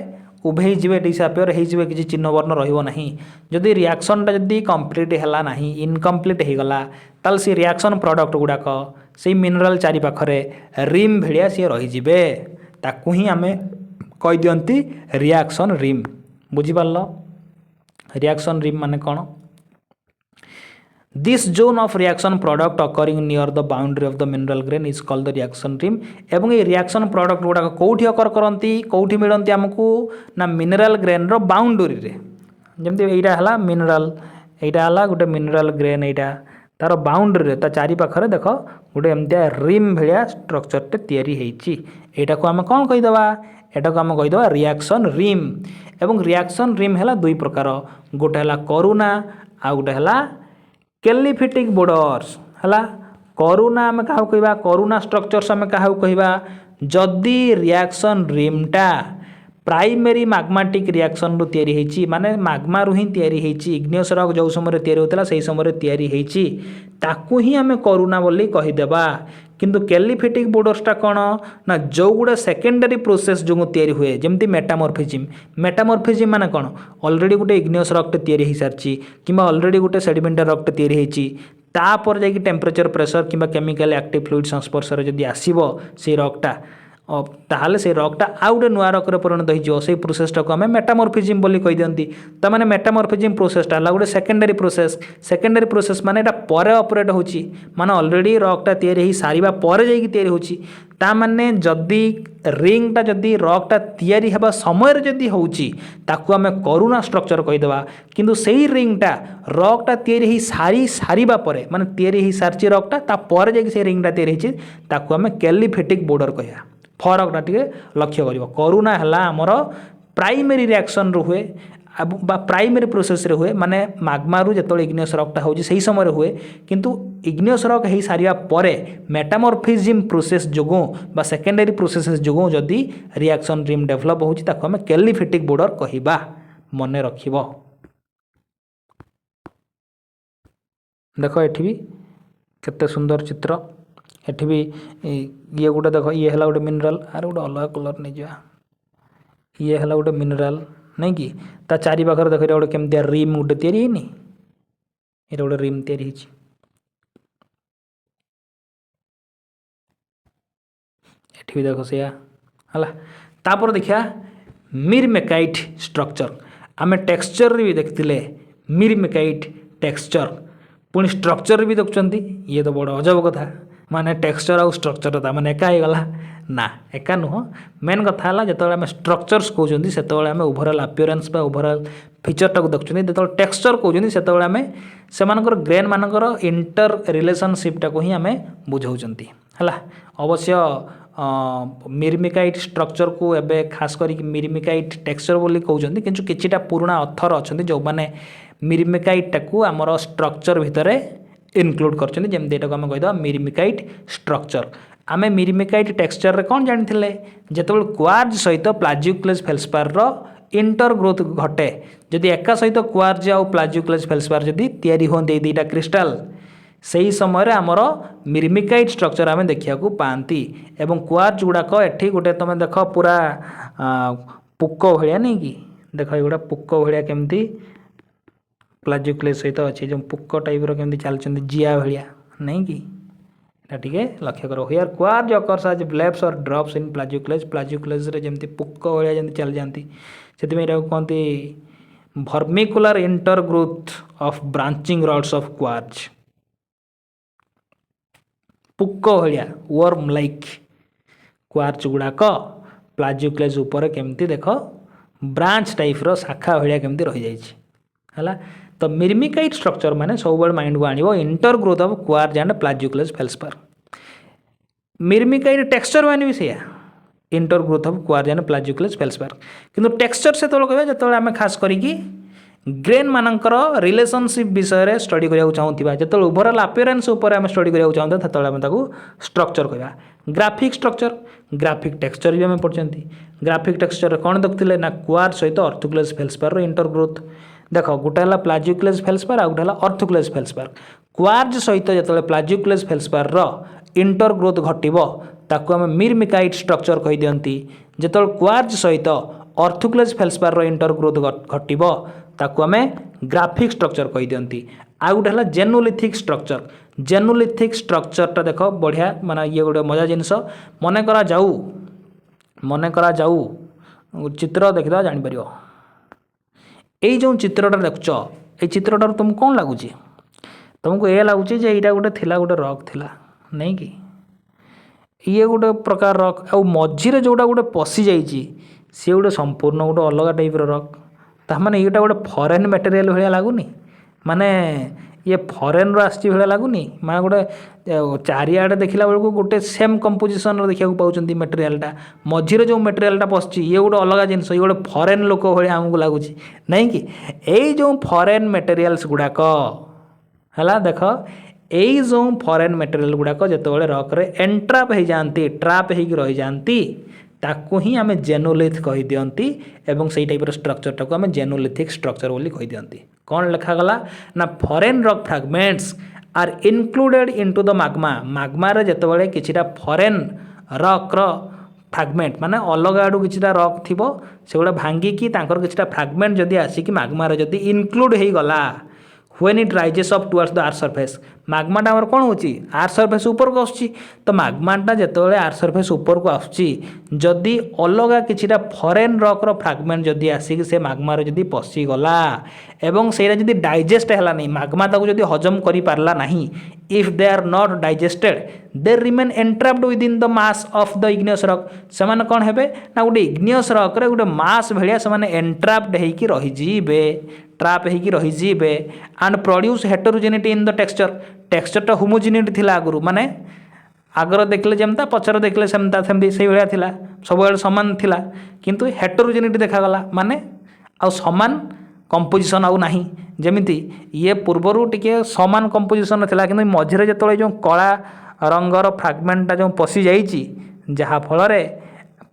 उभे जीवे डिसअपियर हो किसी चिन्ह वर्ण रहिबो नहीं जदि रिएक्शनटा जदि कंप्लीट हैला नहीं इनकम्प्लीट हो गला ताल से रिएक्शन प्रोडक्ट गुड़ाक से मिनरल चारि पाखरे रिम भेड़िया सी रहीजिबे ताकू ही आमे कहि दियंती रिएक्शन रिम बुझिपारल रिएक्शन रिम माने कौन this zone of reaction product occurring near the boundary of the mineral grain is called the reaction rim एवं ये रिएक्शन प्रोडक्ट गुड़ाक कौटी अकर करती कौटी मिलती आमको ना मिनरल ग्रेन रो बाउंड्री रे जमती एटा हला मिनरल एटा हला गोटे मिनरल ग्रेन एटा तार बाउंड्री रे ता चारि पाखरे देख गोटे एमती रिम भलिया स्ट्रक्चर टे तैयारी हेची एटा को आम कौन कहीदेवा एटा को आम कहीदेवा रिएक्शन रिम एवं रिएक्शन रिम है दुई प्रकार गोटे है करुना आ गोटे है कैलिफिटिक बोर्डर्स है करुना आम क्या कहवा करुना स्ट्रक्चर्स आम क्या कहवा जदि रिएक्शन रिमटा प्राइमेरी मैग्माटिक रिएक्शन रू तैयारी होती माने मैग्मा रू ही तैयारी होती इग्नियस रॉक जो समय तैयारी होता से समय तैयारी होती ताकू ही आम करुना बोली कहीदेवा किंतु कैलिफिटिक बोर्डर्सटा कौन ना जो गुड़ा सेकेंडरी प्रोसेस जो तैयारी हुए जमती मेटामॉर्फिज्म माने कौन ऑलरेडी गोटे इग्नियस रॉकटे तैयारी हो सारी कि ऑलरेडी गोटे सेडिमेंटरी रॉकटे तैयारी होती तापर जाकि टेम्परेचर प्रेशर कि केमिकल एक्टिव फ्लूइड संस्पर्श जदि आसो से रॉकटा ताहले से रॉकटा आउ गोटे नुआ रॉकरे परिणत हो प्रोसेसटा को आम मेटामॉर्फिज्म बोली कही दियंती तामाने मेटामॉर्फिज्म प्रोसेसटा है गोटे सेकेंडरी प्रोसेस माने एटा परे ऑपरेट होची माने ऑलरेडी रॉकटा तैयारी हो सारिबा परे जाकि तैयारी होची ता माने जदि रिंगटा जदि रॉकटा तैयारी हेबा समय जदि होची ताकू आम करुना स्ट्रक्चर कहीदेवा किंतु सेही रिंगटा रॉकटा तैयारी हो सारिबा परे माने तैयारी हो सारची रॉकटा ता परे जाकि से रिंगटा तैयारी होची ताकू आम कैलिफिटिक बोर्डर कहया फरकटा टे लक्ष्य कर करुना है आमर प्राइमरी रिएक्शन हुए बा प्राइमरी प्रोसेस रे हुए माने माग्मा रु जेतोले इग्नियस रॉकटा होजी सही समय हुए किंतु इग्नियस रॉक हेई सारिया परे मेटामॉर्फिज्म प्रोसेस जोगो बा सेकेंडरी प्रोसेसेस जोगो जदी रिएक्शन रिम डेवलप होजी ताको हम कैलिफेटिक बॉर्डर कहिबा मने रखिबो। देखो एठी भी केते सुंदर चित्र एठी भी ये गोटे देखो ये हला गोटे मिनरल आर गोटे अलग कलर नहीं जा ये हला गोटे मिनरल नहीं कि ता चारि पाखर देख गोटे केमती रिम गोटे तैयारी है ये गोटे रिम तैयारी एठी भी देखो से हला तापर देखिया मिरमेकाइट स्ट्रक्चर आमे टेक्सचर भी देखथिले मिरमेकाइट टेक्सचर पुणी स्ट्रक्चर भी देखुंती ये तो बड़ अजब कथा माने टेक्सचर आउ स्ट्रक्चर था माने एका गला ना एका नुह मेन कथा है जो आम स्ट्रक्चर्स कहते से ओभरअल अपीयरेंस बा ओभरअल फीचरटा को देखुं जो टेक्सचर कहते से आम से ग्रेन मानकर इंटर रिलेशनशिपटा को ही आम बुझाऊँच है अवश्य मिरमिकाइट स्ट्रक्चर को एबे खास करी मिरमिकाइट टेक्सचर बोली कहते कि किछिटा पुराना अथर अच्छा जो मैंने मिरमिकाइटा को आमर स्ट्रक्चर भितर इनक्लूड करछन जेमती एटा को हम कहिदा मिरमिकाइट स्ट्रक्चर आमे मिरमिकाइट टेक्सचर रे कोन जानिथिले जेतेबेल क्वार्ज सहित प्लाजियोक्लेज फेल्सपार रो इंटर ग्रोथ घटे जदि एका सहित क्वार्ज आ प्लाजियोक्लेज फेल्सपार जदि तयारी होंदे दुईटा क्रिस्टाल सही समय आमर मिरमिकाइट स्ट्रक्चर आमे देखिया को पांती एवं क्वार्ज गुड़ाक एठी गोटे तमे देख पूरा पुक्क भलिया नहीं कि देख एगुड़ा पुक्क भलिया केमती प्लाजियोक्लेज सहित अच्छे जो पुक्क टाइप रमी चलते जिया भाया नहीं कि टे लक्ष्य कर हियर क्वार्ज अकर्स एज ब्लेब्स और ड्रॉप्स इन प्लाजियोक्लेज रे जमती पुक्क भाया जमी चल जाती से कहते vermicular intergrowth of branching rods of quartz पुक्क भाया वर्म लाइक क्वार्ज गुड़ाक प्लाजियोक्लेज उपर केमती देख ब्रांच टाइप रो शाखा भाया केमती रही जाइए तो मिरमिकाइट स्ट्रक्चर माने सब माइंड को आनिबो intergrowth of quartz and plagioclase felspar myrmekite texture माने भी सेया intergrowth of quartz and plagioclase felspar किंतु टेक्सचर से तो कहबे जतले आमे खास करिकी ग्रेन मानकर रिलेशनशिप विषय रे स्टडी करिया चाहूथिबा जतले ओवरऑल अपीयरेंस ऊपर आमे स्टडी करिया चाहूता ततले आमे ताको स्ट्रक्चर कहबा ग्राफिक टेक्सचर भी आमे पढचंती ग्राफिक टेक्सचर कोन देखथिले ना क्वार्ज सहित ऑर्थोक्लेज फेल्सपार रो इंटर ग्रोथ देख गोटे है प्लाजियोक्लेज फेल्सपार आ गोटे है ऑर्थोक्लेज फेल्सपार क्वार्ज सहित जो प्लाजियोक्लेज फेल्सपार इंटर ग्रोथ घटब ताकू आम मिरमिकाइट स्ट्रक्चर कही दियंती जो क्वार्ज सहित ऑर्थोक्लेज फेल्सपार इंटर ग्रोथ घटब ताकू आम ग्राफिक स्ट्रक्चर कही दियंती आ गोटे है जेनोलिथिक स्ट्रक्चरटा देख बढ़िया माने ये गोटे मजा जिनस मन करा जाऊ चित्र देखिदा जानि परियो यही जो चित्रटा देखुच ये चित्रटार तुमको कौन लगुच तुमको ये लगुच यहाँ गोटे थिला गोटे रक थिला नहीं कि ये गोटे प्रकार रक आ मझीरे जोटा गोटे पशि जाइए सी गोटे संपूर्ण गोटे अलग टाइप रक ताने ये गोटे फरेन मटेरियल भाया लगुनि माने ये फरेन आसी भाया लगुनि माने गोटे चारिआडे देखला बेलू गोटे सेम कंपोजिशन देखा पाँच मटेरियालटा मझीरे जो मटेरियालटा पशि ये गोटे अलग जिनस ये गोटे फरेन लोक भाया आमको लगुच नहीं कि यही जो फरेन मटेरियल्स गुड़ाक है देख यही जो फरेन मटेरियल गुड़ाक जो रक्रे एंट्राप हो जाती ट्राप हो रही जाती ताकू ही आम जेनोलिथ कही दियंती एवं से टाइप स्ट्रक्चरटा को आम जेनोलिथिक स्ट्रक्चर बोली कही दियंती कौन लिखागला ना foreign rock fragments are included into the magma रे जेतेबेले किछिटा फरेन रक फ्रैगमेंट माने अलग आडू किछिटा रक थिबो सेगुडा भांगिकी तांकर किछिटा फ्रैगमेंट जदि आसिकी माग्मा रे जदि इनक्लूड हेई गला when it rises up towards the earth surface माग्माटा आमर कौन होची अर्थ सरफेस ऊपर को आसुची तो माग्माटा जेतेबेले अर्थ सरफेस ऊपर को आसुची जदि अलगा किछिटा फरेन रक्र फ्रैगमेंट जदि आसिकी से माग्मा रे जदि पशि गला एवं सेरा जदि डाइजेस्ट हला नहीं माग्मा ताको जदि हजम करि पारला नहीं if they are not digested they remain entrapped within the mass of the igneous rock से माने कोन हेबे ना गोटे इग्नियस रॉक रे गोटे मास भलिया से माने एंट्राप्ड हेई कि रहि जीबे ट्राप हेई कि रहि जीबे and produce heterogeneity in the texture टेक्सचरटा होमोजेनिटी थिला आगुरु माने आगर देखले जमता पचर देखले सेमता सेमती से भाया थिला सब सामान थिला किंतु हेटेरोजेनिटी देखागला माने आ समान कंपोजिशन आउ नाही जेमिति ये पूर्वर टिके समान कंपोजिशन थिला किंतु मझिरे जेतळे जो कला रंगर फ्रागमेंटा जो पशि जाइछि जहा फल रे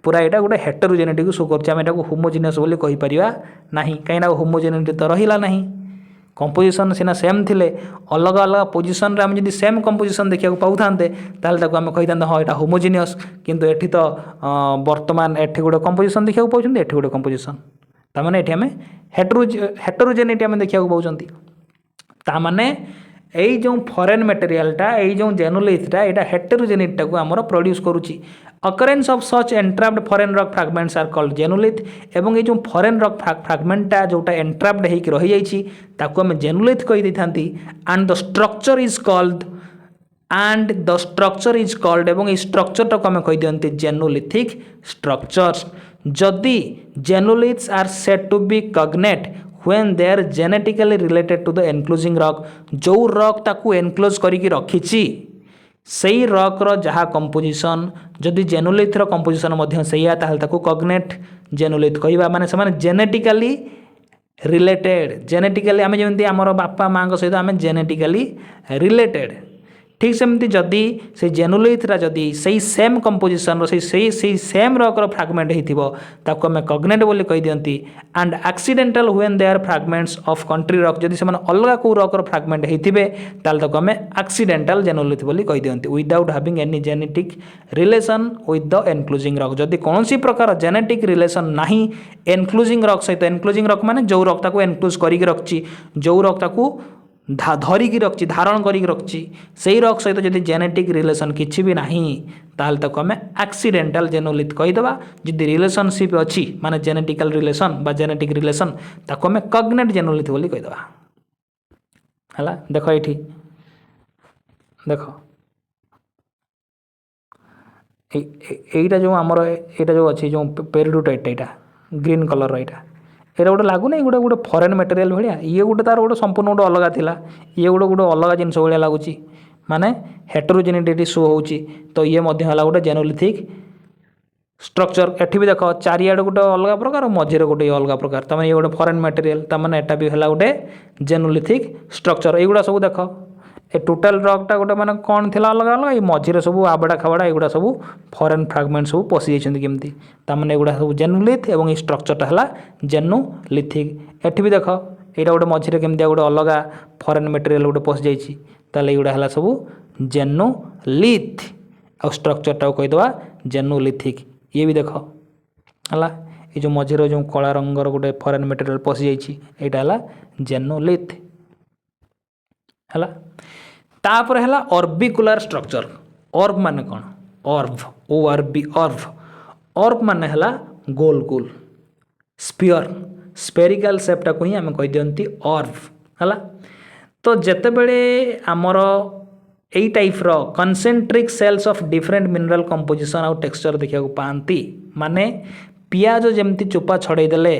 पूरा यहाँ गोटे हेटेरोजेनिटी को शो कर होमोजिनियस बोली कहि परिबा नाही कहीं होमोजेनिटी तो रहिला नाही कंपोजिशन सीना सेम थिले अलग अलग पोजिशन रे आम जदि सेम कंपोजिशन देखा पाऊ थांते ताल ताको आम कहि थांते हाँ यहाँ होमोजिनियस किंतु एठी तो वर्तमान एठी गोटे कंपोजिशन देखा पाउछन्ते एठी गोटे कंपोजिशन तामाने एठी आम हेटेरोजेनिटी आम देखा पाउछन्ती तामाने एई जो फॉरेन मटेरियलटा एई जो जेनोलिथटा एटा हेटेरोजेनिटीटा को आमर प्रोड्यूस करूची occurrence of such entrapped foreign rock fragments are called xenolith एवं ये जो फॉरेन रॉक फ्रैगमेंटा जोटा एंट्राप्ड होकर रही जाइछि ताको हम जेनोलिथ कहि दैथांती and the structure is called एवं ये स्ट्रक्चर को हम कहि दियंती जेनोलिथिक स्ट्रक्चर्स जदि xenoliths are said to be cognate when they are genetically related to the enclosing rock जो रॉक ताकू एनक्लोज करिकी रखिछि सेई रॉक रो जहा कंपोजिशन जदि जेनोलिथ रो कंपोजिशन मध्य सेया ताहल ताकू कॉग्नेट जेनोलिथ कहिबा माने समान जेनेटिकली रिलेटेड जेनेटिकली आमे जेमति हमर बापा मां को सहित आमे जेनेटिकली रिलेटेड ठीक सेमती जदि से जेनोलिथरा जदि सही सेम कंपोजिशन रो सही सेम रॉक रो फ्रैगमेंट हेतिबो ताको हम कॉग्नेट बोली कहि दियंती and accidental when they are fragments of country rock जदि समान अलगा को रॉक रो फ्रैगमेंट हेतिबे ताल ताको हम एक्सीडेंटल जेनोलिथ बोली कहि दियंती without having any genetic relation with the enclosing rock जदि कोनोसी प्रकार जेनेटिक रिलेशन नाही एनक्लोजिंग रॉक सहित एनक्लोजिंग रॉक माने जो रॉक ताको एनक्लोज करिक रखची जो रॉक ताको धरिकी रखी धारण करिक रखी से रॉक सहित जदि जेनेटिक रिलेशन किछि भी नाही ताल तक आम एक्सीडेंटल जेनोलिथ कहीदेवा जदि रिलेशनशिप अच्छी माने जेनेटिकल रिलेशन बा जेनेटिक रिलेशन ताको आम कॉग्नेट जेनोलिथ बोली कहीदेवा हला देख ये देख एटा जो आमर एटा जो अच्छी जो पेरिडोटाइट एटा ग्रीन कलर एटा एटा गोटे लगुना गोटे गोटे फॉरेन मटेरियल भाया ये गोटे तार गोटे संपूर्ण गोटे अलग थिला ये गोटे गोटे अलग जिनस भाया लगुच माने हेटेरोजेनिटी शो होची तो ये मध्य हला गोटे जेनोलिथिक स्ट्रक्चर एठी भी देख चारिआडे गोटे अलग प्रकार मझिरे गोटे अलग प्रकार तमाने ये गोटे फॉरेन मटेरियल तमाने एटा भी हला गोटे जेनोलिथिक स्ट्रक्चर एगुड़ा सब देख ए टोटाल रॉकटा गोटे माने कौन थिला अलग अलग ये मझिरे सब आबड़ा खाबड़ा एगुड़ा सब फॉरेन फ्रैगमेंट सब पशि जाइछन्ति केमती तामाने एगुड़ा सब जेनोलिथ एवं ये स्ट्रक्चरटा हला जेनोलिथिक एठी भी देख एटा गोटे मझिरे केमती गोटे अलग फॉरेन मटेरियल गोटे पशि जाइछि ताले एगुड़ा हला सब जेनोलिथ आ स्ट्रक्चरटा कहिदवा जेनोलिथिक ये भी देख हला ये जो मझिरे जो कला रंगर गोटे फॉरेन मटेरियल पशि जाइछि एटा हला जेनोलिथ हला तापर है ऑर्बिकुलर स्ट्रक्चर ऑर्ब माने कौन ऑर्ब ऑर्ब माने है गोल गोल स्पीयर स्पेरिकल सेपटा को ही आम कही दियंती ऑर्ब है तो जेते बेले आमर एई टाइप रो concentric shells of different mineral composition आउ टेक्सचर देखा पाती माने पियाज जमती चोपा छड़े देले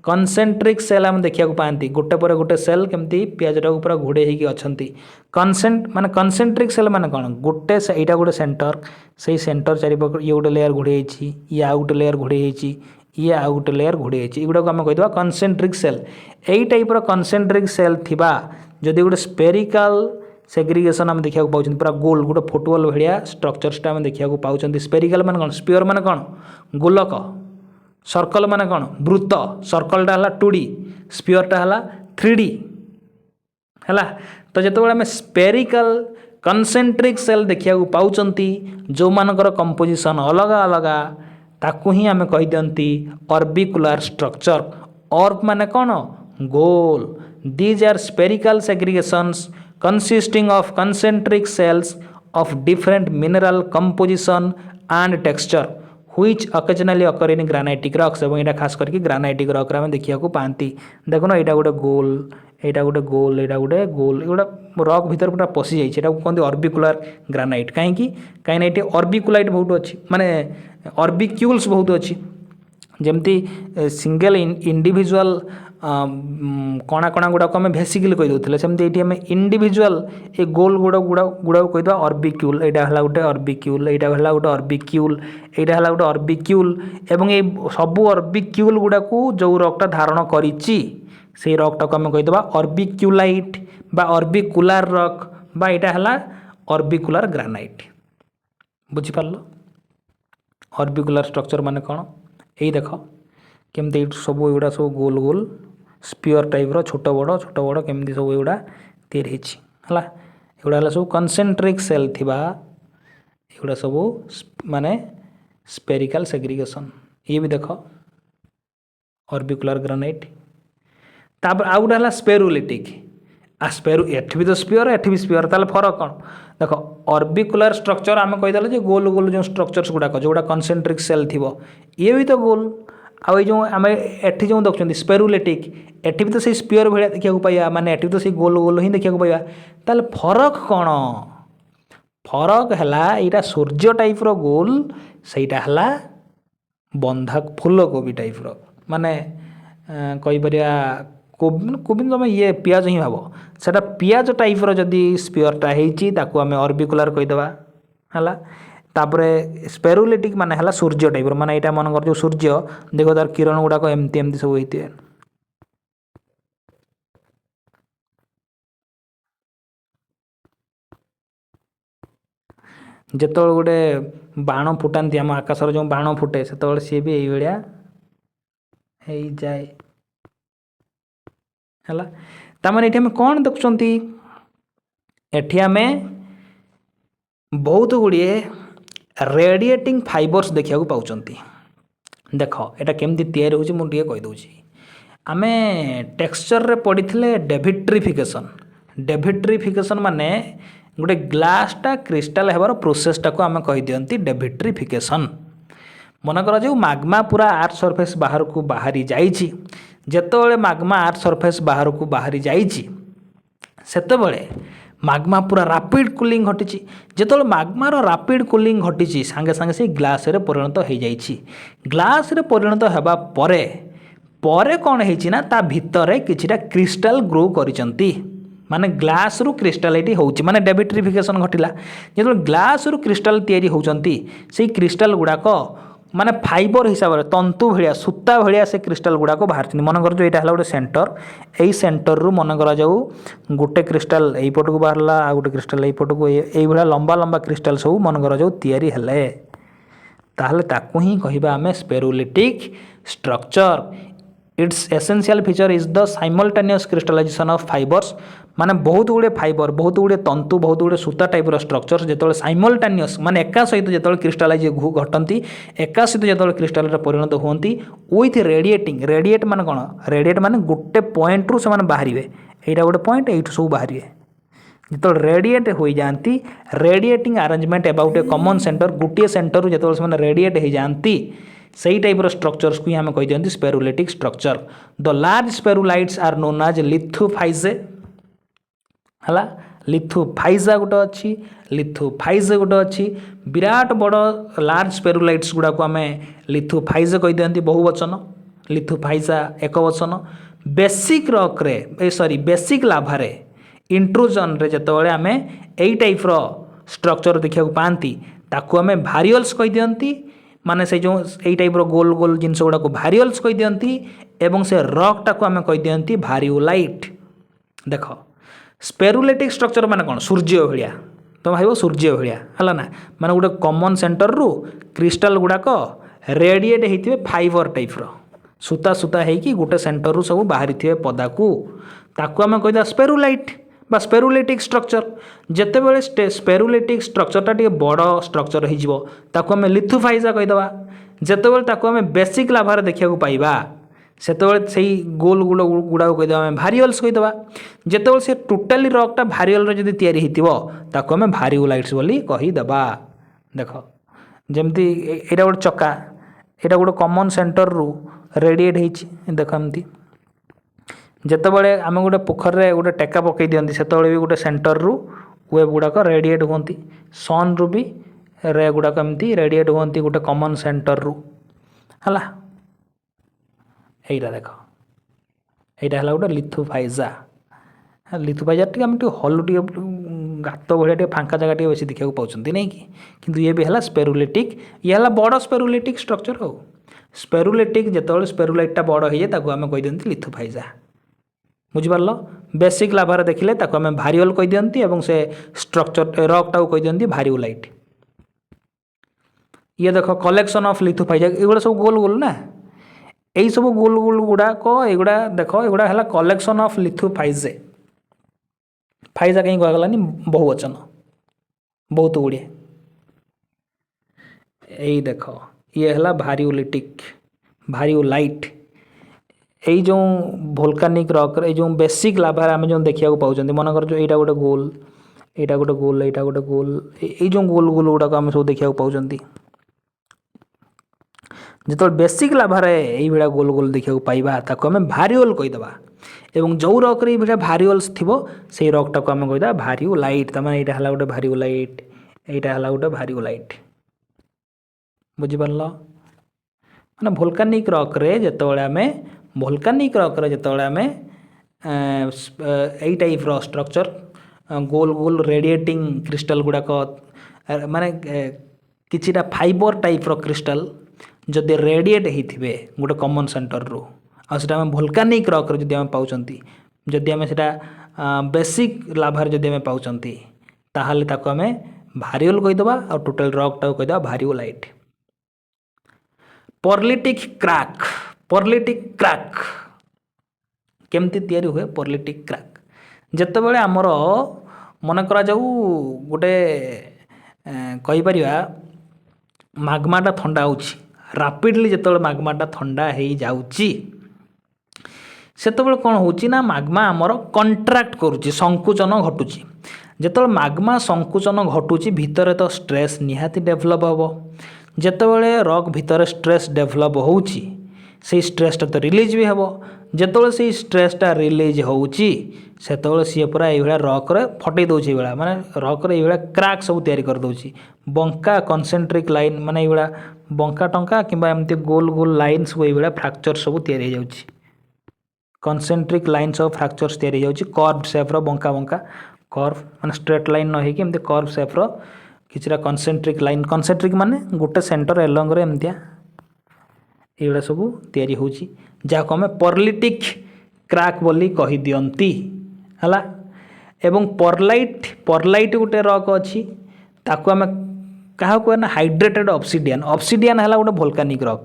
कंसेंट्रिक सेल आम देखा पाती गोटे पर गोटे सेल केमती पियाजटा को पूरा घोड़े होगी अच्छी माने कंसेंट्रिक सेल माने कौन गोटे यहाँ गोटे सेंटर से सेंटर चारिपाख ये गोटे लेयर घोड़े ये आउ गोटे लेयर घोड़े ये आउ गोटे लेयर घोड़े युवा को आम कहीदेवा कंसेंट्रिक सेल यही टाइपर कंसेंट्रिक सेल थिबा जदि गोटे स्पेरिकल सेग्रीगेशन आम देखा पाँच पूरा गोल गोटे फुटबॉल भाया स्ट्रक्चर्सटा आम देखा पाँच स्पेरिकल माने कौन स्पीयर माने कौन गोलक सर्कल माने कौन वृत्त सर्कलटा है 2D स्पीयरटा है 3D है तो जिते आम स्पेरिकल कंसेंट्रिक सेल देखा पाँच जो मानकर कंपोजिशन अलग अलग ताकू ही आम कही दियंती ऑर्बिकुलर स्ट्रक्चर ऑर्ब माने कौन गोल these are spherical segregations consisting of concentric cells of different mineral composition and texture which occasionally occur in granitic rocks एवं यहाँ खास करके ग्रानाइटिक रॉक रे देखा पाती देखो ना यहाँ गोटे गोल यहाँ गोटे गोल यहाँ गोटे गोल गोटा रॉक भीतर पूरा पशि जाइए कहते ऑर्बिकुलर ग्रानाइट कहीं ये ऑर्बिकुलाइट बहुत अच्छी माने ऑर्बिक्यूल्स बहुत अच्छी जमती सिंगल इंडिविजुअल कणा कणा गुड़ाक आम भेसिकली कही दूसरे सेमती ये आम इंडिविजुअल ये गोल गुड़ाक कहीदे ऑर्बिक्यूल यहाँ है गोटे ऑर्बिक्यूल यहाँ है गोटे ऑर्बिक्यूल यहाँ है गोटे ऑर्बिक्यूल एवं ये सबू ऑर्बिक्यूल गुड़ाक जो रॉकटा धारण करिछि से रॉकटा को आम कहीदे ऑर्बिक्यूलाइट बा ऑर्बिकुलर रॉक बा यहाँ है ऑर्बिकुलर ग्रानाइट बुझिपार ऑर्बिकुलर स्ट्रक्चर माने कौन यही देख केमती सब एगुड़ा सब गोल गोल स्पीयर टाइप छोट बड़ केमती सब एगुड़ा है एगुड़ा सब कंसेंट्रिक सेल थिबा एगुड़ा सब माने स्पेरिकल सेग्रीगेशन ये भी देख ऑर्बिकुलर ग्रानाइट तापर आउ गोटे है स्पेरुलिटिक एठी भी तो स्पीयर एठी भी स्पीयर ताले फरक कौन देख ऑर्बिकुलर स्ट्रक्चर आम कहीदेल जो गोल गोल जो स्ट्रक्चर्स गुड़ाक जो कंसेंट्रिक सेल थी ये भी तो गोल आउ जो आम एठी जो देखते स्पेरुलेटिक एठी भी तो से स्पीयर भाया देखा पाइबा माने एठी भी तो से गोल गोल ही देखा पाइबा ताले फरक कौन फरक है यहाँ सूर्य टाइप रो गोल सहीटा है बंधा फूलकोबी टाइप रो माने कहीपर कोबी तुम ये पियाज ही भाव सेटा पियाज टाइप रो जदि स्पीयरटा होती आम ऑर्बिकुलर कहीदेवा है तापरे स्पेरुलेटिक माने है सूर्य टाइप माने यहाँ मन कर जो सूर्य देख तार किरण गुड़ाक एमती एमती सब होते जिते गोटे बाण फुटाती आम आकाशर जो बाण फुटे से सी भी यही हो जाए है तामाने ये कौन देखुं एठी आम बहुत गुड़िए रेडिएटिंग फाइबर्स देखा पाँच देख यहाँ केमती तैयारी होची मुझे कहीदे आम टेक्सचर रे पढ़ी डेविट्रिफिकेशन माने गोटे ग्लासटा क्रिस्टाल होबार प्रोसेसटा को आम कही दियंती डेविट्रिफिकेशन मन कर जो माग्मा पूरा आर्थ सरफेस बाहर को बाहरी जाइछि जेतेबेले माग्मा आर्थ सरफेस बाहर को बाहरी जाइछि सेतेबेले माग्मा पूरा रैपिड कूलिंग घटी जिते माग्मार रैपिड कूलिंग घटी सांगे सांगे से ग्लास रे परिणत हो जाइछि ग्लास रे परिणत होबा परे परे कौन है ना ता भितर किछिटा क्रिस्टाल ग्रो करिसंती माने ग्लास रु क्रिस्टालिटी होउछि माने डेविट्रिफिकेशन घटिला जो ग्लास रु क्रिस्टाल तैयारी होउचंती से क्रिस्टाल गुड़ाक माने फाइबर हिसाब से तंतु भाया सूता भाया से क्रिस्टाल गुड़ाक बाहर मन कर जो यहाँ है गोटे सेंटर यही सेंटर रु मन कर जाऊ गोटे क्रिस्टाल यहीपट को बाहर आ गोटे क्रिस्टाल यहीपट को यही लंबा लंबा क्रिस्टाल सब मन कर जाऊ तैयारी हेले ताहले ताकू ही कहबा आमे spherulitic structure its essential feature is the simultaneous crystallization of fibres माने बहुत गुड़े फाइबर बहुत गुड़े तंतु बहुत गुड़े सूता टाइप स्ट्रक्चर जो साइमल्टेनियस माने एका सहित जो क्रिस्टलाइज घटती एका सहित जो क्रिस्टाल परिणत होती विथ रेडिएटिंग रेडिएट माने कौन रेडिएट माने गोटे पॉइंट रु से बाहर यहाँ गोटे पॉइंट ये सब बाहर जो रेडिएट हो जाती radiating arrangement about a common centre गोटे सेंटर जो रेडिएट हो जाती सही टाइप स्ट्रक्चर्स को आम कही दिखती spherulitic structure the large spherulites are known as lithophysae है लिथोफाइजा गोटे अच्छी लिथोफाइजे गोटे अच्छी विराट बड़ लार्ज स्पेरुलाइट्स गुड़ाक आम लिथोफाइजे कही दिखती बहुवचन लिथोफाइजा एक वचन बेसिक रॉक रे सॉरी बेसिक लाभारे इंट्रूजन रे जेतेबेले आम यही टाइप स्ट्रक्चर देखा पाती ताकू आम भारियल्स कही दिखती माने से जो यही टाइप गोल गोल जिनस गुड़ा को भारियल्स कही दिखती एवं से रॉकटा को आम कही दिखती भारियोलाइट देख स्पेरुलेटिक स्ट्रक्चर माने कौन सूर्य भाया तुम भाव सूर्य भाया है ना माने गोटे कॉमन सेंटर रु क्रिस्टाल गुड़ाक रेडिएट होते फाइबर टाइप सूता सूता होगी गोटे सेंटर रु सब बाहरी थे पदा को ताकू आम कहीदा स्पेरुलाइट बा स्पेरुलेटिक स्ट्रक्चर जितेबाला स्पेरुलेटिक स्ट्रक्चरटा टे बड़ स्ट्रक्चर हो लिथोफाइजा कहीदेवा जितेबाला आम बेसिक लाभार देखा पाइबा सेतेबेले से गोल गुड़ गुड़ा कहीदेवा आम भारियल्स कहीदेवा जितेबाला से टोटाली रॉकटा भारियल जब तैयारी होता आम भारियोलाइट्स बोली कहीदेवा देख जमती यहाँ गोटे चक्का यहाँ गोटे कॉमन सेंटर रु रेडिएट हो देख एमती जितेबाला आम गोटे पोखर में गोटे टेका पकई दिखती से भी गोटे सेंटर रु वेब गुड़ाक रेडिएट होती सन रु भी रे गुड़ाक एमती रेडिएट होती गोटे कॉमन सेंटर रु है यहीटा देख এইটা হল গোটে লিথোফাইজা। লিথୋଫାଇଜା ଟିକେ ଆମେ ଟିକେ ହଲ୍ ଟିକେ ଗାତ ଭଳିଆ ଟିକେ ଫାଙ୍କା ଜାଗା ଟିକେ ବେଶୀ ଦେଖିବାକୁ ପାଉଛନ୍ତି ନାଇଁ କି, କିନ୍ତୁ ଇଏ ବି ହେଲା ସ୍ପେରୁଲେଟିକ୍, ଇଏ ହେଲା ବଡ଼ ସ୍ପେରୁଲେଟିକ୍ ଷ୍ଟ୍ରକ୍ଚର। ଆଉ ସ୍ପେରୁଲେଟିକ୍ ଯେତେବେଳେ ସ୍ପେରୁଲାଇଟ୍ଟା ବଡ଼ ହେଇଯାଏ ତାକୁ ଆମେ କହିଦିଅନ୍ତି ଲିଥୋଫାଇଜା। ବୁଝିପାରିଲ? ବେସିକ୍ ଲାଭାରେ ଦେଖିଲେ ତାକୁ ଆମେ ଭାରିଓଲ କହିଦିଅନ୍ତି ଏବଂ ସେ ଷ୍ଟ୍ରକ୍ଚର ରକ୍ଟାକୁ କହିଦିଅନ୍ତି ଭାରିଓଲାଇଟ୍। ଇଏ ଦେଖ କଲେକ୍ସନ୍ ଅଫ୍ ଲିଥୋଫାଇଜା, ଏଗୁଡ଼ା ସବୁ ଗୋଲ ଗୋଲ ନା, এই ସବୁ ଗୋଲ ଗୋଲ ଗୁଡ଼ାକ ଏଗୁଡ଼ା ଦେଖ ଏଗୁଡ଼ା ହେଲା କଲେକ୍ସନ୍ ଅଫ୍ ଲିଥୋଫାଇଜେ। ଫାଇଜା କାହିଁ କୁହାଗଲାନି, ବହୁବଚନ, ବହୁତ ଗୁଡ଼ିଏ। ଏଇ ଦେଖ ଇଏ ହେଲା ଭାରିଓଲିଟିକ୍, ଭାରିଓଲାଇଟ୍। এই ଯେଉଁ ଭୋଲକାନିକ୍ ରକ୍, এই ଯେଉଁ ବେସିକ୍ ଲାଭାରେ ଆମେ ଯେଉଁ ଦେଖିବାକୁ ପାଉଛନ୍ତି, ମନେକର ଯେଉଁ ଏଇଟା ଗୋଟେ ଗୋଲ, ଏଇଟା ଗୋଟେ ଗୋଲ, ଏଇଟା ଗୋଟେ ଗୋଲ, এই ଯେଉଁ ଗୋଲ ଗୋଲ ଗୁଡ଼ାକ ଆମେ ସବୁ ଦେଖିବାକୁ ପାଉଛନ୍ତି, ଯେତେବେଳେ ବେସିକ୍ ଲାଭାରେ ଏଇଭଳିଆ ଗୋଲ ଗୋଲ ଦେଖିବାକୁ ପାଇବା ତାକୁ ଆମେ ଭାରିଓଲ କହିଦେବା। ଏବଂ ଯେଉଁ ରକ୍ରେ ଏଇଭଳିଆ ଭାରିଓଲ୍ସ ଥିବ ସେଇ ରକ୍ଟାକୁ ଆମେ କହିଦେବା ଭାରିଓଲାଇଟ୍। ତାମାନେ ଏଇଟା ହେଲା ଗୋଟେ ଭାରିଓଲାଇଟ୍, ଏଇଟା ହେଲା ଗୋଟେ ଭାରିଓଲାଇଟ୍। ବୁଝିପାରିଲ? ମାନେ ଭୋଲକାନିକ୍ ରକ୍ରେ ଯେତେବେଳେ ଆମେ ଏଇ ଟାଇପ୍ର ଷ୍ଟ୍ରକ୍ଚର ଗୋଲ ଗୋଲ ରେଡ଼ିଏଟିଂ କ୍ରିଷ୍ଟାଲ ଗୁଡ଼ାକ, ମାନେ କିଛିଟା ଫାଇବର ଟାଇପ୍ର କ୍ରିଷ୍ଟାଲ ଯଦି ରେଡ଼ିଏଟ୍ ହେଇଥିବେ ଗୋଟେ କମନ୍ ସେଣ୍ଟରରୁ, ଆଉ ସେଇଟା ଆମେ ଭୋଲକାନିକ୍ ରକ୍ରେ ଯଦି ଆମେ ପାଉଛନ୍ତି, ଯଦି ଆମେ ସେଇଟା ବେସିକ୍ ଲାଭାରେ ଯଦି ଆମେ ପାଉଛନ୍ତି, ତାହେଲେ ତାକୁ ଆମେ ଭାରିଓଲ କହିଦେବା ଆଉ ଟୋଟାଲ ରକ୍ଟାକୁ କହିଦେବା ଭାରିଓଲାଇଟ୍। ପର୍ଲିଟିକ୍ କ୍ରାକ୍, ପର୍ଲିଟିକ୍ କ୍ରାକ୍ କେମିତି ତିଆରି ହୁଏ? ପର୍ଲିଟିକ୍ କ୍ରାକ୍ ଯେତେବେଳେ ଆମର ମନେ କରାଯାଉ ଗୋଟେ କହିପାରିବା ମାଗ୍ମାଟା ଥଣ୍ଡା ହେଉଛି, ରାପିଡ଼ଲି ଯେତେବେଳେ ମାଗ୍ମାଟା ଥଣ୍ଡା ହେଇଯାଉଛି ସେତେବେଳେ କ'ଣ ହେଉଛି ନା ମାଗ୍ମା ଆମର କଣ୍ଟ୍ରାକ୍ଟ କରୁଛି, ସଂକୁଚନ ଘଟୁଛି। ଯେତେବେଳେ ମାଗ୍ମା ସଂକୁଚନ ଘଟୁଛି ଭିତରେ ତ ଷ୍ଟ୍ରେସ୍ ନିହାତି ଡେଭଲପ୍ ହେବ। ଯେତେବେଳେ ରକ୍ ଭିତରେ ଷ୍ଟ୍ରେସ୍ ଡେଭଲପ୍ ହେଉଛି ସେଇ ଷ୍ଟ୍ରେସ୍ଟା ତ ରିଲିଜ୍ ବି ହେବ। ଯେତେବେଳେ ସେଇ ଷ୍ଟ୍ରେସ୍ଟା ରିଲିଜ୍ ହେଉଛି ସେତେବେଳେ ସିଏ ପୁରା ଏଇଭଳିଆ ରକ୍ରେ ଫଟେଇ ଦେଉଛି, ଏଇଭଳିଆ ମାନେ ରକ୍ରେ ଏଇଭଳିଆ କ୍ରାକ୍ ସବୁ ତିଆରି କରିଦେଉଛି। ବଙ୍କା କନସେଣ୍ଟ୍ରିକ୍ ଲାଇନ୍, ମାନେ ଏଇଭଳିଆ ବଙ୍କା ଟଙ୍କା କିମ୍ବା ଏମିତି ଗୋଲ ଗୋଲ ଲାଇନ୍ ସବୁ ଏଇଭଳିଆ ଫ୍ରାକ୍ଚର ସବୁ ତିଆରି ହେଇଯାଉଛି। କନସେଣ୍ଟ୍ରିକ୍ ଲାଇନ୍ସ ଅଫ୍ ଫ୍ରାକ୍ଚର୍ସ ତିଆରି ହେଇଯାଉଛି, କର୍ଭ ସେପ୍ର ବଙ୍କା ବଙ୍କା କର୍ଭ, ମାନେ ଷ୍ଟ୍ରେଟ୍ ଲାଇନ୍ ନ ହେଇକି ଏମିତି କର୍ଭ ସେପ୍ର କିଛିଟା କନସେଣ୍ଟ୍ରିକ୍ ଲାଇନ୍, କନସେଣ୍ଟ୍ରିକ୍ ମାନେ ଗୋଟେ ସେଣ୍ଟର ଏଲଙ୍ଗରେ ଏମିତିଆ ଏଇଗୁଡ଼ା ସବୁ ତିଆରି ହେଉଛି, ଯାହାକୁ ଆମେ ପର୍ଲିଟିକ୍ କ୍ରାକ୍ ବୋଲି କହିଦିଅନ୍ତି ହେଲା। ଏବଂ ପର୍ଲାଇଟ୍ ଗୋଟେ ରକ୍ ଅଛି, ତାକୁ ଆମେ କାହାକୁ କୁହେ ନା ହାଇଡ୍ରେଟେଡ୍ ଅବସିଡିଆନ୍। ଅବସିଡିଆନ୍ ହେଲା ଗୋଟେ ଭୋଲକାନିକ୍ ରକ୍।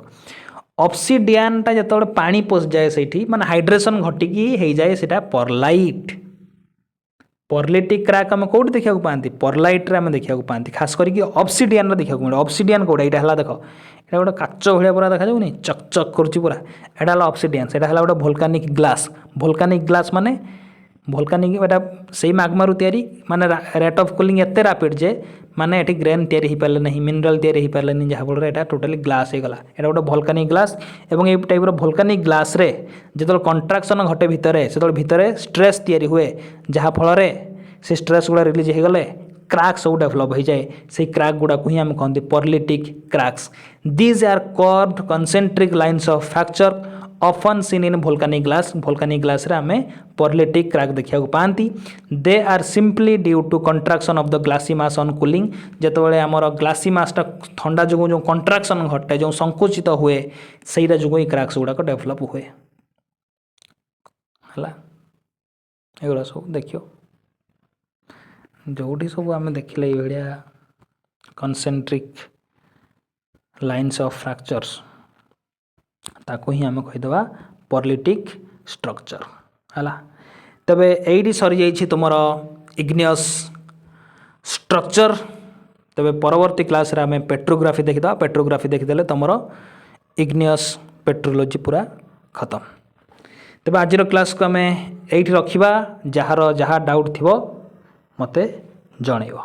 ଅବସିଡିଆନ୍ଟା ଯେତେବେଳେ ପାଣି ପଶିଯାଏ ସେଇଠି, ମାନେ ହାଇଡ୍ରେସନ୍ ଘଟିକି ହେଇଯାଏ ସେଇଟା ପର୍ଲାଇଟ୍। ପର୍ଲିଟିକ୍ କ୍ରାକ୍ ଆମେ କେଉଁଠି ଦେଖିବାକୁ ପାଆନ୍ତି? ପର୍ଲାଇଟ୍ରେ ଆମେ ଦେଖିବାକୁ ପାଆନ୍ତି, ଖାସ୍ କରିକି ଅବସିଡିଆନ୍ରେ ଦେଖିବାକୁ ମିଳେ। ଅବସିଡିଆନ୍ କେଉଁଟା? ଏଇଟା ହେଲା ଦେଖ, ଏଇଟା ଗୋଟେ କାଚ ଭଳିଆ ପୁରା ଦେଖାଯାଉନି, ଚକ୍ ଚକ୍ କରୁଛି ପୁରା, ଏଇଟା ହେଲା ଅବସିଡିଆନ୍। ସେଇଟା ହେଲା ଗୋଟେ ଭୋଲକାନିକ୍ ଗ୍ଲାସ୍। ଭୋଲକାନିକ୍ ଗ୍ଲାସ୍ ମାନେ ଭୋଲକାନିକ୍, ଏଇଟା ସେଇ ମାଗ୍ମାରୁ ତିଆରି, ମାନେ ରେଟ୍ ଅଫ୍ କୁଲିଂ ଏତେ ରାପିଡ଼ ଯେ ମାନେ ଏଠି ଗ୍ରେନ୍ ତିଆରି ହେଇପାରିଲେ ନାହିଁ, ମିନେରାଲ୍ ତିଆରି ହେଇପାରିଲେନି, ଯାହାଫଳରେ ଏଇଟା ଟୋଟାଲି ଗ୍ଲାସ୍ ହେଇଗଲା। ଏଇଟା ଗୋଟେ ଭୋଲକାନିକ୍ ଗ୍ଲାସ୍। ଏବଂ ଏଇ ଟାଇପ୍ର ଭୋଲକାନିକ୍ ଗ୍ଲାସ୍ରେ ଯେତେବେଳେ କଣ୍ଟ୍ରାକ୍ସନ୍ ଘଟେ ଭିତରେ, ସେତେବେଳେ ଭିତରେ ଷ୍ଟ୍ରେସ୍ ତିଆରି ହୁଏ, ଯାହାଫଳରେ ସେ ଷ୍ଟ୍ରେସ୍ ଗୁଡ଼ା ରିଲିଜ୍ ହେଇଗଲେ କ୍ରାକ୍ ସବୁ ଡେଭଲପ୍ ହେଇଯାଏ। ସେଇ କ୍ରାକ୍ ଗୁଡ଼ାକୁ ହିଁ ଆମେ କହନ୍ତି perlitic cracks. These are curved concentric lines of fracture often seen in volcanic glass. Volcanic ଗ୍ଲାସ୍ରେ ଆମେ ପର୍ଲିଟିକ୍ କ୍ରାକ୍ ଦେଖିବାକୁ ପାଆନ୍ତି। They are simply due to contraction of the glassy mass on cooling. ଯେତେବେଳେ ଆମର ଗ୍ଲାସି ମାସ୍ଟା ଥଣ୍ଡା ଯୋଗୁଁ ଯେଉଁ କଣ୍ଟ୍ରାକ୍ସନ୍ ଘଟେ, ଯେଉଁ ସଂକୁଚିତ ହୁଏ, ସେଇଟା ଯୋଗୁଁ ଏଇ କ୍ରାକ୍ସ ଗୁଡ଼ାକ ଡେଭଲପ୍ ହୁଏ ହେଲା। ଏଗୁଡ଼ା ସବୁ ଦେଖିବ, ଯେଉଁଠି ସବୁ ଆମେ ଦେଖିଲେ ଏଇଭଳିଆ କନସେଣ୍ଟ୍ରିକ୍ ଲାଇନ୍ସ ଅଫ୍ ଫ୍ରାକ୍ଚର୍ସ, ତାକୁ ହିଁ ଆମେ କହିଦେବା ପର୍ଲିଟିକ୍ ଷ୍ଟ୍ରକ୍ଚର ହେଲା। ତେବେ ଏଇଠି ସରିଯାଇଛି ତୁମର ଇଗ୍ନିୟସ୍ ଷ୍ଟ୍ରକ୍ଚର। ତେବେ ପରବର୍ତ୍ତୀ କ୍ଲାସ୍ରେ ଆମେ ପେଟ୍ରୋଗ୍ରାଫି ଦେଖିଦେବା। ପେଟ୍ରୋଗ୍ରାଫି ଦେଖିଦେଲେ ତୁମର ଇଗ୍ନିୟସ୍ ପେଟ୍ରୋଲୋଜି ପୁରା ଖତମ। ତେବେ ଆଜିର କ୍ଲାସ୍କୁ ଆମେ ଏଇଠି ରଖିବା। ଯାହାର ଯାହା ଡାଉଟ୍ ଥିବ ମୋତେ ଜଣାଇବ।